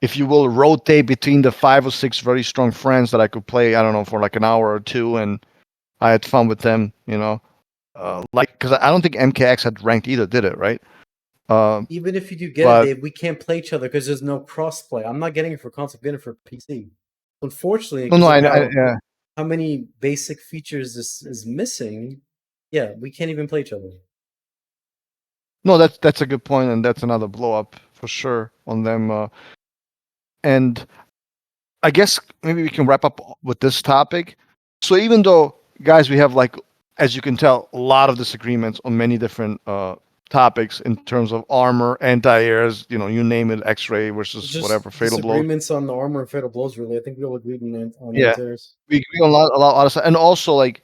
if you will, rotate between the 5 or 6 very strong friends that I could play, I don't know, for like an hour or two, and I had fun with them, like, because I don't think MKX had ranked either, did it, right? Even if you do get it, But Dave, we can't play each other because there's no crossplay. I'm not getting it for console, I'm getting it for PC. Unfortunately, no, because no, of yeah, how many basic features this is missing, yeah, we can't even play each other. no, that's a good point, and that's another blow up for sure on them. And I guess maybe we can wrap up with this topic. So even though, guys, we have like, as you can tell, a lot of disagreements on many different topics in terms of armor, anti-airs, you name it, X-ray It's versus just whatever, fatal blows. disagreements on the armor and fatal blows, really. I think we all agreed on Yeah, answers. we agree on a lot of stuff, and also like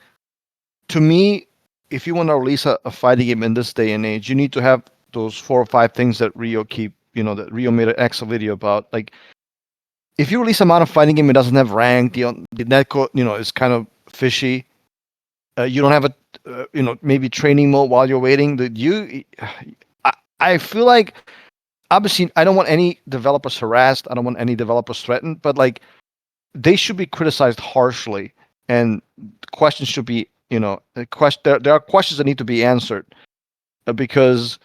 to me, if you want to release a fighting game in this day and age, you need to have those 4 or 5 things that Rio that Rio made an excellent video about. Like, if you release a modern fighting game, it doesn't have rank, the netcode, is kind of fishy. You don't have maybe training mode while you're waiting. I feel like, obviously, I don't want any developers harassed. I don't want any developers threatened, but like, they should be criticized harshly, and questions should be, there are questions that need to be answered, because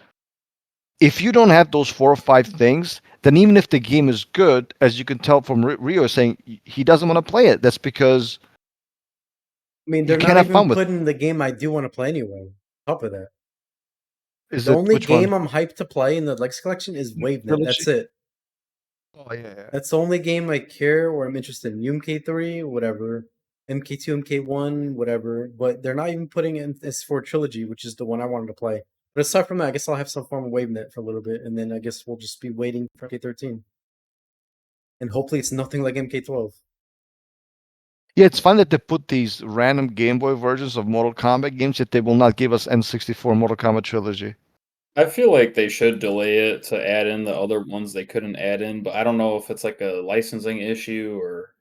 if you don't have those 4 or 5 things, then even if the game is good, as you can tell from Rio saying he doesn't want to play it, that's because I mean, you they're can't not have fun even with putting the game I do want to play anyway. On top of that, it. Is the it only which one? game I'm hyped to play in the Lex Collection is WaveNet. Trilogy? That's it. Oh yeah. That's the only game I care or I'm interested in. MK3, whatever. MK2, MK1, whatever. But they're not even putting in S4 Trilogy, which is the one I wanted to play. But aside from that, I guess I'll have some fun with WaveNet for a little bit, and then I guess we'll just be waiting for MK13. And hopefully it's nothing like MK12. Yeah, it's fun that they put these random Game Boy versions of Mortal Kombat games, yet they will not give us N64 Mortal Kombat Trilogy. I feel like they should delay it to add in the other ones they couldn't add in, but I don't know if it's like a licensing issue or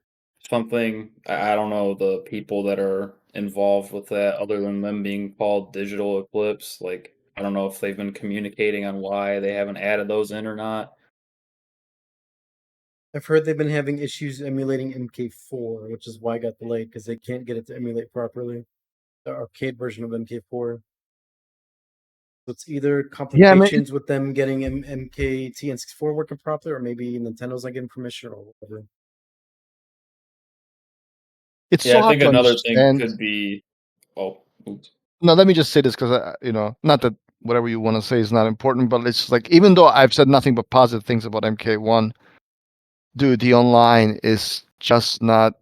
something. I don't know the people that are involved with that other than them being called Digital Eclipse. Like, I don't know if they've been communicating on why they haven't added those in or not. I've heard they've been having issues emulating MK4, which is why I got delayed, because they can't get it to emulate properly. The arcade version of MK4. So it's either Yeah, man, complications with them getting MKT and 64 working properly, or maybe Nintendo's not getting permission or whatever. it's Yeah, so I hard think to another thing understand. could be oops. No, let me just say this because not that whatever you want to say is not important, but it's like, even though I've said nothing but positive things about MK1, dude, the online is just not.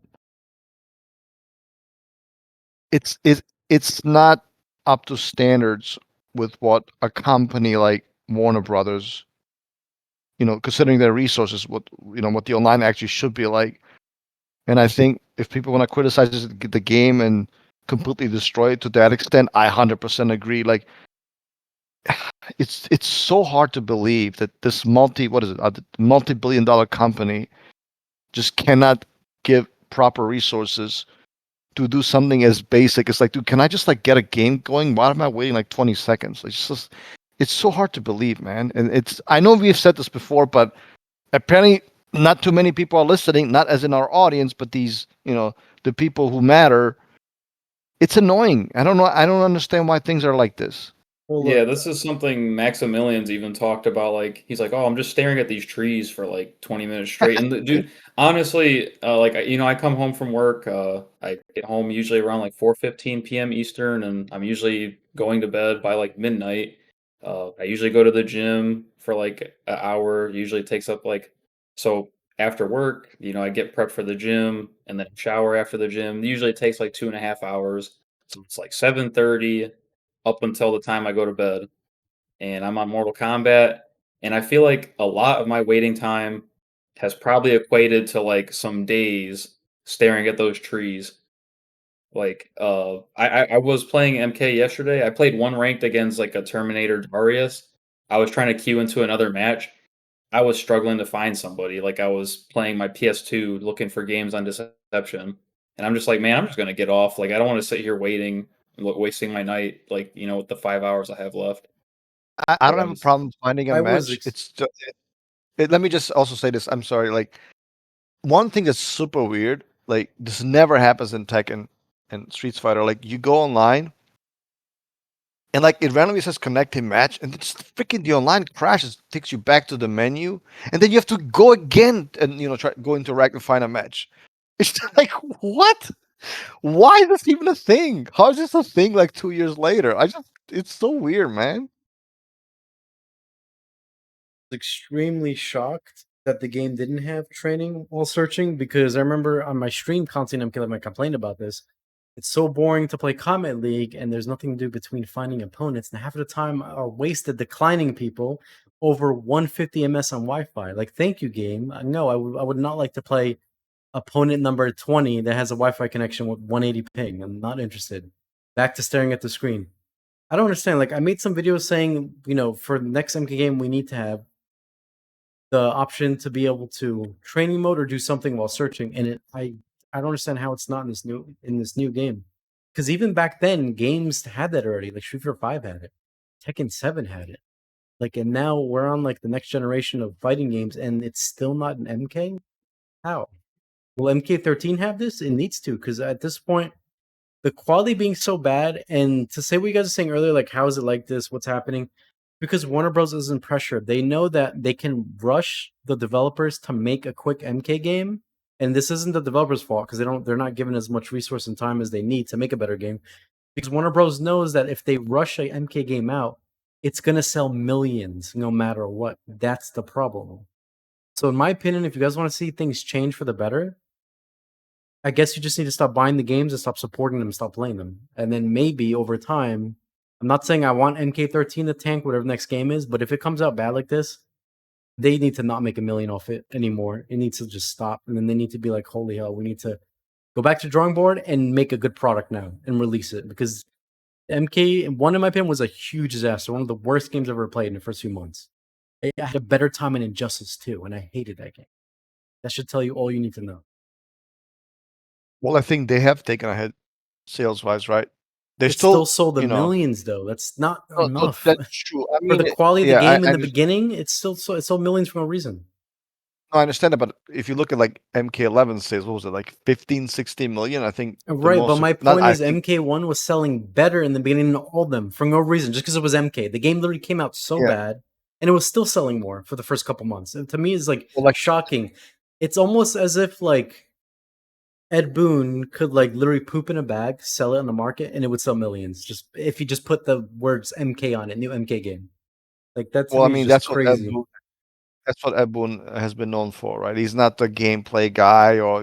It's not up to standards with what a company like Warner Brothers, considering their resources, what the online actually should be like. And I think if people want to criticize the game and completely destroy it to that extent, I 100% agree. Like, it's so hard to believe that this what is it, a multi-billion-dollar company just cannot give proper resources to do something as basic as, like, dude, can I just like get a game going? Why am I waiting like 20 seconds? It's so hard to believe, man. And I know we've said this before, but apparently not too many people are listening, not as in our audience, but these, the people who matter. It's annoying. I don't know. I don't understand why things are like this. Well, Yeah, look, this is something Maximilian's even talked about. Like, he's like, "Oh, I'm just staring at these trees for like 20 minutes straight." And the dude, honestly, I come home from work. I get home usually around like 4:15 p.m. Eastern, and I'm usually going to bed by like midnight. I usually go to the gym for like an hour. Usually takes up like so after work. I get prepped for the gym and then shower after the gym. Usually takes like 2.5 hours. So it's like 7:30 up until the time I go to bed, and I'm on Mortal Kombat, and I feel like a lot of my waiting time has probably equated to, like, some days staring at those trees. Like, I was playing MK yesterday. I played one ranked against like a Terminator Darius. I was trying to queue into another match. I was struggling to find somebody. Like I was playing my PS2 looking for games on Deception. And I'm just like, man, I'm just gonna get off. Like I don't want to sit here waiting, wasting my night, like, with the 5 hours I have left. I Like don't I have a just problem finding a I was match. It's just, let me just also say this. I'm sorry. Like one thing that's super weird. Like this never happens in Tekken and Street Fighter. Like you go online and like it randomly says connecting match, and it's freaking the online crashes, takes you back to the menu, and then you have to go again and try go into rack and find a match. It's just like what? Why is this even a thing? How is this a thing like 2 years later? It's so weird, man. extremely shocked that the game didn't have training while searching, because I remember on my stream content I complained about this. It's so boring to play Kombat League, and there's nothing to do between finding opponents, and half of the time are wasted declining people over 150 ms on Wi-Fi. Like, thank you, game. No, I would not like to play opponent number 20 that has a Wi-Fi connection with 180 ping. I'm not interested. Back to staring at the screen. I don't understand. Like, I made some videos saying, for the next MK game, we need to have the option to be able to training mode or do something while searching, and I don't understand how it's not in this new game. Because even back then, games had that already. Like Street Fighter 5 had it, Tekken 7 had it. Like, and now we're on like the next generation of fighting games, and it's still not an MK. How? Will MK13 have this? It needs to, because at this point, the quality being so bad, and to say what you guys are saying earlier, like how is it like this? What's happening? Because Warner Bros. Isn't pressured. They know that they can rush the developers to make a quick MK game, and this isn't the developers' fault because they're not given as much resource and time as they need to make a better game. Because Warner Bros. Knows that if they rush a MK game out, it's gonna sell millions no matter what. That's the problem. So, in my opinion, if you guys want to see things change for the better, I guess you just need to stop buying the games and stop supporting them, stop playing them. And then maybe over time, I'm not saying I want MK13 to tank whatever the next game is, but if it comes out bad like this, they need to not make a million off it anymore. It needs to just stop. And then they need to be like, holy hell, we need to go back to drawing board and make a good product now and release it. Because MK1, in my opinion, was a huge disaster. One of the worst games I've ever played in the first few months. I had a better time in Injustice 2, and I hated that game. That should tell you all you need to know. Well, I think they have taken a hit sales wise, right? They It still still, sold the millions, though. That's not no, enough. that's true. I For mean, the quality of the yeah, game in I the beginning, it sold millions for no reason. no, I understand that, but if you look at like MK11 sales, what was it, like 15, 16 million? I think the Right, but most, my not point I is think, MK1 was selling better in the beginning than all of them for no reason, just because it was MK. The game literally came out so yeah. bad, and it was still selling more for the first couple months. And to me, it's like Well, like, shocking. It's almost as if like Ed Boon could like literally poop in a bag, sell it on the market, and it would sell millions. Just if he just put the words MK on it, new MK game. Like, that to well, I me is mean, just crazy. That's what Ed Boon has been known for, right? He's not the gameplay guy, or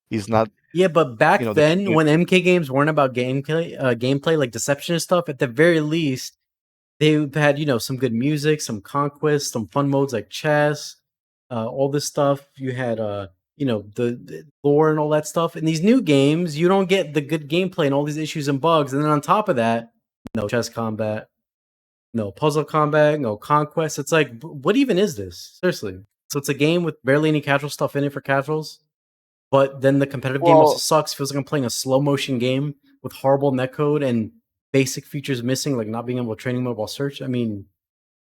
he's not, Yeah, but back the then community. when MK games weren't about gameplay like deception and stuff, at the very least they had some good music, some conquest, some fun modes like chess, all this stuff. You had the lore and all that stuff. In these new games, you don't get the good gameplay and all these issues and bugs. And then on top of that, no chess combat, no puzzle combat, no conquest. It's like, what even is this? Seriously. So it's a game with barely any casual stuff in it for casuals. But then the competitive game also Well, sucks. Feels like I'm playing a slow motion game with horrible netcode and basic features missing, like not being able to training mode while search. I mean,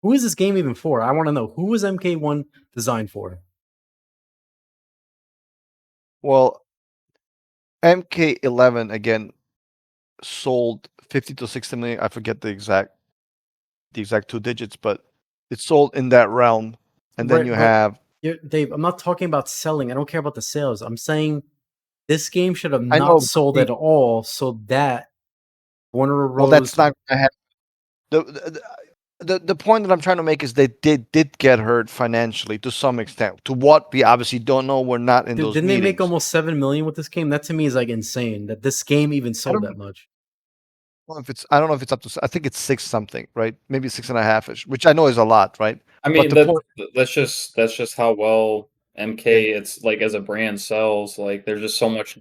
who is this game even for? I want to know, who was MK1 designed for? well, MK11 again sold 50 to 60 million. I forget the exact two digits, but it sold in that realm. And then Right, you but have, Dave, I'm not talking about selling. I don't care about the sales. I'm saying this game should have I not know, but sold at all, so that Warner well, that's Bros. not gonna happen. The point that I'm trying to make is they did get hurt financially to some extent. To what we obviously don't know. We're not in Dude, those didn't they make meetings. almost 7 million with this game? That to me is like insane that this game even I sold don't that much. know if it's I don't know if it's up to I think it's six something, right? Maybe 6.5 ish, which I know is a lot, right? I But mean the point, that's just how well MK, it's like as a brand sells, like there's just so much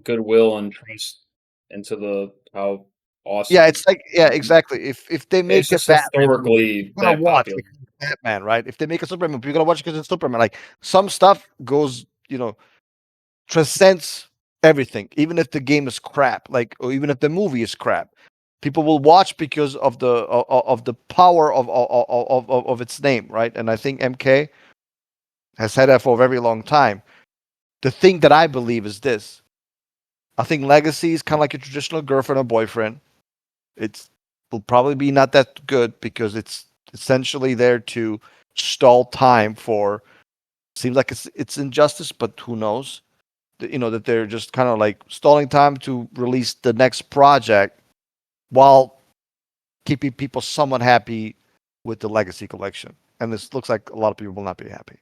goodwill and trust into the how Yeah, awesome. it's like exactly. If they It's make a just Batman movie, historically you're gonna that watch popular. because it's Batman, right? If they make a Superman movie, you're gonna watch because it's Superman. Like some stuff goes, transcends everything. Even if the game is crap, like or even if the movie is crap, people will watch because of the power of its name, right? And I think MK has had that for a very long time. The thing that I believe is this: I think Legacy is kind of like a traditional girlfriend or boyfriend. It's will probably be not that good because it's essentially there to stall time for. Seems like it's injustice, but who knows? That they're just kind of like stalling time to release the next project while keeping people somewhat happy with the Legacy collection. And this looks like a lot of people will not be happy.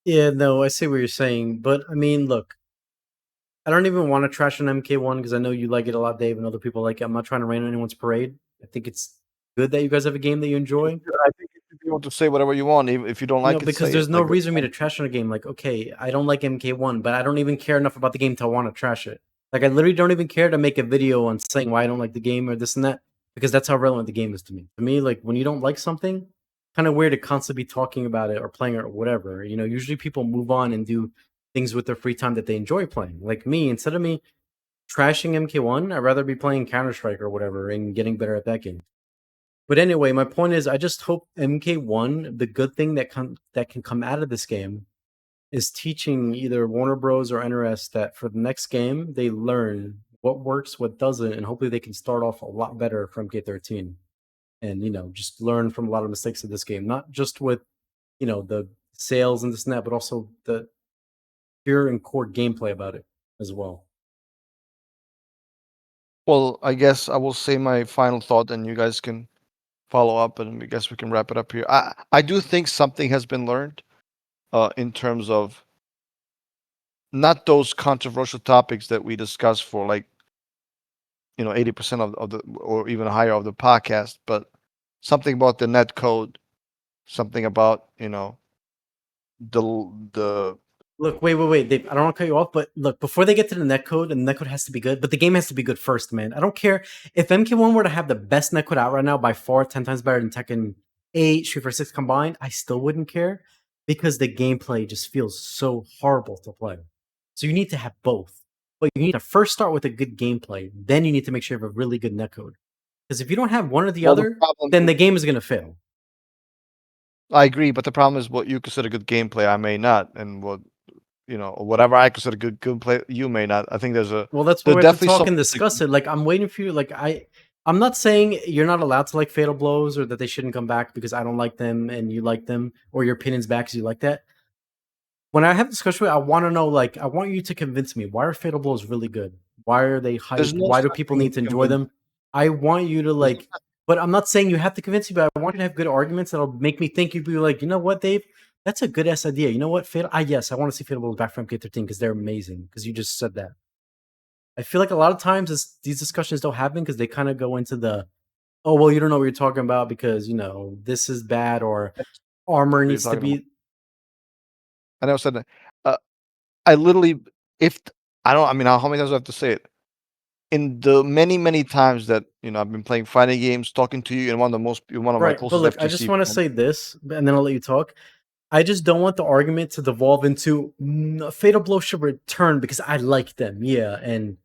Yeah, no, I see what you're saying, but I mean, look, I don't even want to trash on MK1 because I know you like it a lot, Dave, and other people like it. I'm not trying to rain on anyone's parade. I think it's good that you guys have a game that you enjoy. I think you should be able to say whatever you want, even if you don't like it. Because Say there's it. no Like, reason for me to trash on a game. Like, okay, I don't like MK1, but I don't even care enough about the game to want to trash it. Like, I literally don't even care to make a video on saying why I don't like the game or this and that, because that's how relevant the game is to me. To me, like, when you don't like something, kind of weird to constantly be talking about it or playing it or whatever. Usually people move on and do things with their free time that they enjoy playing. Like me, instead of me trashing MK1, I'd rather be playing Counter-Strike or whatever and getting better at that game. But anyway, my point is, I just hope MK1, the good thing that can come out of this game, is teaching either Warner Bros. Or NRS that for the next game, they learn what works, what doesn't, and hopefully they can start off a lot better from MK13. And, just learn from a lot of mistakes of this game, not just with, the sales and this and that, but also the pure and core gameplay about it as well. well, I guess I will say my final thought, and you guys can follow up, and I guess we can wrap it up here. I do think something has been learned, in terms of not those controversial topics that we discuss for like 80% of the or even higher of the podcast, but something about the net code, something about the Look, wait. Dave, I don't want to cut you off, but look, before they get to the netcode, and the netcode has to be good, but the game has to be good first, man. I don't care if MK1 were to have the best netcode out right now by far, 10 times better than Tekken 8, Street Fighter 6 combined, I still wouldn't care because the gameplay just feels so horrible to play. So you need to have both. But you need to first start with a good gameplay, then you need to make sure you have a really good netcode. Because if you don't have one or the well the other, problem then is, the game is going to fail. I agree, but the problem is what you consider good gameplay, I may not, and whatever I consider good gameplay, you may not. I think Well, that's why there's we have to definitely talk some and discuss it. Like, I'm waiting for you. Like, I'm not saying you're not allowed to like Fatal Blows or that they shouldn't come back because I don't like them and you like them, or your opinion's back because you like that. When I have a discussion with you, I want to know, like, I want you to convince me, why are Fatal Blows really good? Why are they there's hyped? no Why do such people thing need as to enjoy convincing. them? I want you to There's like, but I'm not saying you have to convince me, but I want you to have good arguments that'll make me think you'd be like, you know what, Dave? That's a good ass idea. You know what, Fatal? Yes, I want to see Fatal Blows back from MK13 because they're amazing. Because you just said that. I feel like a lot of times these discussions don't happen because they kind of go into the, oh, well, you don't know what you're talking about because, this is bad or what armor you're needs to talking about. be. I never said that. I literally, if I don't, I mean, how many times do I have to say it? In the many, many times that I've been playing fighting games, talking to you, and one of my Right. But closest look, I just FGC want to friends. say this, and then I'll let you talk. I just don't want the argument to devolve into Fatal Blow should return because I like them. Yeah. And,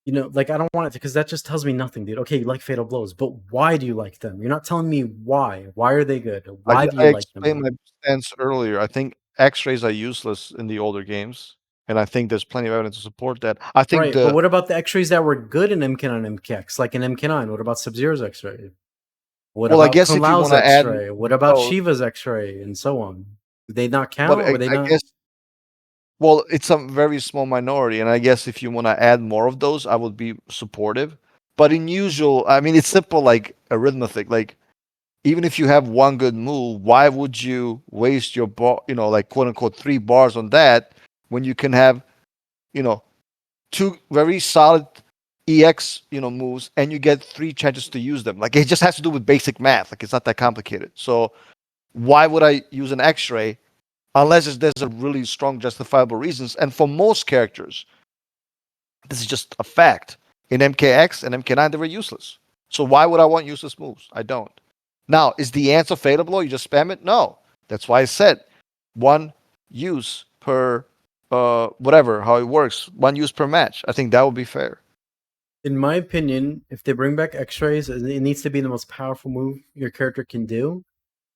like, I don't want it to because that just tells me nothing, dude. Okay, you like Fatal Blows, but why do you like them? You're not telling me why. Why are they good? Why do I you like explained them? my stance earlier. I think X-rays are useless in the older games, and I think there's plenty of evidence to support that. I think Right, but what about the X-rays that were good in MK9 and MKX, like in MK9? What about Sub-Zero's X-ray? What well, I about guess Kung if you Lao's want to add more X-ray? What of about those, Shiva's X-ray, and so on? Did they not but count? Were they I not? guess well, it's a very small minority, and I guess if you want to add more of those, I would be supportive. But in usual, I mean, it's simple like arithmetic. Like even if you have one good move, why would you waste your bar, like quote unquote 3 bars on that when you can have, you know, two very solid EX, moves and you get 3 chances to use them. Like it just has to do with basic math. Like it's not that complicated. So why would I use an X-ray unless there's a really strong justifiable reasons? And for most characters, this is just a fact. In MKX and MK9, they were useless. So why would I want useless moves? I don't. Now, is the answer Fatal Blow? You just spam it? No. That's why I said one use per whatever, how it works. One use per match. I think that would be fair. In my opinion, if they bring back X-rays, it needs to be the most powerful move your character can do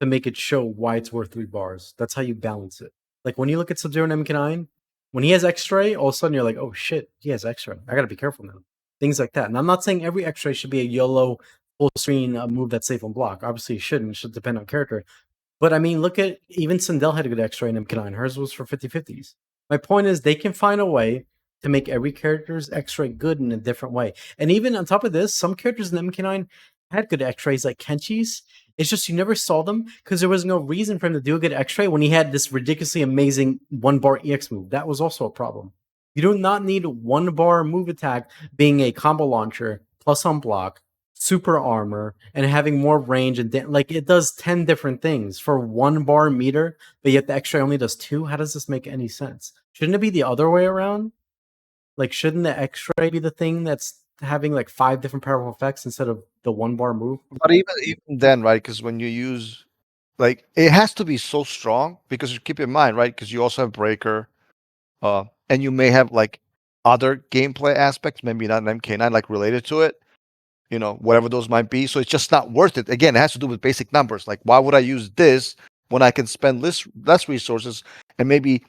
to make it show why it's worth 3 bars. That's how you balance it. Like when you look at Sub-Zero and MK9, when he has X-ray, all of a sudden you're like, oh shit, he has X-ray. I gotta be careful now. Things like that. And I'm not saying every X-ray should be a YOLO full screen move that's safe on block. Obviously, it shouldn't. It should depend on character. But I mean, look at even Sindel had a good X-ray in MK9. Hers was for 50-50s. My point is they can find a way to make every character's X-ray good in a different way. And even on top of this, some characters in MK9 had good X-rays like Kenchi's. It's just you never saw them because there was no reason for him to do a good X-ray when he had this ridiculously amazing 1-bar EX move. That was also a problem. You do not need 1-bar move attack being a combo launcher plus unblock, super armor, and having more range and like it does 10 different things for 1-bar meter, but yet the X-ray only does 2. How does this make any sense? Shouldn't it be the other way around? Like, shouldn't the X-ray be the thing that's having like 5 different powerful effects instead of the 1-bar move? But even then, right? Because when you use like it has to be so strong because you keep in mind, right? Because you also have breaker, and you may have like other gameplay aspects, maybe not an MK9 like related to it, whatever those might be. So it's just not worth it. Again, it has to do with basic numbers. Like, why would I use this when I can spend less resources and maybe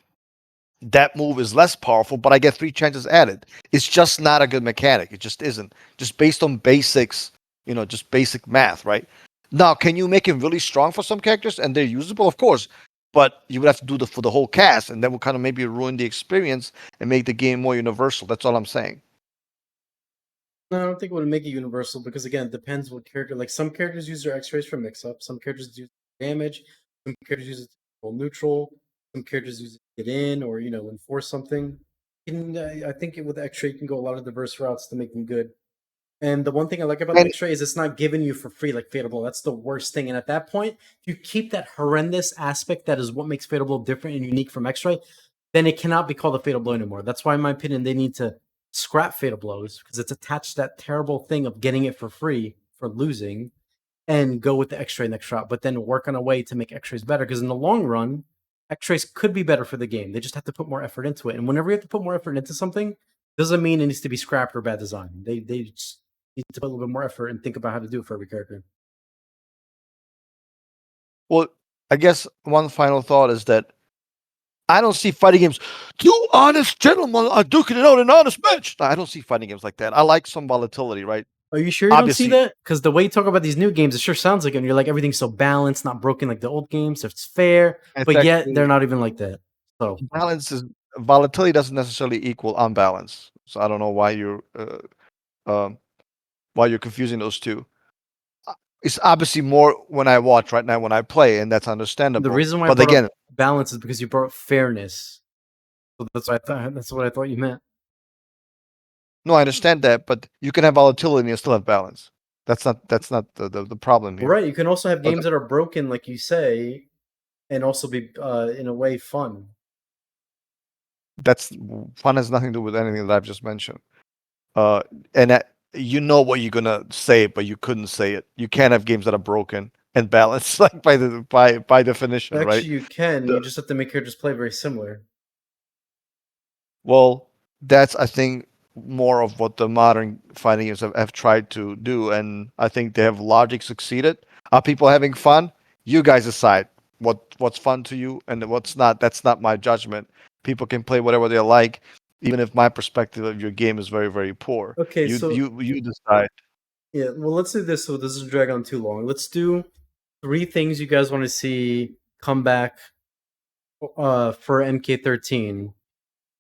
that move is less powerful, but I get 3 chances added? It's just not a good mechanic. It just isn't. Just based on basics, just basic math, right? Now, can you make him really strong for some characters and they're usable? Of course. But you would have to do for the whole cast, and that would kind of maybe ruin the experience and make the game more universal. That's all I'm saying. No, I don't think it would make it universal because again, it depends what character. Like some characters use their X-rays for mix-up, some characters use damage, some characters use it to control neutral, some characters use it to get in or enforce something. And I think with X-ray you can go a lot of diverse routes to make them good. And the one thing I like about And X-ray is it's not given you for free like Fatal Blow. That's the worst thing. And at that point, if you keep that horrendous aspect that is what makes Fatal Blow different and unique from X-ray, then it cannot be called a Fatal Blow anymore. That's why, in my opinion, they need to scrap Fatal Blows because it's attached to that terrible thing of getting it for free for losing and go with the X-ray next route, but then work on a way to make X-rays better. Because in the long run, X-rays could be better for the game. They just have to put more effort into it. And whenever you have to put more effort into something, doesn't mean it needs to be scrapped or bad design. They just need to put a little bit more effort and think about how to do it for every character. well, I guess one final thought is that I don't see fighting games. 2 honest gentlemen are duking it out in an honest match. I don't see fighting games like that. I like some volatility, right? Are you sure you Obviously, don't see that? Because the way you talk about these new games, it sure sounds like it. And you're like, everything's so balanced, not broken like the old games. So it's fair, it's but yet actually they're not even like that. So volatility doesn't necessarily equal unbalance. So I don't know why you're confusing those two. It's obviously more when I watch right now when I play, and that's the understandable. reason why I But brought again, up balance is because you brought up fairness. So that's what I thought you meant. no, I understand that, but you can have volatility and still have balance. That's not the problem here. Right. You can also have But games that are broken, like you say, and also be in a way fun. that's fun has nothing to do with anything that I've just mentioned. And that, you know what you're gonna say, but you couldn't say it. You can't have games that are broken and balanced, like by definition, right? Actually, you can. You The- just have to make characters play very similar. Well, that's I think more of what the modern fighting games have tried to do, and I think they have largely succeeded. Are people having fun? You guys decide what's fun to you and what's not. That's not my judgment. People can play whatever they like, even if my perspective of your game is very, very poor. Okay, You so you decide. yeah, well, let's do this so this doesn't drag on too long. Let's do 3 things you guys want to see come back for MK13.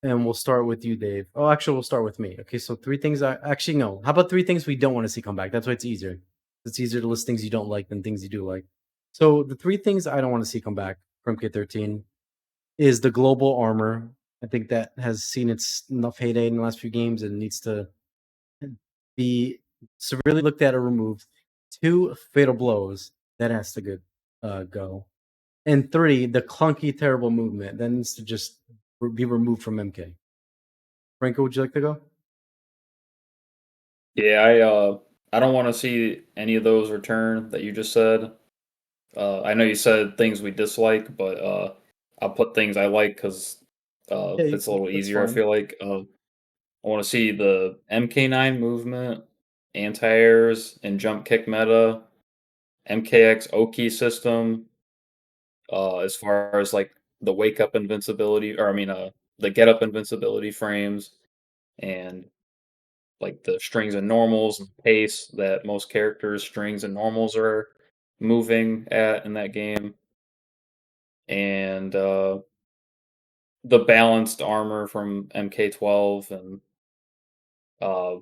And we'll start with you, Dave. Oh, actually, we'll start with me. Okay, so 3 things actually no. How about 3 things we don't want to see come back? That's why it's easier. It's easier to list things you don't like than things you do like. So the 3 things I don't want to see come back from MK13 is the global armor. I think that has seen its enough heyday in the last few games and needs to be severely looked at or removed. 2 fatal blows that has to go. And 3, the clunky, terrible movement that needs to just be removed from MK. Franco, would you like to go? Yeah, I don't want to see any of those return that you just said. I know you said things we dislike, but I'll put things I like because Yeah, it's a little that's easier. I fine. feel like I want to see the MK9 movement, anti-airs, and jump kick meta, MKX Oki system. As far as like the wake up invincibility, or I mean, the get up invincibility frames, and like the strings and normals and pace that most characters' strings and normals are moving at in that game, and the balanced armor from MK12 and uh,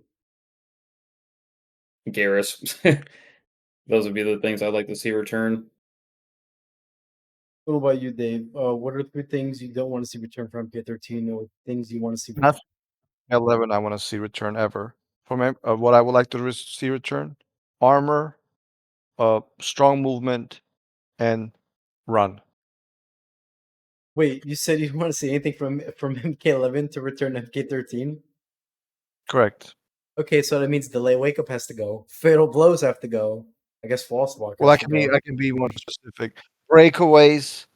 Garrus. Those would be the things I'd like to see return. What about you, Dave? What are 3 things you don't want to see return from MK13 or things you want to see return? Nothing 11 I want to see return ever. What I would like to see return: armor, strong movement, and run. Wait, you said you want to see anything from MK11 to return MK13? Correct. Okay, so that means delay wake up has to go. Fatal blows have to go. I guess false block Well, has to go. I can be more specific. Breakaways.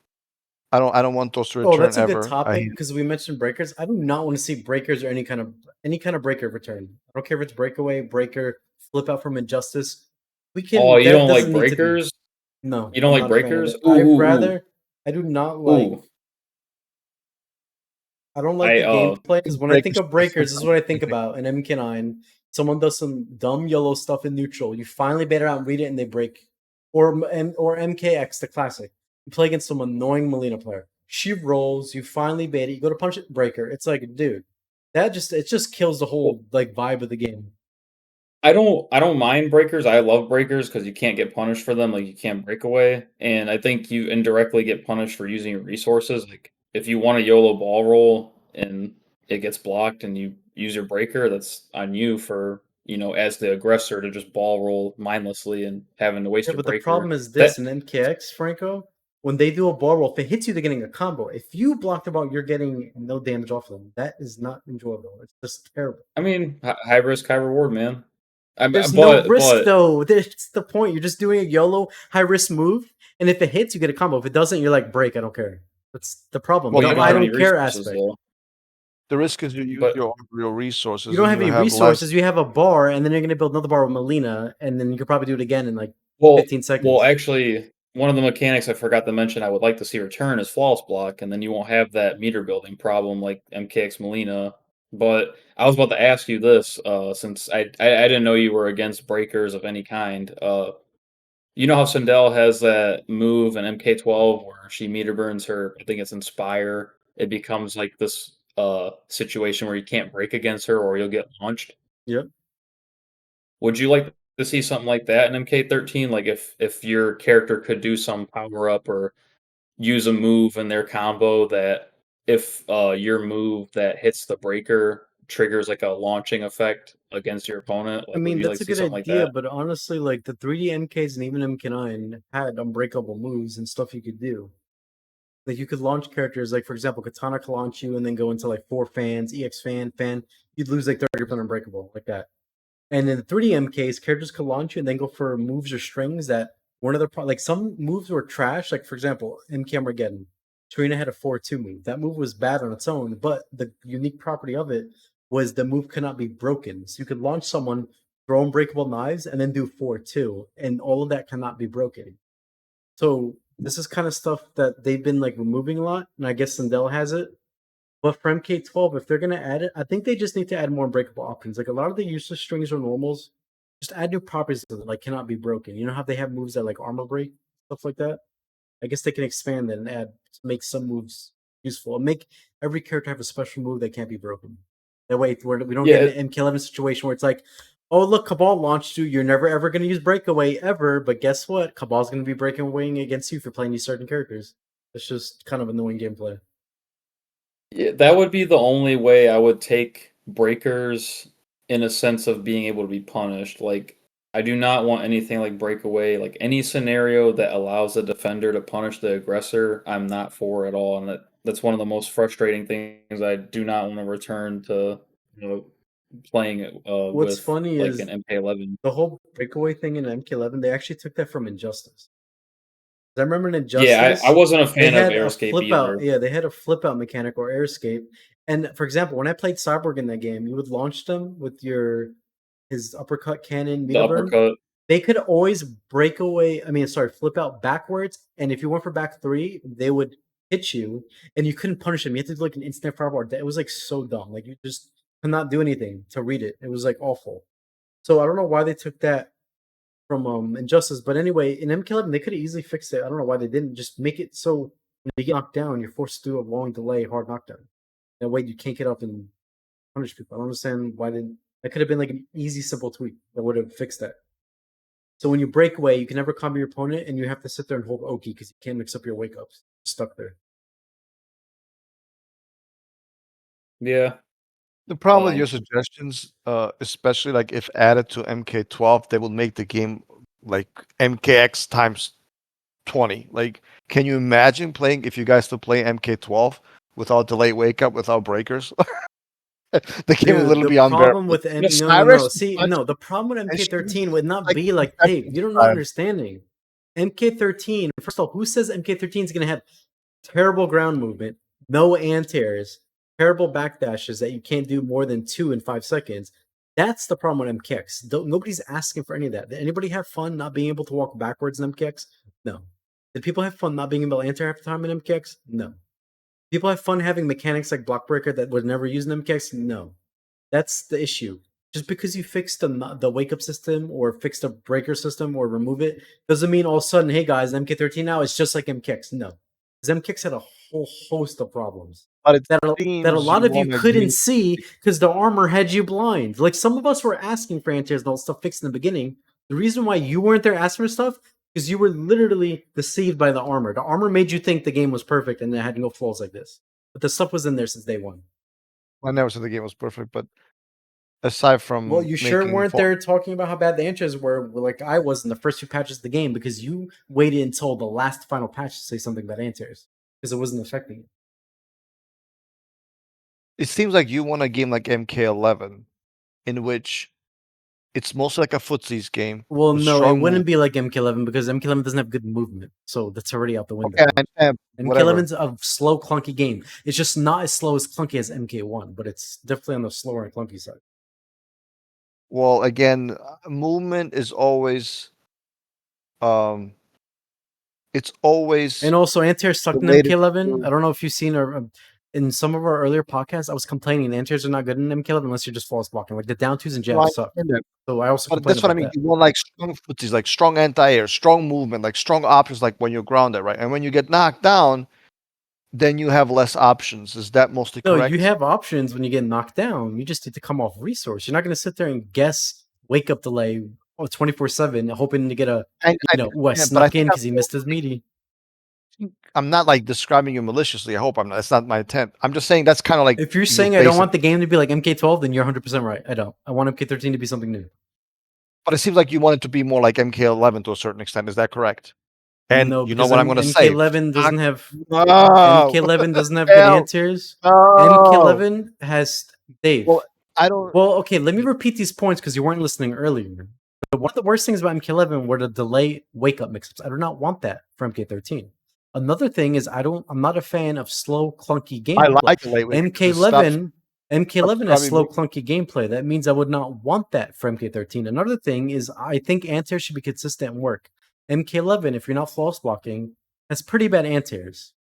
I don't want those to Oh, return that's a good ever. I topic hate. because we mentioned breakers. I do not want to see breakers or any kind of breaker return. I don't care if it's breakaway, breaker, flip out from injustice. We Oh, can. you That don't like doesn't need to be. breakers? No, You don't I'm like not a fan of breakers? it. Ooh, I'd ooh, rather. I do not ooh, like. ooh. I don't like I the gameplay because when I think Breakers. of breakers, this is what I think about. In MK9, someone does some dumb yellow stuff in neutral. You finally bait it out and read it, and they break. Or MKX, the classic. You play against some annoying Melina player. She rolls. You finally bait it. You go to punch it, breaker. It's like, dude, it just kills the Well, whole like vibe of the game. I don't mind breakers. I love breakers because you can't get punished for them. Like you can't break away, and I think you indirectly get punished for using your resources. Like if you want a YOLO ball roll and it gets blocked, and you use your breaker, that's on you for as the aggressor to just ball roll mindlessly and having to waste Yeah, your but the breaker. problem is That this in MKX, Franco. When they do a ball roll, if it hits you, they're getting a combo. If you block the ball, you're getting no damage off them. That is not enjoyable. It's just terrible. I mean, high risk, high reward, man. There's no risk But though. That's the point. You're just doing a YOLO high risk move, and if it hits, you get a combo. If it doesn't, you're like break. I don't care. That's the problem. Well, The you don't I have any don't care resources aspect. though. the risk is you use But your You resources don't and have you any have less. resources. You have a bar, and then you're gonna build another bar with Melina, and then you could probably do it again in like Well 15 well, seconds. actually, one of the mechanics I forgot to mention I would like to see return is flawless block, and then you won't have that meter building problem like MKX Molina. But I was about to ask you this, since I didn't know you were against breakers of any kind. You know how Sindel has that move in MK12 where she meter burns her, I think it's Inspire. It becomes like this situation where you can't break against her or you'll get launched. Yep. Would you like to see something like that in MK13? Like if your character could do some power up or use a move in their combo that if your move that hits the breaker triggers like a launching effect against your opponent, I like would mean, you like that's to a see good something like idea, that? but honestly, like the 3D MKs and even MK9 had unbreakable moves and stuff you could do. Like you could launch characters, like for example, Katana could launch you and then go into like 4 fans, EX fan. You'd lose like 30% unbreakable, like that. And in the 3D MKs, characters could launch you and then go for moves or strings that one of the like some moves were trash. Like for example, MK Armageddon, Trina had a 4-2 move. That move was bad on its own, but the unique property of it was the move could not be broken. So you could launch someone, throw unbreakable knives, and then do 4-2, and all of that cannot be broken. So this is kind of stuff that they've been like removing a lot, and I guess Sindel has it. But for MK12, if they're gonna add it, I think they just need to add more unbreakable options. Like a lot of the useless strings or normals, just add new properties to them, like cannot be broken. You know how they have moves that like armor break, stuff like that? I guess they can expand it and add make some moves useful. And make every character have a special move that can't be broken. That way we don't get Yeah, an MK11 situation where it's like, oh look, Cabal launched you, you're never ever gonna use breakaway ever, but guess what? Cabal's gonna be breaking away against you for playing these certain characters. It's just kind of annoying gameplay. yeah, that would be the only way I would take breakers in a sense of being able to be punished. Like I do not want anything like breakaway, like any scenario that allows the defender to punish the aggressor. I'm not for at all, and that's one of the most frustrating things. I do not want to return to playing it What's with funny like an is MK11. the whole breakaway thing in MK11. They actually took that from Injustice. I remember in Yeah, I Injustice, wasn't a they fan of had a airscape flip out. either. Yeah, they had a flip out mechanic or air escape. And for example, when I played Cyborg in that game, you would launch them with his uppercut cannon The meter burn. uppercut. They could always break away. I mean, sorry, flip out backwards. And if you went for back three, they would hit you, and you couldn't punish them. You had to do like an instant fireball. It was like so dumb. Like you just could not do anything to read it. It was like awful. So I don't know why they took that from Injustice. But anyway, in MK11, they could have easily fixed it. I don't know why they didn't just make it so when you get knocked down, you're forced to do a long delay, hard knockdown. That way you can't get up and punish people. I don't understand why didn't that could have been like an easy, simple tweak that would have fixed that. So when you break away, you can never combo your opponent, and you have to sit there and hold Oki because you can't mix up your wake ups. You're stuck there. Yeah. The problem with Um, your suggestions, especially like if added to MK12, they will make the game like MKX times 20. Like, can you imagine playing if you guys still play MK12 without delayed wake up, without breakers? The game will Dude, literally the be problem unbearable. with The no. Cyrus See, punch no, the problem with and she MK13 would not like be like, 2 Dave, seconds you're not time. understanding. MK13, first of all, who says MK13 is going to have terrible ground movement, no anti-airs, terrible backdashes that you can't do more than 2 in 5 seconds? That's the problem with MKX. Nobody's asking for any of that. Did anybody have fun not being able to walk backwards in MKX? No. Did people have fun not being able to anti half the time in MKX? No. People have fun having mechanics like block breaker that would never use in MKX? No. That's the issue. Just because you fix the wake up system or fix the breaker system or remove it doesn't mean all of a sudden, hey guys, MK13 now it's just like MKX. No, because MKX had a whole host of problems But it that a seems you lot of you want to couldn't agree. see because the armor had you blind. Like some of us were asking for anti-airs and all stuff fixed in the beginning. The reason why you weren't there asking for stuff because you were literally deceived by the armor. The armor made you think the game was perfect and it had no flaws like this. But the stuff was in there since day one. I never said the game was perfect, but aside Well, from you sure making weren't there talking about how bad the answers were like I was in the first few patches of the game because you waited until the last final patch to say something about answers because it wasn't affecting it. it seems like you want a game like MK11, in which it's mostly like a footsies game Well, with no, it strong move. wouldn't be like MK11 because MK11 doesn't have good movement, so that's already out the window. Okay, I understand, whatever. MK11's a slow, clunky game. It's just not as slow as clunky as MK1, but it's definitely on the slower and clunky side. Well, again, movement is always, um, it's always And also, anti-air sucked in related MK11. I to. don't know if you've seen or in some of our earlier podcasts, I was complaining anti-airs are not good in MK11 unless you're just false blocking. Like the down twos and No, I jabs suck. understand that, So I also but complained that's what I about mean. that. You want like strong footsies, like strong anti-air, strong movement, like strong options, like when you're grounded, right? And when you get knocked down, then you have less options. Is that mostly No, you correct? have options when you get knocked down. You just need to come off resource. You're not going to sit there and guess wake up delay 24/7, hoping to get a I I understand, but I snuck think in because he missed his meaty. I'm not like describing you maliciously. I hope I'm not. That's not my intent. I'm just saying that's kind of like If you're your saying I don't basic. want the game to be like MK12, then you're 100% right. I don't. I want MK13 to be something new. But it seems like you want it to be more like MK11 to a certain extent. Is that correct? And No, you know because what I'm going to say. MK11 Knock- doesn't have No, MK11 doesn't have good hell, answers. no. MK11 has Dave. Well, I don't. Well, okay, let me repeat these points because you weren't listening earlier. One of the worst things about MK11 were the delay wake up mix-ups. I do not want that for MK13. Another thing is I'm not a fan of slow, clunky I gameplay. like the late wake because it stops MK11 has describing slow, me. clunky gameplay. That means I would not want that for MK13. Another thing is I think anti-air should be consistent and work. MK11, if you're not false blocking, has pretty bad anti-airs.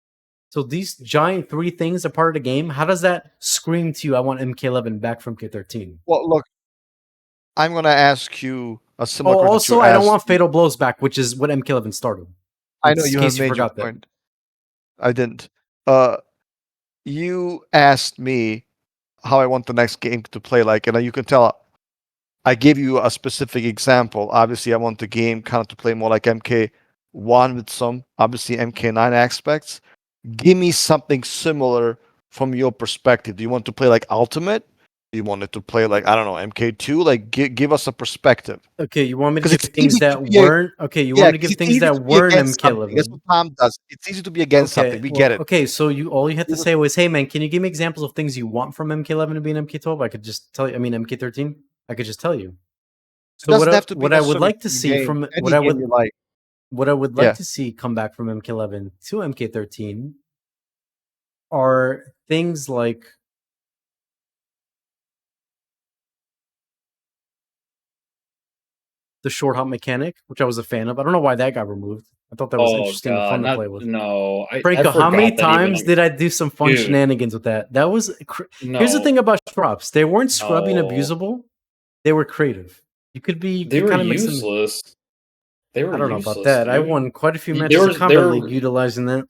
So these giant 3 things are part of the game. How does that scream to you? I want MK11 back from MK13. Well, look, I'm going to ask you a similar Oh, question that also, you I don't asked. want Fatal Blows back, which is what MK11 started. I know In you have case you made your forgot that. point. I didn't. You asked me how I want the next game to play like, and you can tell I gave you a specific example. Obviously, I want the game kind of to play more like MK1 with some obviously MK9 aspects. Give me something similar from your perspective. Do you want to play like Ultimate? You wanted to play like I don't know MK2. Like give us a perspective. Okay, you want me to Because give it's things easy to that be a, weren't okay? You want yeah, me to because give it's things easy that to be weren't against something. That's what MK11? Tom does. It's easy to be against Okay, something. We well, get it. okay. So all you had to Give us- say was, "Hey, man, can you give me examples of things you want from MK11 to be an MK12?" I could just tell you. I mean, MK13. I could just tell you. It So doesn't have to be what I would necessarily like to from a see game. from Any game you like. what I would like Yeah. to see come back from MK11 to MK13 are things like the short hop mechanic, which I was a fan of. I don't know why that got removed. I thought that was Oh interesting and god, fun to not play with. no. I Franco, how many forgot that even. times did I do some fun Dude, shenanigans with that? That was here's the no, thing about drops. They weren't scrubby and no. abusable. They were creative. You They could were kind of mix them. useless. They were I don't know about useless, that. I dude. won quite a few They matches were of they Combat League were utilizing that.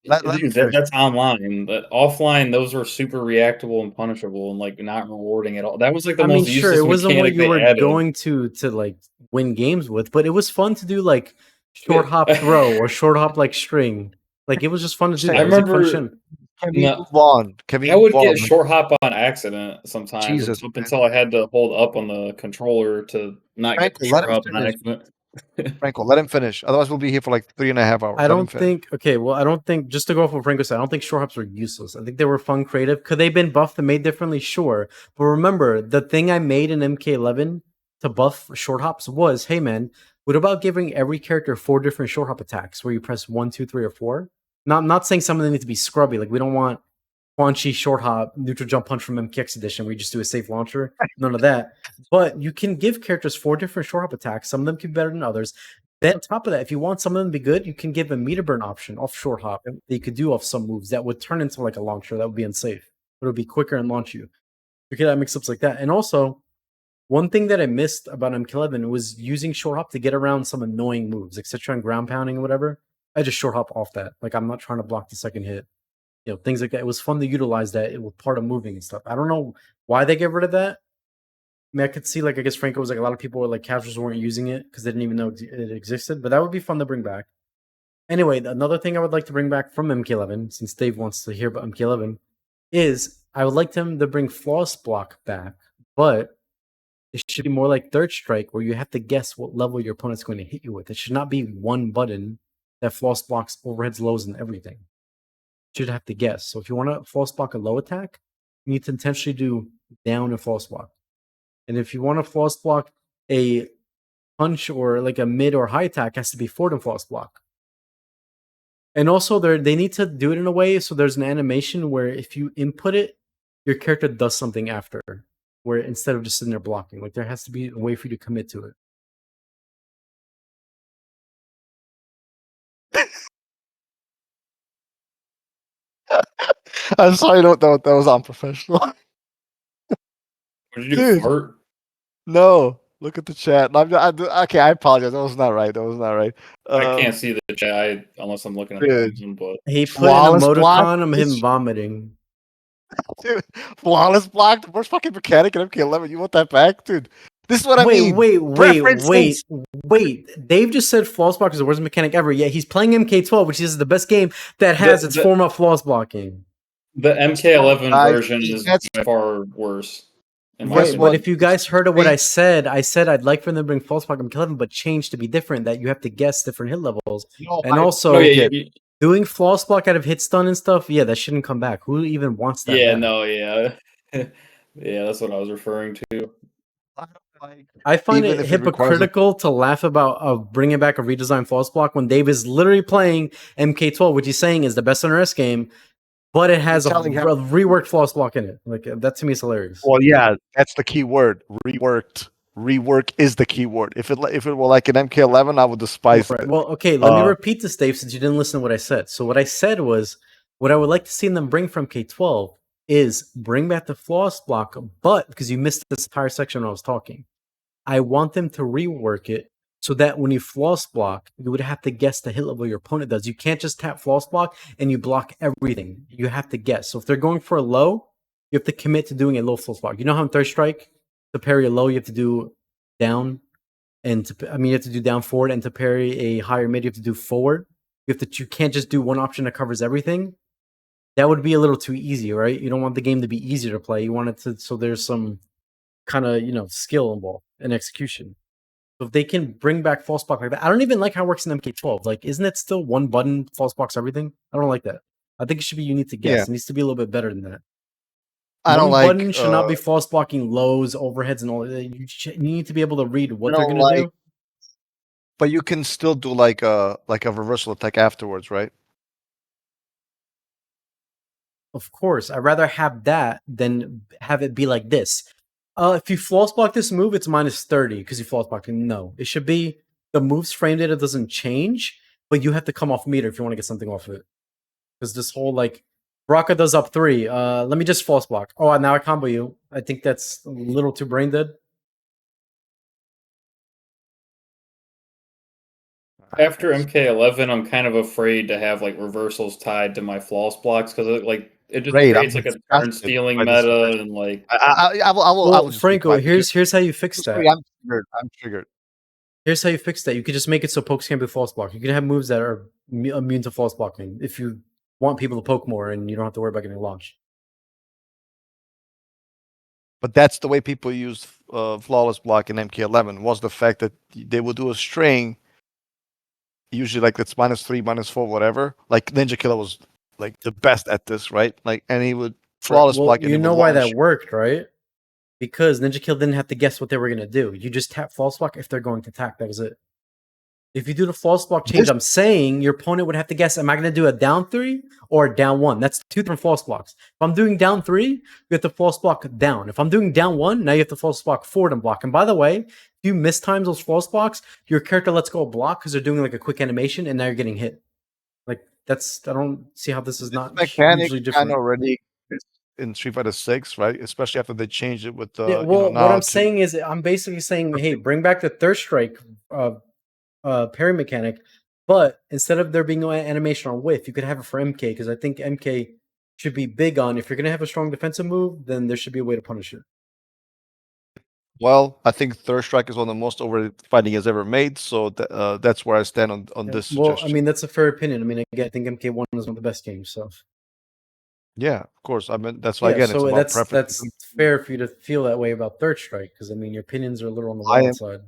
Let me dude, finish. that's online. But offline, those were super reactable and punishable and like not rewarding at all. That was like the I mean, most sure, it useless wasn't what mechanic you they were added. going to like win games with, but it was fun to do like short hop I throw or short hop like string. Like it was just fun to do that. It was like fun remember shit. Can we no, move on? Can we I move would get on? short hop on accident sometimes Jesus, up man. until I had to hold up on the controller to not get the Franco, let short him hop on finish. accident. Franco, let him finish. Otherwise, we'll be here for like 3.5 hours. I Let him don't finish. think okay, well, I don't think just to go off what Franco said, I don't think short hops were useless. I think they were fun, creative. Could they have been buffed and made differently? Sure. But remember, the thing I made in MK11 to buff short hops was, hey man, what about giving every character 4 different short hop attacks where you press 1, 2, 3, or 4? Not saying some of them need to be scrubby. Like we don't want Quan Chi short hop, neutral jump punch from MKX edition where you just do a safe launcher. None of that. But you can give characters 4 different short hop attacks. Some of them can be better than others. Then on top of that, if you want some of them to be good, you can give a meter burn option off short hop that you could do off some moves that would turn into like a launcher that would be unsafe. But it would be quicker and launch you. You could have mix-ups like that. And also, one thing that I missed about MK11 was using short hop to get around some annoying moves, like Citron ground pounding or whatever. I just short hop off that. Like I'm not trying to block the second hit. Things like that. It was fun to utilize that. It was part of moving and stuff. I don't know why they get rid of that. I mean, I could see like I guess Franco was like a lot of people were like casuals weren't using it because they didn't even know it existed. But that would be fun to bring back. Anyway, another thing I would like to bring back from MK11, since Dave wants to hear about MK11, is I would like them to bring Flawless Block back, but it should be more like Third Strike, where you have to guess what level your opponent's going to hit you with. It should not be one button that Flawless blocks overheads, lows, and everything. Should have to guess. So if you want to false block a low attack, you need to intentionally do down and false block. And if you want to false block a punch or like a mid or high attack, it has to be forward and false block. And also they need to do it in a way so there's an animation where if you input it, your character does something after, where instead of just sitting there blocking, like there has to be a way for you to commit to it. I'm sorry, that was unprofessional. What did you do? Dude, Fart? no. Look at the chat. Okay, I apologize. That was not right. That was not right. I can't see the chat unless I'm looking at the Dude, bottom, but He put an flawless block. emoticon of him vomiting. Dude, flawless block. The worst fucking mechanic in MK11. You want that back, dude? This is what I Wait, mean. wait. Preferences. Dave just said flawless block is the worst mechanic ever. Yeah, he's playing MK12, which is the best game that has its form of flawless blocking. the MK11 Guys, version is that's by far worse. In my Right, guess but what? if you guys heard of what I said I'd like for them to bring false block MK11, but change to be different, that you have to guess different hit levels. No, And I also, No, get yeah, doing flawless block out of hit stun and stuff, yeah, that shouldn't come back. Who even wants that yeah, back? no, yeah, yeah. That's what I was referring to. like I find even it if it requires a hypocritical to laugh about bringing back a redesigned false block when Dave is literally playing MK12, which he's saying is the best NRS game, but it has a telling him. reworked false block in it. Like that to me is hilarious. Well, yeah, that's the key word. Reworked. Rework is the key word. If it were like an MK11, I would despise Right. it. Well, okay, let me repeat this, Dave, since you didn't listen to what I said. So what I said was what I would like to see them bring from K12 is bring back the flawless block, but because you missed this entire section when I was talking, I want them to rework it so that when you floss block, you would have to guess the hit level your opponent does. You can't just tap floss block and you block everything. You have to guess. So if they're going for a low, you have to commit to doing a low floss block. You know how in Third Strike, to parry a low, you have to do down, and you have to do down forward, and to parry a higher mid, you have to do forward. You can't just do one option that covers everything. that would be a little too easy, right? You don't want the game to be easier to play. You want it to so there's some kind of skill involved and execution. So if they can bring back false block like that, I don't even like how it works in MK12. Like, isn't it still one button false blocks everything? I don't like that. I think it should be you need to guess. Yeah. It needs to be a little bit better than that. I don't One like. button should not be false blocking lows, overheads, and all that. You need to be able to read what I they're don't going to like- do. But you can still do like a reversal attack afterwards, right? Of course, I'd rather have that than have it be like this. If you false block this move, it's minus 30 because you false blocked it. No, it should be the move's frame data doesn't change, but you have to come off meter if you want to get something off of it. Because this whole like Baraka does up 3. Let me just false block. Oh, now I combo you. I think that's a little too brain dead. After MK11, I'm kind of afraid to have like reversals tied to my floss blocks because it just Great, creates I'm like a turn disgusted stealing by this meta suggestion. and like I will. I Well, will just be Franco, quiet here's how you fix because- that. I'm triggered. I'm triggered. Here's how you fix that. You could just make it so pokes can't be false block. You can have moves that are immune to false blocking if you want people to poke more and you don't have to worry about getting launched. But that's the way people used flawless block in MK11 was the fact that they would do a string, usually like it's -3, -4, whatever. Like Ninja Killer was like the best at this, right? Like, and he would flawless Well, block. And you he know would why launch. that worked, right? Because Ninja Kill didn't have to guess what they were gonna do. You just tap false block if they're going to attack. That was it. If you do the false block change, This- I'm saying your opponent would have to guess: am I going to do a down 3 or a down 1? That's 2 different false blocks. If I'm doing down 3, you have to false block down. If I'm doing down 1, now you have to false block forward and block. And by the way, if you mistimes those false blocks, your character lets go of block because they're doing like a quick animation, and now you're getting hit. Like I don't see how this is not mechanic hugely kind different. of already exists in Street Fighter 6, right? Especially after they changed it with the. Yeah, well, now what I'm to- saying is, I'm basically saying, hey, bring back the third strike parry mechanic, but instead of there being no animation on whiff, you could have it for MK because I think MK should be big on if you're gonna have a strong defensive move, then there should be a way to punish it. Well, I think Third Strike is one of the most over fighting has ever made, so that's where I stand on this Well, suggestion. I mean that's a fair opinion. I mean, again, I think MK1 is one of the best games. So Yeah, of course. I mean, that's why yeah, again, it's so about preference. that's fair for you to feel that way about Third Strike because I mean your opinions are a little on the I wild am- side.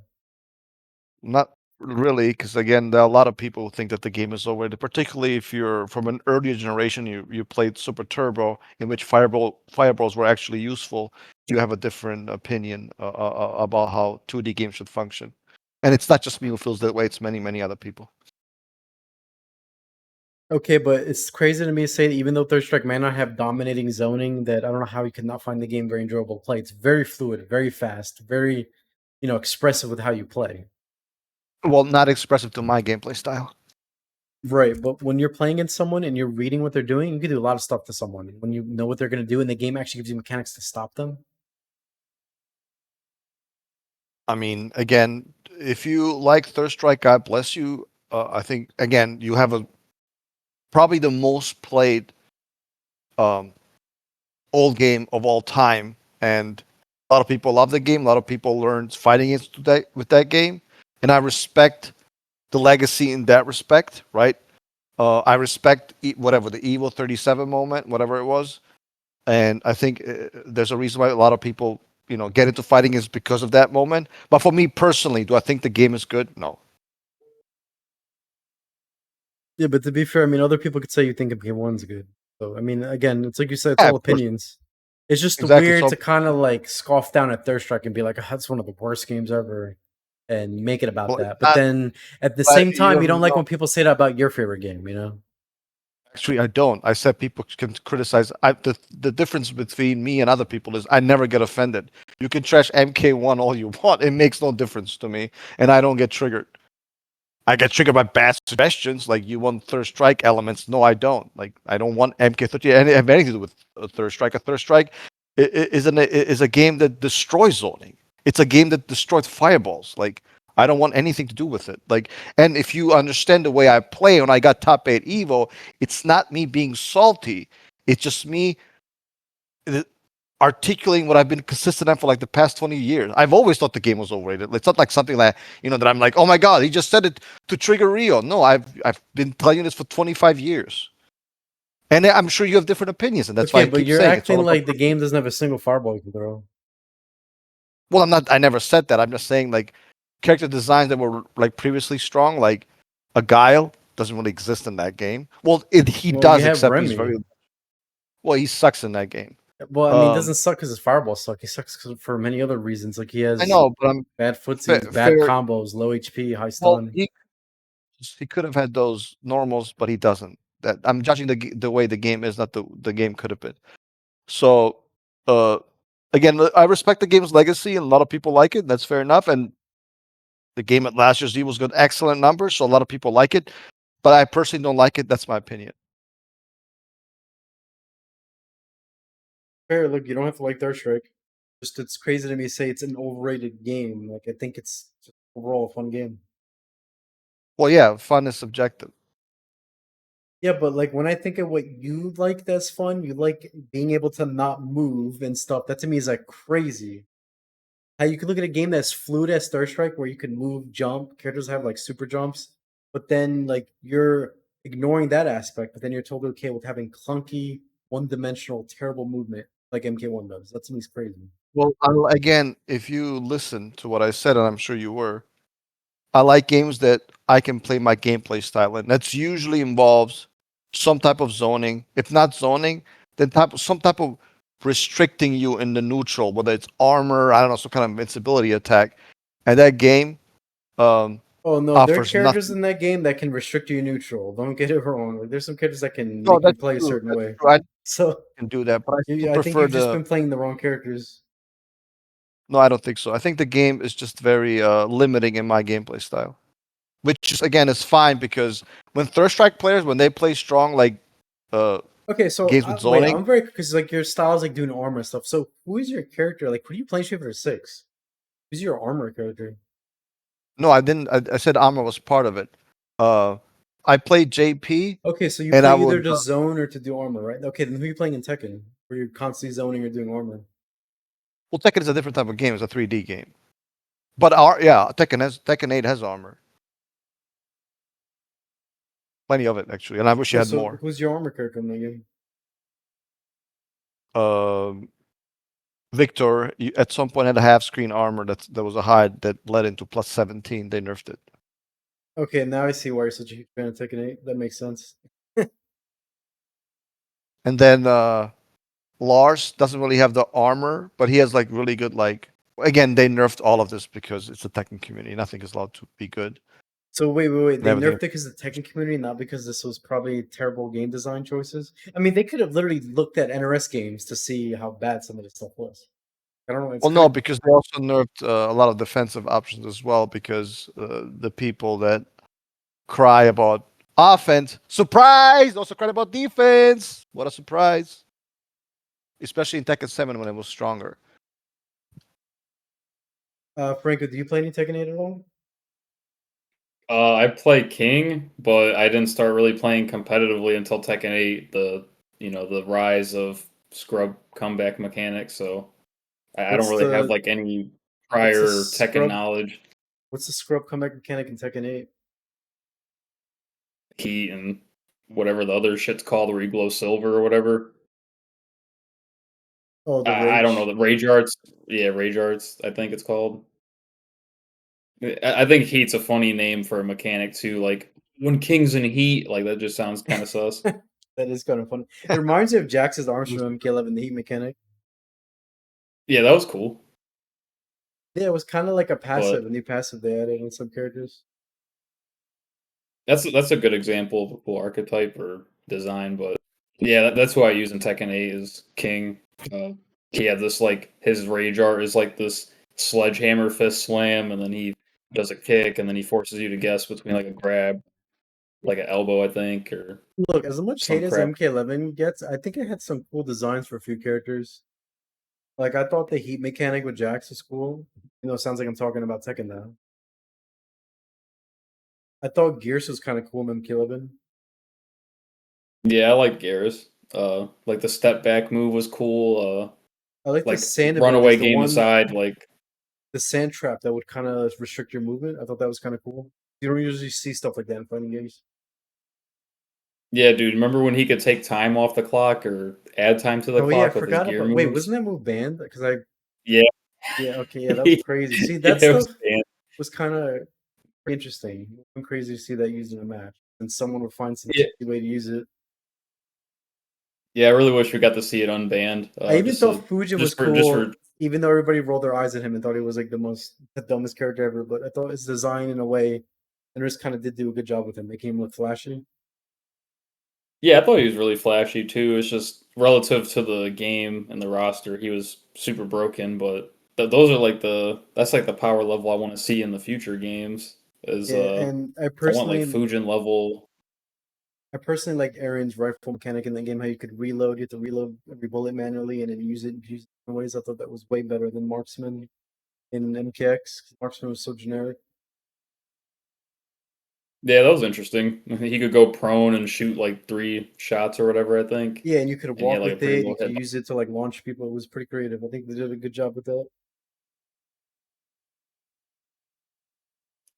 Not really, because again, there are a lot of people who think that the game is overrated, particularly if you're from an earlier generation. You played Super Turbo, in which fireballs were actually useful. You have a different opinion about how 2D games should function, and it's not just me who feels that way. It's many other people. Okay, but it's crazy to me to say that even though Third Strike may not have dominating zoning, that I don't know how you could not find the game very enjoyable to play. It's very fluid, very fast, very expressive with how you play. Well, not expressive to my gameplay style. Right, but when you're playing against someone and you're reading what they're doing, you can do a lot of stuff to someone. When you know what they're going to do and the game actually gives you mechanics to stop them. I mean, again, if you like Third Strike, God bless you. I think again, you have probably the most played old game of all time, and a lot of people love the game. A lot of people learned fighting with that game, and I respect the legacy in that respect. Right? I respect whatever the Evil 37 moment, whatever it was, and I think there's a reason why a lot of people get into fighting is because of that moment. But for me personally, do I think the game is good? No. Yeah, but to be fair, I mean, other people could say you think MK1's good. So, I mean, again, it's like you said, it's Yeah, all of course. opinions. It's just Exactly, weird so- to kind of like scoff down at Third Strike and be like, oh, that's one of the worst games ever, and make it about Well, that. it's But not- then at the but same you time, you don't don't like know. when people say that about your favorite game, Actually, I don't. I said people can criticize. The difference between me and other people is I never get offended. You can trash MK1 all you want. It makes no difference to me, and I don't get triggered. I get triggered by bad suggestions, like you want Third Strike elements. No, I don't. Like I don't want MK13 and have anything to do with a Third Strike. A Third Strike is a game that destroys zoning. It's a game that destroys fireballs. Like I don't want anything to do with it. Like, and if you understand the way I play when I got top 8 Evo, it's not me being salty. It's just me articulating what I've been consistent on for like the past 20 years. I've always thought the game was overrated. It's not like something that that I'm like, oh my god, he just said it to trigger Rio. No, I've been telling you this for 25 years. And I'm sure you have different opinions, and that's why Okay, I but keep you're saying it's all acting about. like the game doesn't have a single fireball you can throw. Well, I'm not. I never said that. I'm just saying like character designs that were like previously strong, like a Guile doesn't really exist in that game. Well, he Well, you does, have except he's Remy. very well. He sucks in that game. Well, I mean, he Um, doesn't suck because his fireballs suck. He sucks for many other reasons. Like he I has know, but I'm bad footsies, bad fair. combos, low HP, high Well, stun. he could have had those normals, but he doesn't. That I'm judging the way the game is, not the game could have been. So, uh, again, I respect the game's legacy, and a lot of people like it. That's fair enough. And the game at last year's E was good, excellent numbers, so a lot of people like it. But I personally don't like it. That's my opinion. Fair, look, you don't have to like Third Strike. Just it's crazy to me to say it's an overrated game. Like I think it's just overall a fun game. Well, yeah, fun is subjective. Yeah, but like when I think of what you like that's fun, you like being able to not move and stuff. That to me is like crazy. How you could look at a game that's fluid as Star Strike where you can move, jump, characters have like super jumps, but then like you're ignoring that aspect, but then you're totally okay with having clunky, one-dimensional, terrible movement like MK1 does. That to me is crazy. Well, again, if you listen to what I said, and I'm sure you were, I like games that I can play my gameplay style in. That's usually involves some type of zoning. If not zoning, then some type of restricting you in the neutral, whether it's armor, I don't know, some kind of invincibility attack. And that game Oh no, there are offers characters nothing. in that game that can restrict you neutral. Don't get it wrong. Like, there's some characters that can No, make you that's play a true. certain That's way. true. I So can do that, but I still I think prefer you've just the. been playing the wrong characters. No, I don't think so. I think the game is just very limiting in my gameplay style, which is, again, is fine because when Third Strike players, when they play strong like uh, Okay, so games with wait, zoning. I'm very because like your style is like doing armor stuff. So who is your character? Like, who do you play Shift 6? Who's your armor character? No, I didn't. I said armor was part of it. Uh, I played JP, Okay, so you and I play would. either to zone or to do armor, right? Okay, then who are you playing in Tekken? Where you're constantly zoning or doing armor? Well, Tekken is a different type of game. It's a 3D game. But Tekken 8 has armor, plenty of it actually, and I wish you Oh, had so more. who's your armor character in the game? Um, Victor, at some point had a half screen armor that was a hide that led into plus 17. They nerfed it. Okay, now I see why you're such a huge fan of Tekken 8. That makes sense. And then Lars doesn't really have the armor, but he has like really good like. Again, they nerfed all of this because it's a Tekken community. Nothing is allowed to be good. So wait. And They everything. nerfed it because of the Tekken community, not because this was probably terrible game design choices. I mean, they could have literally looked at NRS games to see how bad some of this stuff was. I don't know. It's Well, kind no, of because they also nerfed a lot of defensive options as well. Because the people that cry about offense, surprise, also cry about defense. What a surprise! Especially in Tekken 7 when it was stronger. Franco, do you play any Tekken 8 at all? I play King, but I didn't start really playing competitively until Tekken 8, the rise of scrub comeback mechanics, so I don't What's really have the like any what's the prior Tekken scrub knowledge, what's the scrub comeback mechanic in Tekken 8? heat and whatever the other shit's called where you glow silver or whatever. Oh, the I don't know, rage. the Rage Arts. Yeah, Rage Arts, I think it's called. I think Heat's a funny name for a mechanic too. Like when King's in Heat, like that just sounds kind of sus. That is kind of funny. It reminds me of Jax's arms from MK11, the heat mechanic. Yeah, that was cool, Yeah, it was kind of like a but passive, a new passive they added in some characters. that's a good example of a cool archetype or design. But yeah, that's who I use in Tekken 8 is King. He had this like his rage art is like this sledgehammer fist slam, and then he does a kick, and then he forces you to guess between like a grab, like an elbow, I think, or Look, as much some hate as crap. MK11 gets, I think it had some cool designs for a few characters. Like I thought the heat mechanic with Jax was cool. It sounds like I'm talking about Tekken now. I thought Gears was kind of cool in MK11. Yeah, I like Garrus. Like the step back move was cool. I like the Like sand abilities, runaway the game one, aside, like the sand trap that would kind of restrict your movement. I thought that was kind of cool. You don't usually see stuff like that in fighting games. Yeah, dude. Remember when he could take time off the clock or add time to the Oh yeah, I clock with his forgot gear about. Wait, moves? wasn't that move banned? Because I Yeah. yeah, okay, yeah, that was crazy. See, Yeah, that it was stuff banned. was kind of interesting. It was crazy to see that used in a match, and someone would find some Yeah, easy way to use it. yeah. I really wish we got to see it unbanned. I even thought Fujin was Just cool, for even though everybody rolled their eyes at him and thought he was like the dumbest character ever. But I thought his design, in a way, and just kind of did do a good job with him, making him look flashy. Yeah, I thought he was really flashy too. It's just relative to the game and the roster, he was super broken. But those are like that's like the power level I want to see in the future games. Is Yeah, and I want like Fujin level. I personally like Aaron's rifle mechanic in that game. How you could reload, you have to reload every bullet manually, and then use it in ways. I thought that was way better than Marksman in MKX. Marksman was so generic. Yeah, that was interesting. He could go prone and shoot like 3 shots or whatever. I think, Yeah, and you could and he had walk like a with pretty it. low You could hit. use it to like launch people. It was pretty creative. I think they did a good job with that.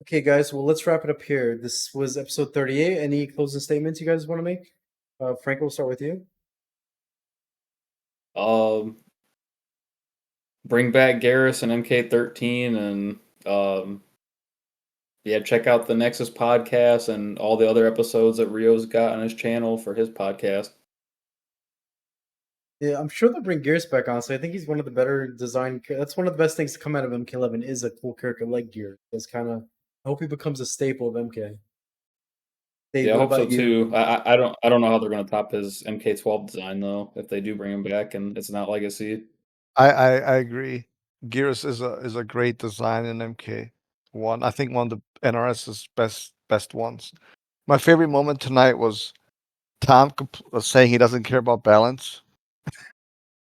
Okay, guys. Well, let's wrap it up here. This was episode 38. Any closing statements you guys want to make? Frank, we'll start with you. Um, bring back Garrus and MK13, and yeah, check out the Nexus podcast and all the other episodes that Rio's got on his channel for his podcast. Yeah, I'm sure they'll bring Gears back on. So I think he's one of the better design. That's one of the best things to come out of MK11 is a cool character like Gear. It's kind of. I hope he becomes a staple of MK. Dave, Yeah, I what hope so about you? too. I don't know how they're gonna top his MK12 design though, if they do bring him back and it's not Legacy. I agree. Gears is a great design in MK1. I think one of the NRS's best ones. My favorite moment tonight was Tom saying he doesn't care about balance,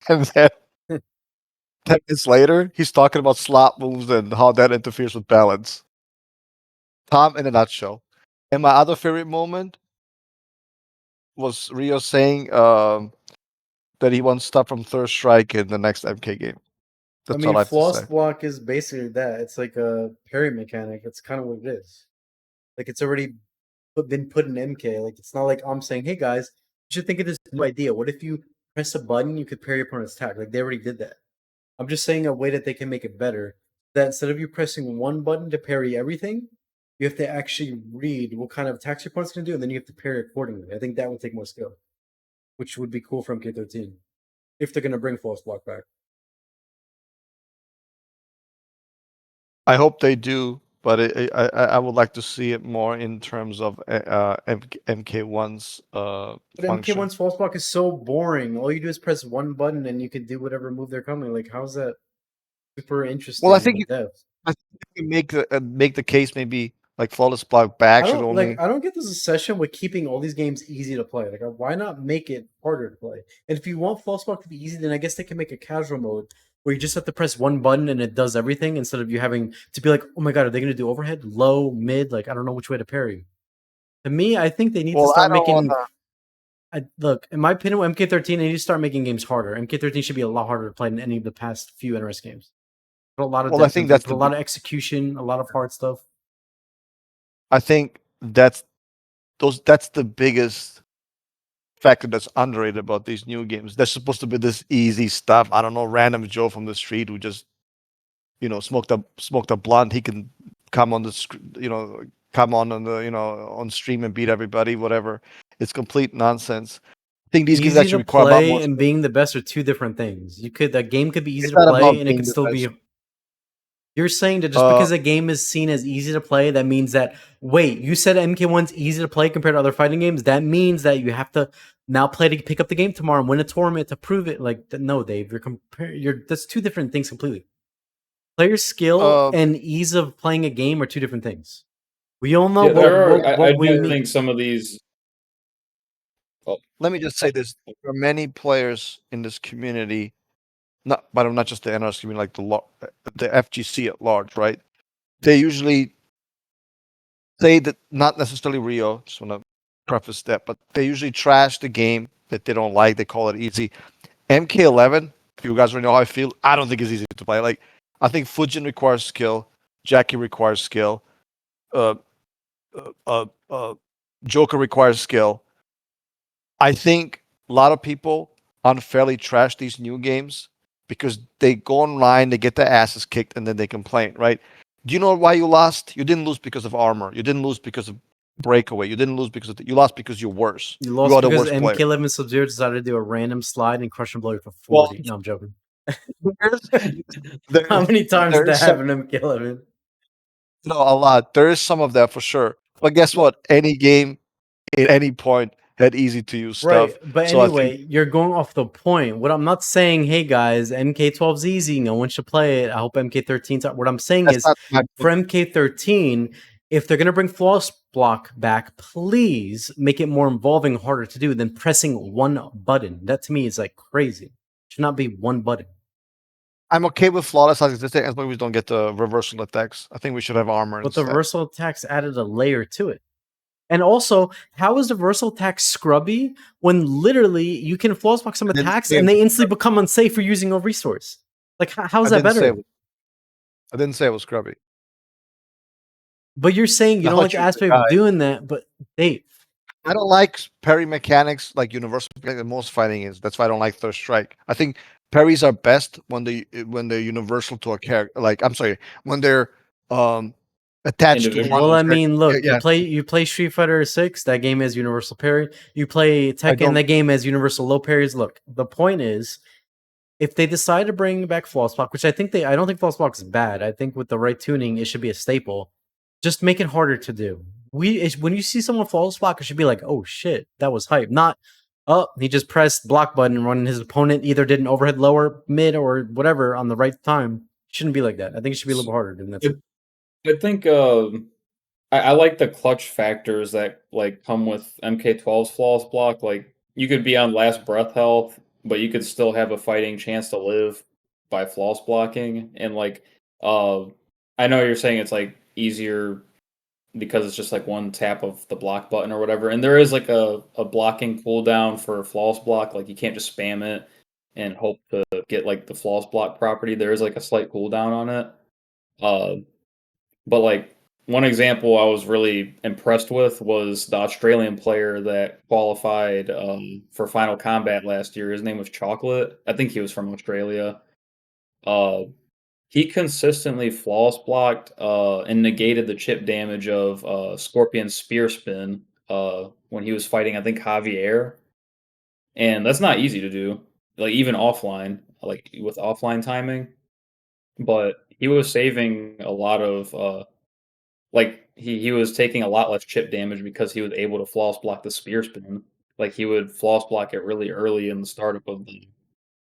and then 10 minutes later he's talking about slot moves and how that interferes with balance. Tom in a nutshell. And my other favorite moment was Rio saying that he wants stuff from Third Strike in the next MK game. I That's all mean, I have to floss say. block is basically that. It's like a parry mechanic. It's kind of what it is. Like it's already been put in MK. Like it's not like I'm saying, hey guys, you should think of this new idea. What if you press a button, you could parry your opponent's attack? Like they already did that. I'm just saying a way that they can make it better. That instead of you pressing one button to parry everything, you have to actually read what kind of attacks your opponent's going to do, and then you have to parry accordingly. I think that would take more skill, which would be cool from MK13 if they're going to bring false block back. I hope they do, but I would like to see it more in terms of MK1's But function. MK1's false block is so boring. All you do is press one button, and you can do whatever move they're coming. Like, how's that super Well, I interesting think in depth? I think you can make the case maybe like flawless block back should only. I don't get this obsession with keeping all these games easy to play. Like why not make it harder to play? And if you want false block to be easy, then I guess they can make a casual mode where you just have to press one button and it does everything instead of you having to be like, oh my god, are they gonna do overhead, low, mid? Like I don't know which way to parry. To me, I think they need to Well, I start don't want making to. look, in my opinion, with MK13, they need to start making games harder. MK13 should be a lot harder to play than any of the past few NRS games. Put a lot of Well, I depth think into it, that's put a lot of execution, a lot of hard stuff. I think that's the biggest factor that's underrated about these new games. They're supposed to be this easy stuff. I don't know, random Joe from the street who just smoked a blunt. He can come on come on the on stream and beat everybody. Whatever. It's complete nonsense. I think these games Easy to actually require a lot play more and skill. being the best are two different things. The game could be easy It's to not play about and it being could the still best. be. You're saying that just Uh, because a game is seen as easy to play, that means that wait, you said MK1's easy to play compared to other fighting games. That means that you have to now play to pick up the game tomorrow and win a tournament to prove it. Like no, Dave, you're that's two different things completely. Player skill uh, and ease of playing a game are two different things. We all know Yeah, there are. I what we do mean. think some of these. Oh, Let me just say this: there are many players in this community, not just the NRS community, like the FGC at large, right? They usually say that not necessarily Rio. Just want to preface that, but they usually trash the game that they don't like. They call it easy. MK11, if you guys already know how I feel, I don't think it's easy to play. Like I think Fujin requires skill, Jackie requires skill, uh, uh, uh, uh, Joker requires skill. I think a lot of people unfairly trash these new games because they go online, they get their asses kicked, and then they complain, right? Do you know why you lost? You didn't lose because of armor. You didn't lose because of breakaway. You didn't lose because of you lost because you're worse. You You lost are the because worst player. MK11 Sub-Zero decided to do a random slide and crush and blow you for Well, 40. No, I'm joking. there's, How many times did there's that some, happen in MK11? no, a lot. There is some of that for sure. But guess what? Any game at any point had easy to use Right, stuff. but So I think anyway, you're going off the point. What I'm not saying, hey guys, MK12 is easy, no one should play it. I hope MK13's out. What I'm saying that's is, not my for MK13, if they're gonna bring flawless block back, please make it more involving, harder to do than pressing one button. That to me is like crazy. It should not be one button. I'm okay with flawless as existing as long as we don't get the reversal attacks. I think we should have armor But the instead. reversal attacks added a layer to it. And also, how is the reversal attack scrubby when literally you can flawless block some I didn't attacks say it and they was instantly scrubby. become unsafe for using a resource? Like, how is I that didn't say better? I didn't say it was scrubby. But you're saying you I don't like thought the you were the aspect guy. of doing that, but Dave. I don't like parry mechanics like universal mechanics that most fighting is. That's why I don't like third strike. I think parries are best when they're universal to a character. Like I'm sorry, when they're um attached to one Individual. Well, I character. mean, look, Yeah, you play Street Fighter 6, that game has universal parry. You play I Tekken, don't. that game has universal low parries. Look, the point is, if they decide to bring back flawless block, which I don't think flawless block is bad. I think with the right tuning, it should be a staple. Just make it harder to do. When you see someone flawless block, it should be like, oh shit, that was hype. Not, oh, he just pressed block button when his opponent either did an overhead lower, mid, or whatever on the right time. It shouldn't be like that. I think it should be a little bit harder than that. I think I like the clutch factors that like come with MK12's flawless block. Like you could be on last breath health, but you could still have a fighting chance to live by flawless blocking. And like uh I know you're saying it's like easier because it's just like one tap of the block button or whatever. And there is like a blocking cooldown for flawless block. Like you can't just spam it and hope to get like the flawless block property. There is like a slight cooldown on it. Uh but like one example I was really impressed with was the Australian player that qualified for Final Combat last year. His name was Chocolate. I think he was from Australia. Uh, he consistently flawless blocked and negated the chip damage of Scorpion's spear spin when he was fighting, I think, Javier. And that's not easy to do, like even offline, like with offline timing. But he was saving a lot of like he was taking a lot less chip damage because he was able to floss block the spear spin. Like he would floss block it really early in the startup of the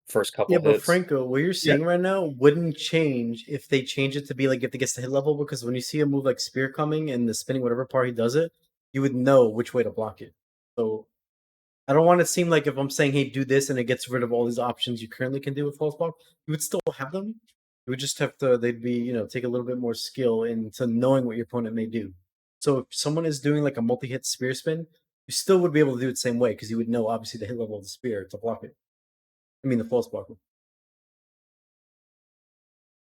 first Yeah, couple but hits. Franco, what you're Yeah, saying right now wouldn't change if they change it to be like if it gets to hit level, because when you see a move like spear coming and the spinning whatever part he does it, you would know which way to block it. So I don't want to seem like if I'm saying, hey, do this and it gets rid of all these options you currently can do with false block, you would still have them. You would just have to, they'd be, take a little bit more skill into knowing what your opponent may do. So if someone is doing like a multi-hit spear spin, you still would be able to do it the same way because you would know obviously the hit level of the spear to block it. I mean, the false block.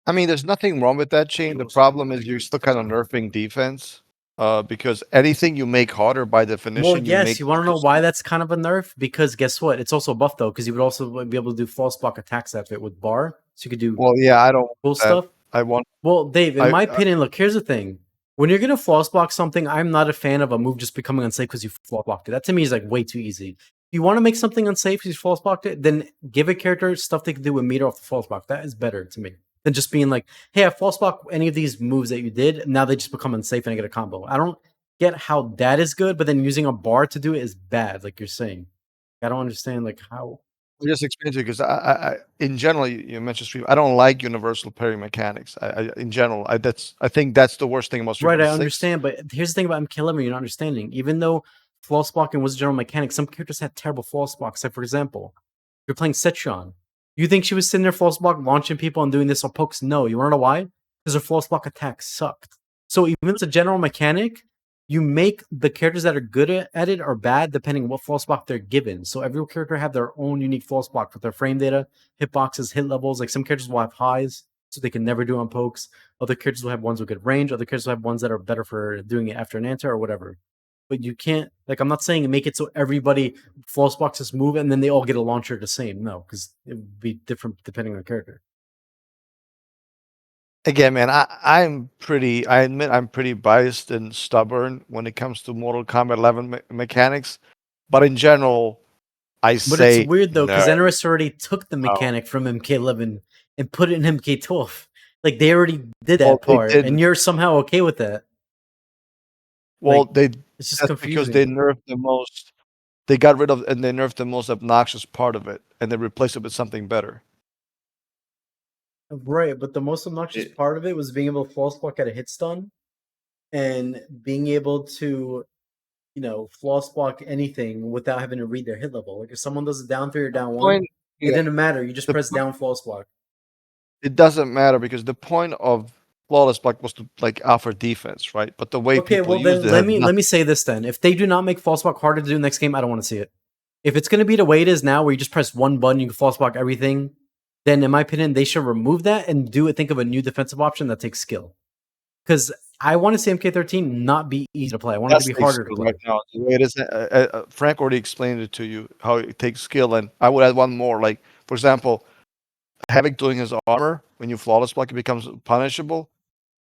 I mean, there's nothing wrong with that chain. The problem is you're still kind of nerfing defense. Because anything you make harder by Well, definition, you yes, make you want to know why that's kind of a nerf? Because guess what? It's also a buff though, because you would also be able to do false block attacks after it with bar, so you could do Well, yeah, I don't cool want that. stuff. I want. Well, Dave, in I my opinion, look, here's the thing. When you're gonna false block something, I'm not a fan of a move just becoming unsafe because you false blocked it. That to me is like way too easy. If you want to make something unsafe because you false blocked it, then give a character stuff they can do with meter off the false block. That is better to me than just being like, hey, I false block any of these moves that you did. Now they just become unsafe and I get a combo. I don't get how that is good, but then using a bar to do it is bad, like you're saying. I don't understand like how. I just explain to you because in general, you mentioned stream. I don't like universal parry mechanics. In general, I think that's the worst thing about Street Right, I Fighter 6. understand, but here's the thing about MK11 you're not understanding. Even though false blocking was a general mechanic, some characters had terrible false blocks. Like, for example, you're playing Setron. You think she was sitting there false block, launching people and doing this on pokes? No. You want to know why? Because her false block attack sucked. So even if it's a general mechanic, you make the characters that are good at it or bad depending on what false block they're given. So every character have their own unique false block with their frame data, hitboxes, hit levels. Like some characters will have highs, so they can never do on pokes. Other characters will have ones with good range. Other characters will have ones that are better for doing it after an answer or whatever. but you can't. Like, I'm not saying make it so everybody flawless block just move and then they all get a launcher the same. No, because it would be different depending on the character. Again, man, I admit I'm pretty biased and stubborn when it comes to Mortal Kombat 11 mechanics, but in general, I But it's say weird though, because no. NRS already took the mechanic from MK11 and put it in MK12. Like they already did that Well, they part, didn't. and you're somehow okay with that. Well, Like, they it's just that's because they confusing. nerfed the most. They got rid of and they nerfed the most obnoxious part of it, and they replaced it with something better. Right, but the most obnoxious It- part of it was being able to flawless block at a hit stun and being able to, flawless block anything without having to read their hit level. Like if someone does a down 3 or down 1, Point, it yeah, didn't matter. You just the press point, down flawless block. it doesn't matter because the point of flawless block was to like offer defense, right? But the way Okay, people well used then it let had me nothing. say this then. If they do not make flawless block harder to do next game, I don't want to see it. If it's going to be the way it is now, where you just press one button, you can flawless block everything, then in my opinion, they should remove that and think of a new defensive option that takes skill. Because I want to see MK13 not be easy to play. I want it to That's be takes harder to skill play. right now. The way it is, Frank already explained it to you how it takes skill, and I would add one more. Like for example, Havoc doing his armor when you flawless block, it becomes punishable.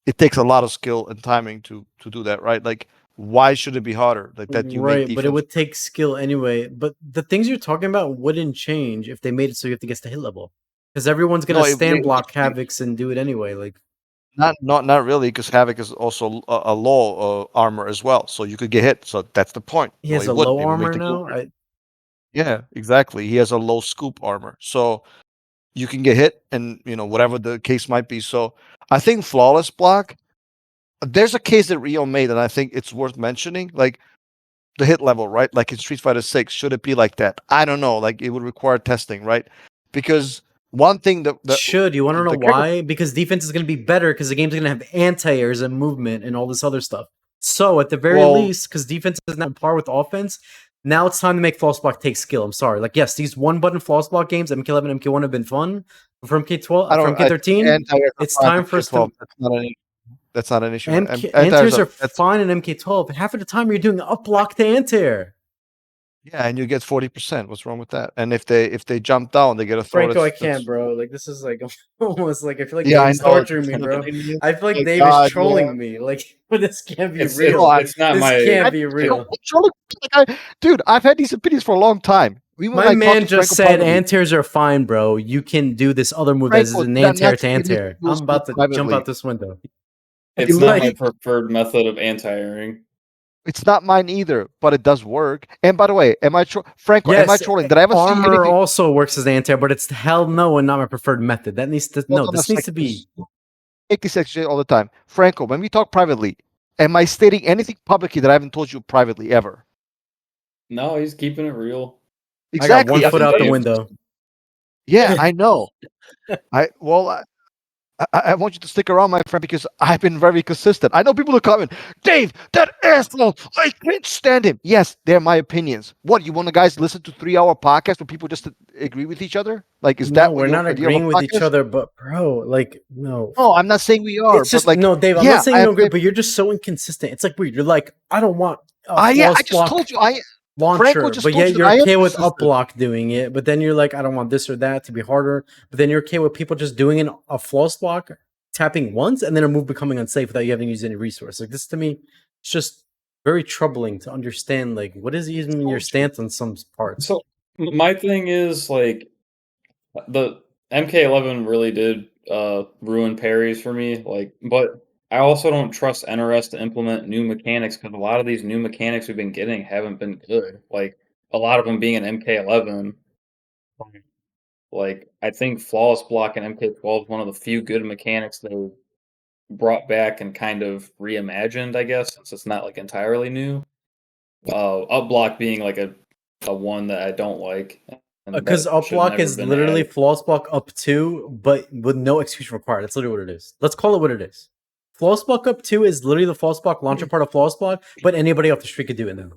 It takes a lot of skill and timing to do that, right? Like, why should it be harder? Like that you make Right, but it defense. would take skill anyway. But the things you're talking about wouldn't change if they made it so you have to get to hit level. Because everyone's No, gonna it stand would block change. Havocs and do it anyway. Like Not really, because Havoc is also a low armor as well, so you could get hit. So that's the point. he No, has he a wouldn't. low It would make armor the game. now. Yeah, exactly. He has a low scoop armor, so you can get hit, and whatever the case might be. So I think flawless block. There's a case that Rio made, and I think it's worth mentioning. Like the hit level, right? Like in Street Fighter 6, should it be like that? I don't know. Like it would require testing, right? Because one thing that Should you want to know the character, why? Because defense is going to be better because the game's going to have anti-airs and movement and all this other stuff. So at the very well, least, because defense is not on par with offense, now it's time to make flawless block take skill. I'm sorry. Like yes, these one button flawless block games, MK11, MK1 have been fun. But for I MK12, for don't. I think MK13, anti-air are it's fine time in for us K12. to That's not an issue. anti-airs are That's fine in MK12. Half of the time you're doing up block to anti-air. yeah, and you get 40%. What's wrong with that? And if they jump down, they get a throw. Franco, I That's can't, bro. Like this is like almost like I feel like yeah, I Dave's know. It's torturing me, bro. frustrating. I feel like My Dave is God, yeah. trolling me. Like, but this can't be It's real. No, it's not This my can't I, be real. dude, I've had these opinions for a long time. Even when My I talked man to just Franco said privately, anti-airs are fine, bro. You can do this other move that is Franco, an did I anti-air not to say this anti-air. to you I'm about to jump privately? out this window. it's not my Like, preferred method of anti-airing. It's not mine either, but it does work. And by the way, Franco? Am I yes, trolling? Did I ever see armor anything? also works as an anti-air, but it's hell no and not my preferred method. That needs to Hold no. on a This needs to second. be Make this exchange all the time, Franco. When we talk privately, am I stating anything publicly that I haven't told you privately ever? No, he's keeping it real. I got one Exactly. foot out the Dave. window. Yeah, I know. I want you to stick around, my friend, because I've been very consistent. I know people are coming, Dave, that asshole, I can't stand him. Yes, they're my opinions. What, you want to guys listen to 3-hour podcasts where people just agree with each other? Like, is that No, what we're your not idea of a agreeing with each podcast? other, but bro, like, no. No, I'm not saying we are, It's but just like, no, Dave. I'm yeah, not saying I you have don't agree, but you're just so inconsistent. It's like weird. You're like, I don't want a yeah, I flawless just block told you, Franco launcher, just but told yet you that you're I am okay with up consistent. block doing it. But then you're like, I don't want this or that to be harder. But then you're okay with people just doing a flawless block, tapping once, and then a move becoming unsafe without you having to use any resource. Like this to me, it's just very troubling to understand. Like, what is even your Told you. stance on some parts? So my thing is like the MK11 really did ruin parries for me. Like, but I also don't trust NRS to implement new mechanics because a lot of these new mechanics we've been getting haven't been good. Like a lot of them being an MK11. Like I think flawless block in MK12 is one of the few good mechanics they brought back and kind of reimagined. I guess since it's not like entirely new. Up block being like a one that I don't like, and Because that up should block never is been literally added. flawless block up two, but with no execution required. That's literally what it is. Let's call it what it is. Flawless block up two is literally the flawless block launcher part of flawless block, but anybody off the street could do it now.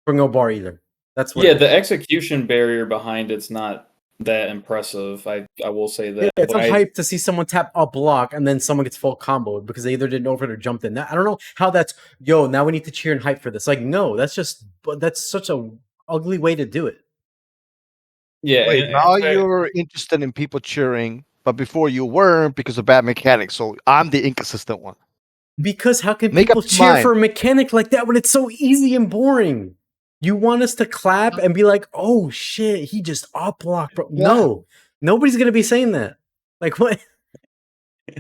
For no bar either. That's what Yeah, it the is. execution barrier behind it's not that impressive. I will say Yeah, that. it's But not hype to see someone tap a block and then someone gets full comboed because they either didn't over it or jumped in. I don't know how that's now we need to cheer and hype for this. Like, no, that's such a ugly way to do it. yeah, Wait, and now you're interested in people cheering, but before you weren't because of bad mechanics. So I'm the inconsistent one. Because how can Make up people your cheer mind. for a mechanic like that when it's so easy and boring? You want us to clap and be like, "Oh shit, he just up blocked, bro." Yeah. No, nobody's gonna be saying that. Like what?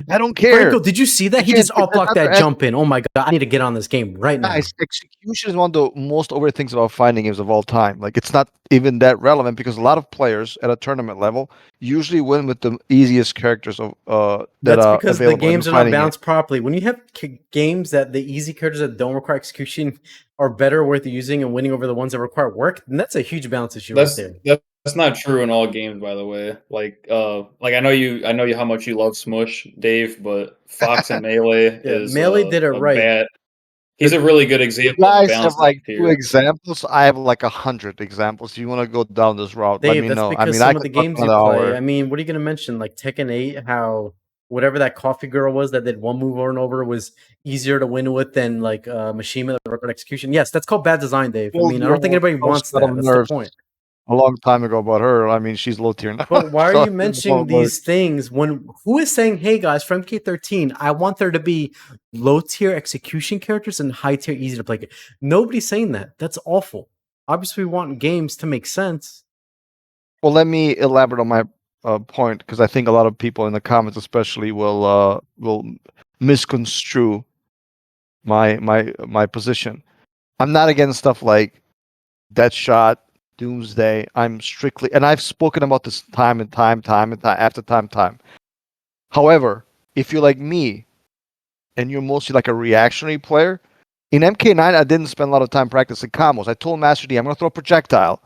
I don't care. Franco, did you see that? He Again, just up blocked that jump in. Oh my god, I need to get on this game right now. Guys, execution is one of the most overrated things about fighting games of all time. Like, it's not even that relevant because a lot of players at a tournament level usually win with the easiest characters of that That's are because the available in games the are not fighting game. balanced properly. When you have games that the easy characters that don't require execution are better worth using and winning over the ones that require work, then that's a huge balance issue right there. that's not true in all games, by the way. Like I know you how much you love Smush, Dave, but Fox and Melee Yeah, is Melee did it a right. bad. He's a really good You example of a guys have balanced like top 2 tier. examples. I have like 100 examples. If you want to go down this route, let Dave, me that's know. I because mean, I some of could the talk games you another play. hour. I mean, what are you going to mention? Like Tekken 8, how whatever that coffee girl was that did one move over and over was easier to win with than like Mishima that record execution. Yes, that's called bad design, Dave. I Pulled mean, I don't think your anybody rose wants that. metal That's the nerves point. a long time ago about her. I mean, she's low tier now. But why are So you it mentioning won't work. these things when who is saying, hey guys, for MK13, I want there to be low tier execution characters and high tier easy to play? Nobody's saying that. That's awful. Obviously, we want games to make sense. Well, let me elaborate on my point because I think a lot of people in the comments, especially, will misconstrue my position. I'm not against stuff like Deadshot, Doomsday. I'm strictly, and I've spoken about this time and time after time. However, if you're like me and you're mostly like a reactionary player, in MK9 I didn't spend a lot of time practicing combos. I told Master D I'm gonna throw a projectile.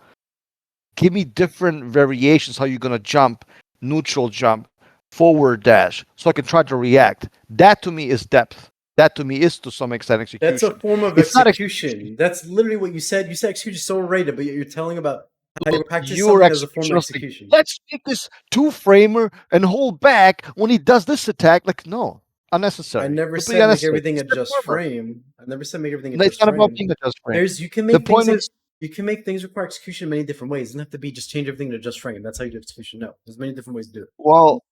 Give me different variations how you're gonna jump, neutral jump, forward dash, so I can try to react. That to me is depth. That to me is to some extent execution. That's a form of It's not execution. That's literally what you said. You said execution is so overrated, but you're telling about how you practice your something as a form of execution. execution. Let's make this 2-framer and hold back when he does this attack. Like, no, unnecessary. I never Completely said make unnecessary. everything a Step just forward. frame. I never said make everything a No, just it's not about frame. being a just frame. You can The make point things is, you can make things require execution in many different ways. It doesn't have to be just change everything to just frame. That's how you do execution. No, there's many different ways to do it. well,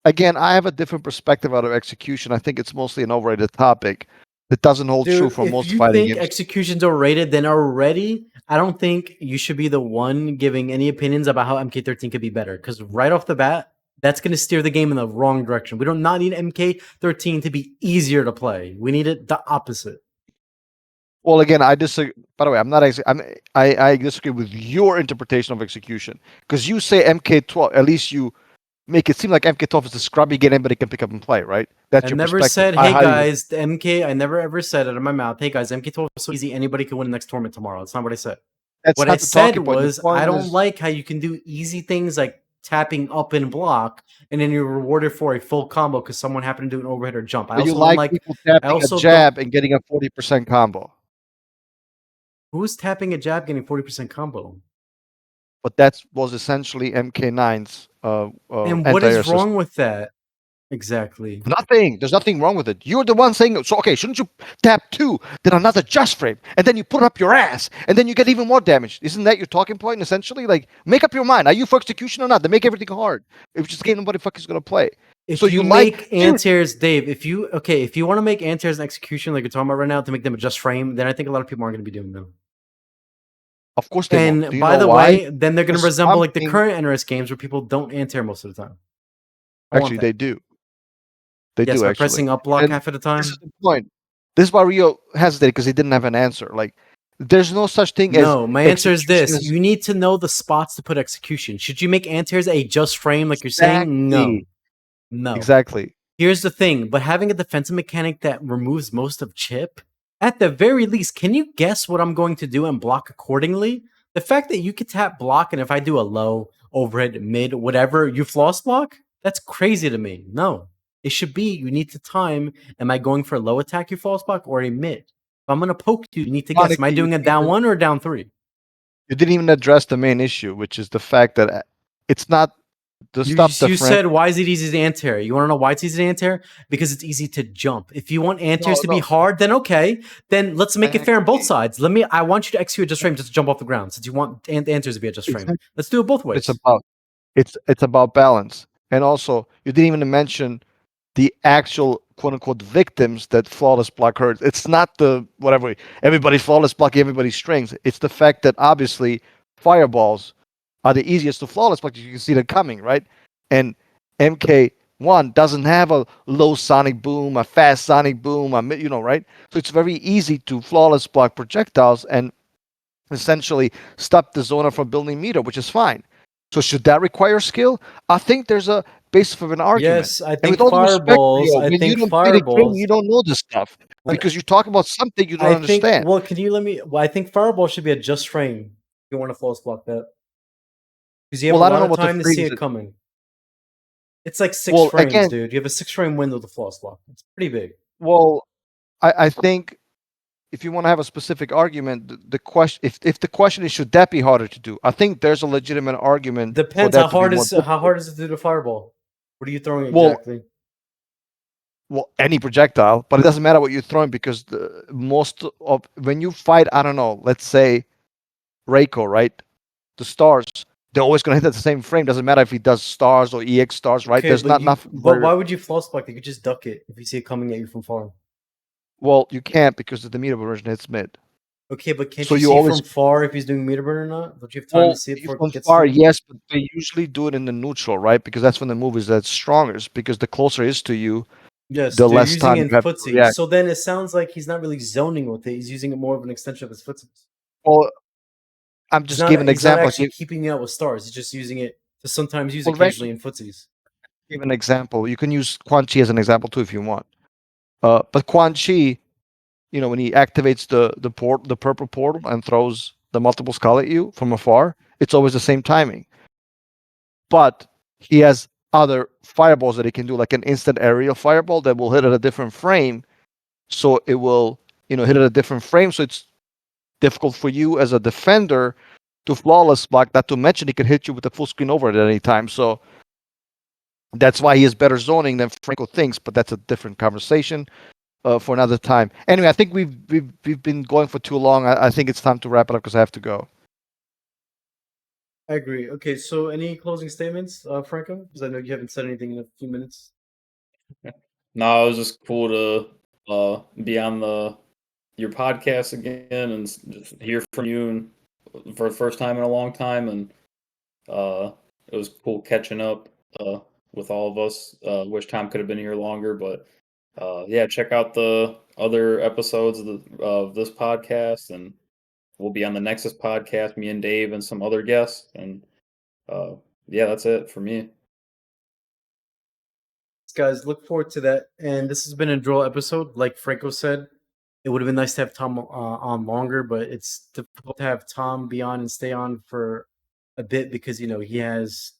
again, I have a different perspective out of execution. I think it's mostly an overrated topic that doesn't hold true Dude, for if most you fighting think games. execution's overrated, then already I don't think you should be the one giving any opinions about how MK13 could be better. Because right off the bat, that's going to steer the game in the wrong direction. We do not need MK13 to be easier to play. We need it the opposite. Well, again, I disagree. By the way, I disagree with your interpretation of execution because you say MK12. At least you make it seem like MK12 is a scrubby game anybody can pick up and play, right? That's I your never perspective. said, hey guys, the MK, I never ever said it out of my mouth. Hey guys, MK12 is so easy, anybody can win the next tournament tomorrow. That's not what I said. That's What not I the said talking point. The was, point I don't is- like how you can do easy things like tapping up and block, and then you're rewarded for a full combo because someone happened to do an overhead or jump. I But you also don't like like people tapping a also jab and getting a 40% combo. who's tapping a jab getting 40% combo. But that was essentially MK9's And what anti-air is system. wrong with that? Exactly. Nothing. There's nothing wrong with it. You're the one saying, so okay, shouldn't you tap 2, then another just frame, and then you put up your ass, and then you get even more damage? Isn't that your talking point, essentially? Like, make up your mind. Are you for execution or not? Then make everything hard. If just game nobody fuck is going to play. If So you you make like- anti-airs, Dave, if you want to make anti-airs and execution like you're talking about right now to make them a just frame, then I think a lot of people aren't going to be doing them. Of course they won't. Do And you by know the why? way, then they're going to Because resemble like the something- current NRS games where people don't anti-air most of the time. I want Actually, that. they do. They Yes, do by actually. pressing up block And half of the time. This is the point. This is why Rio hesitated because he didn't have an answer. Like, there's no such thing as. No, my answer is this: execution you need to know the spots to put execution. Should you make anti-airs a just frame like you're saying? No, Exactly. no. Exactly. Here's the thing, but having a defensive mechanic that removes most of chip, at the very least, can you guess what I'm going to do and block accordingly? The fact that you could tap block, and if I do a low, overhead, mid, whatever, you floss block, that's crazy to me. No. It should be you need to time, am I going for a low attack, you floss block, or a mid? If I'm going to poke you, you need to guess, am I Honestly, doing a down 1 or a down 3? You didn't even address the main issue, which is the fact that It's not the stuff that You Frank. said, why is it easy to anti-air? You want to know why it's easy to anti-air? Because it's easy to jump. If you want anti-airs to be hard, then okay. Then let's make it fair on both sides. I want you to execute just frame just to jump off the ground, since you want anti-airs to be a just frame. Let's do it both ways. It's about balance. And also, you didn't even mention the actual quote unquote victims that flawless block hurts. It's not the whatever everybody's flawless blocking everybody's strings. It's the fact that obviously fireballs are the easiest to flawless block. You can see them coming, right? And MK1 doesn't have a low sonic boom, a fast sonic boom, right? So it's very easy to flawless block projectiles and essentially stop the zoner from building meter, which is fine. So should that require skill? I think there's a basis for an argument. Yes, I And think with all due respect, fireballs. when you don't play the game, you don't know this stuff because you talk about something you don't understand. Well, can you let me? Well, I think fireball should be a just frame. If you want to flawless block that, because you have a lot of time to see it coming. It's like 6 frames, dude. You have a 6-frame window to flawless block. It's pretty big. Well, I think if you want to have a specific argument, the question if the question is should that be harder to do, I think there's a legitimate argument. Depends how hard is it to do the fireball. What are you throwing exactly? Well, any projectile, but it doesn't matter what you're throwing because most of when you fight, I don't know, let's say Reiko, right? The stars, they're always going to hit at the same frame. Doesn't matter if he does stars or EX stars, right? Okay, There's not enough. But why would you flawless block? You could just duck it if you see it coming at you from far. Well, you can't because the meter version hits mid. Okay, but can't you see from far if he's doing meter burn or not? Don't you have time to see it before it gets far? Yes, but they usually do it in the neutral, right? Because that's when the move is at strongest. Because the closer it is to you, yes, the less time you have to react. So then it sounds like he's not really zoning with it. He's using it more of an extension of his footsies. Well, I'm just giving an example. He's not actually keeping it out with stars. He's just using it to sometimes use occasionally in footsies. Give an example. You can use Quan Chi as an example too if you want. But Quan Chi, when he activates the purple portal and throws the multiple skull at you from afar, it's always the same timing. But he has other fireballs that he can do, like an instant aerial fireball that will hit at a different frame. So it will, hit at a different frame. So it's difficult for you as a defender to flawless block. Not to mention he can hit you with the full screen over at any time. So that's why he is better zoning than Franco thinks. But that's a different conversation for another time. Anyway, I think we've been going for too long. I think it's time to wrap it up because I have to go. I agree. Okay, so any closing statements, Franco? Because I know you haven't said anything in a few minutes. No, it was just cool to be on your podcast again and just hear from you for the first time in a long time, and it was cool catching up with all of us. Wish Tom could have been here longer, but yeah, check out the other episodes of this podcast, and we'll be on the Nexus podcast, me and Dave and some other guests, and yeah, that's it for me. Guys, look forward to that. And this has been a droll episode. Like Franco said, it would have been nice to have Tom on longer, but it's difficult to have Tom be on and stay on for a bit because he has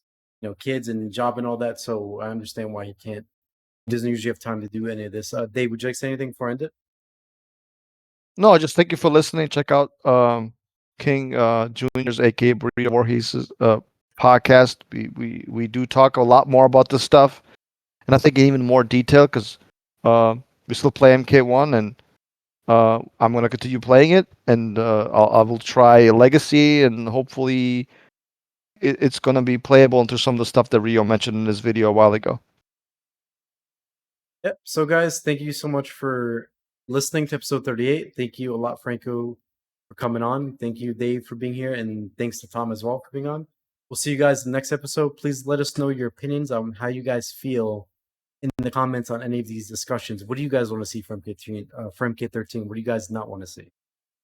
kids and job and all that. So I understand why he doesn't usually have time to do any of this. Dave, would you like to say anything before I end it? No, just thank you for listening. Check out King Junior's, aka Burrito Voorhees' podcast. We do talk a lot more about this stuff, and I think in even more detail because we still play MK1, and I'm going to continue playing it, and I will try Legacy, and hopefully it's going to be playable into some of the stuff that Rio mentioned in this video a while ago. Yep. So guys, thank you so much for listening to episode 38. Thank you a lot, Franco, for coming on. Thank you, Dave, for being here, and thanks to Tom as well for being on. We'll see you guys in the next episode. Please let us know your opinions on how you guys feel in the comments on any of these discussions. What do you guys want to see from MK13? What do you guys not want to see?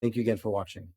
Thank you again for watching.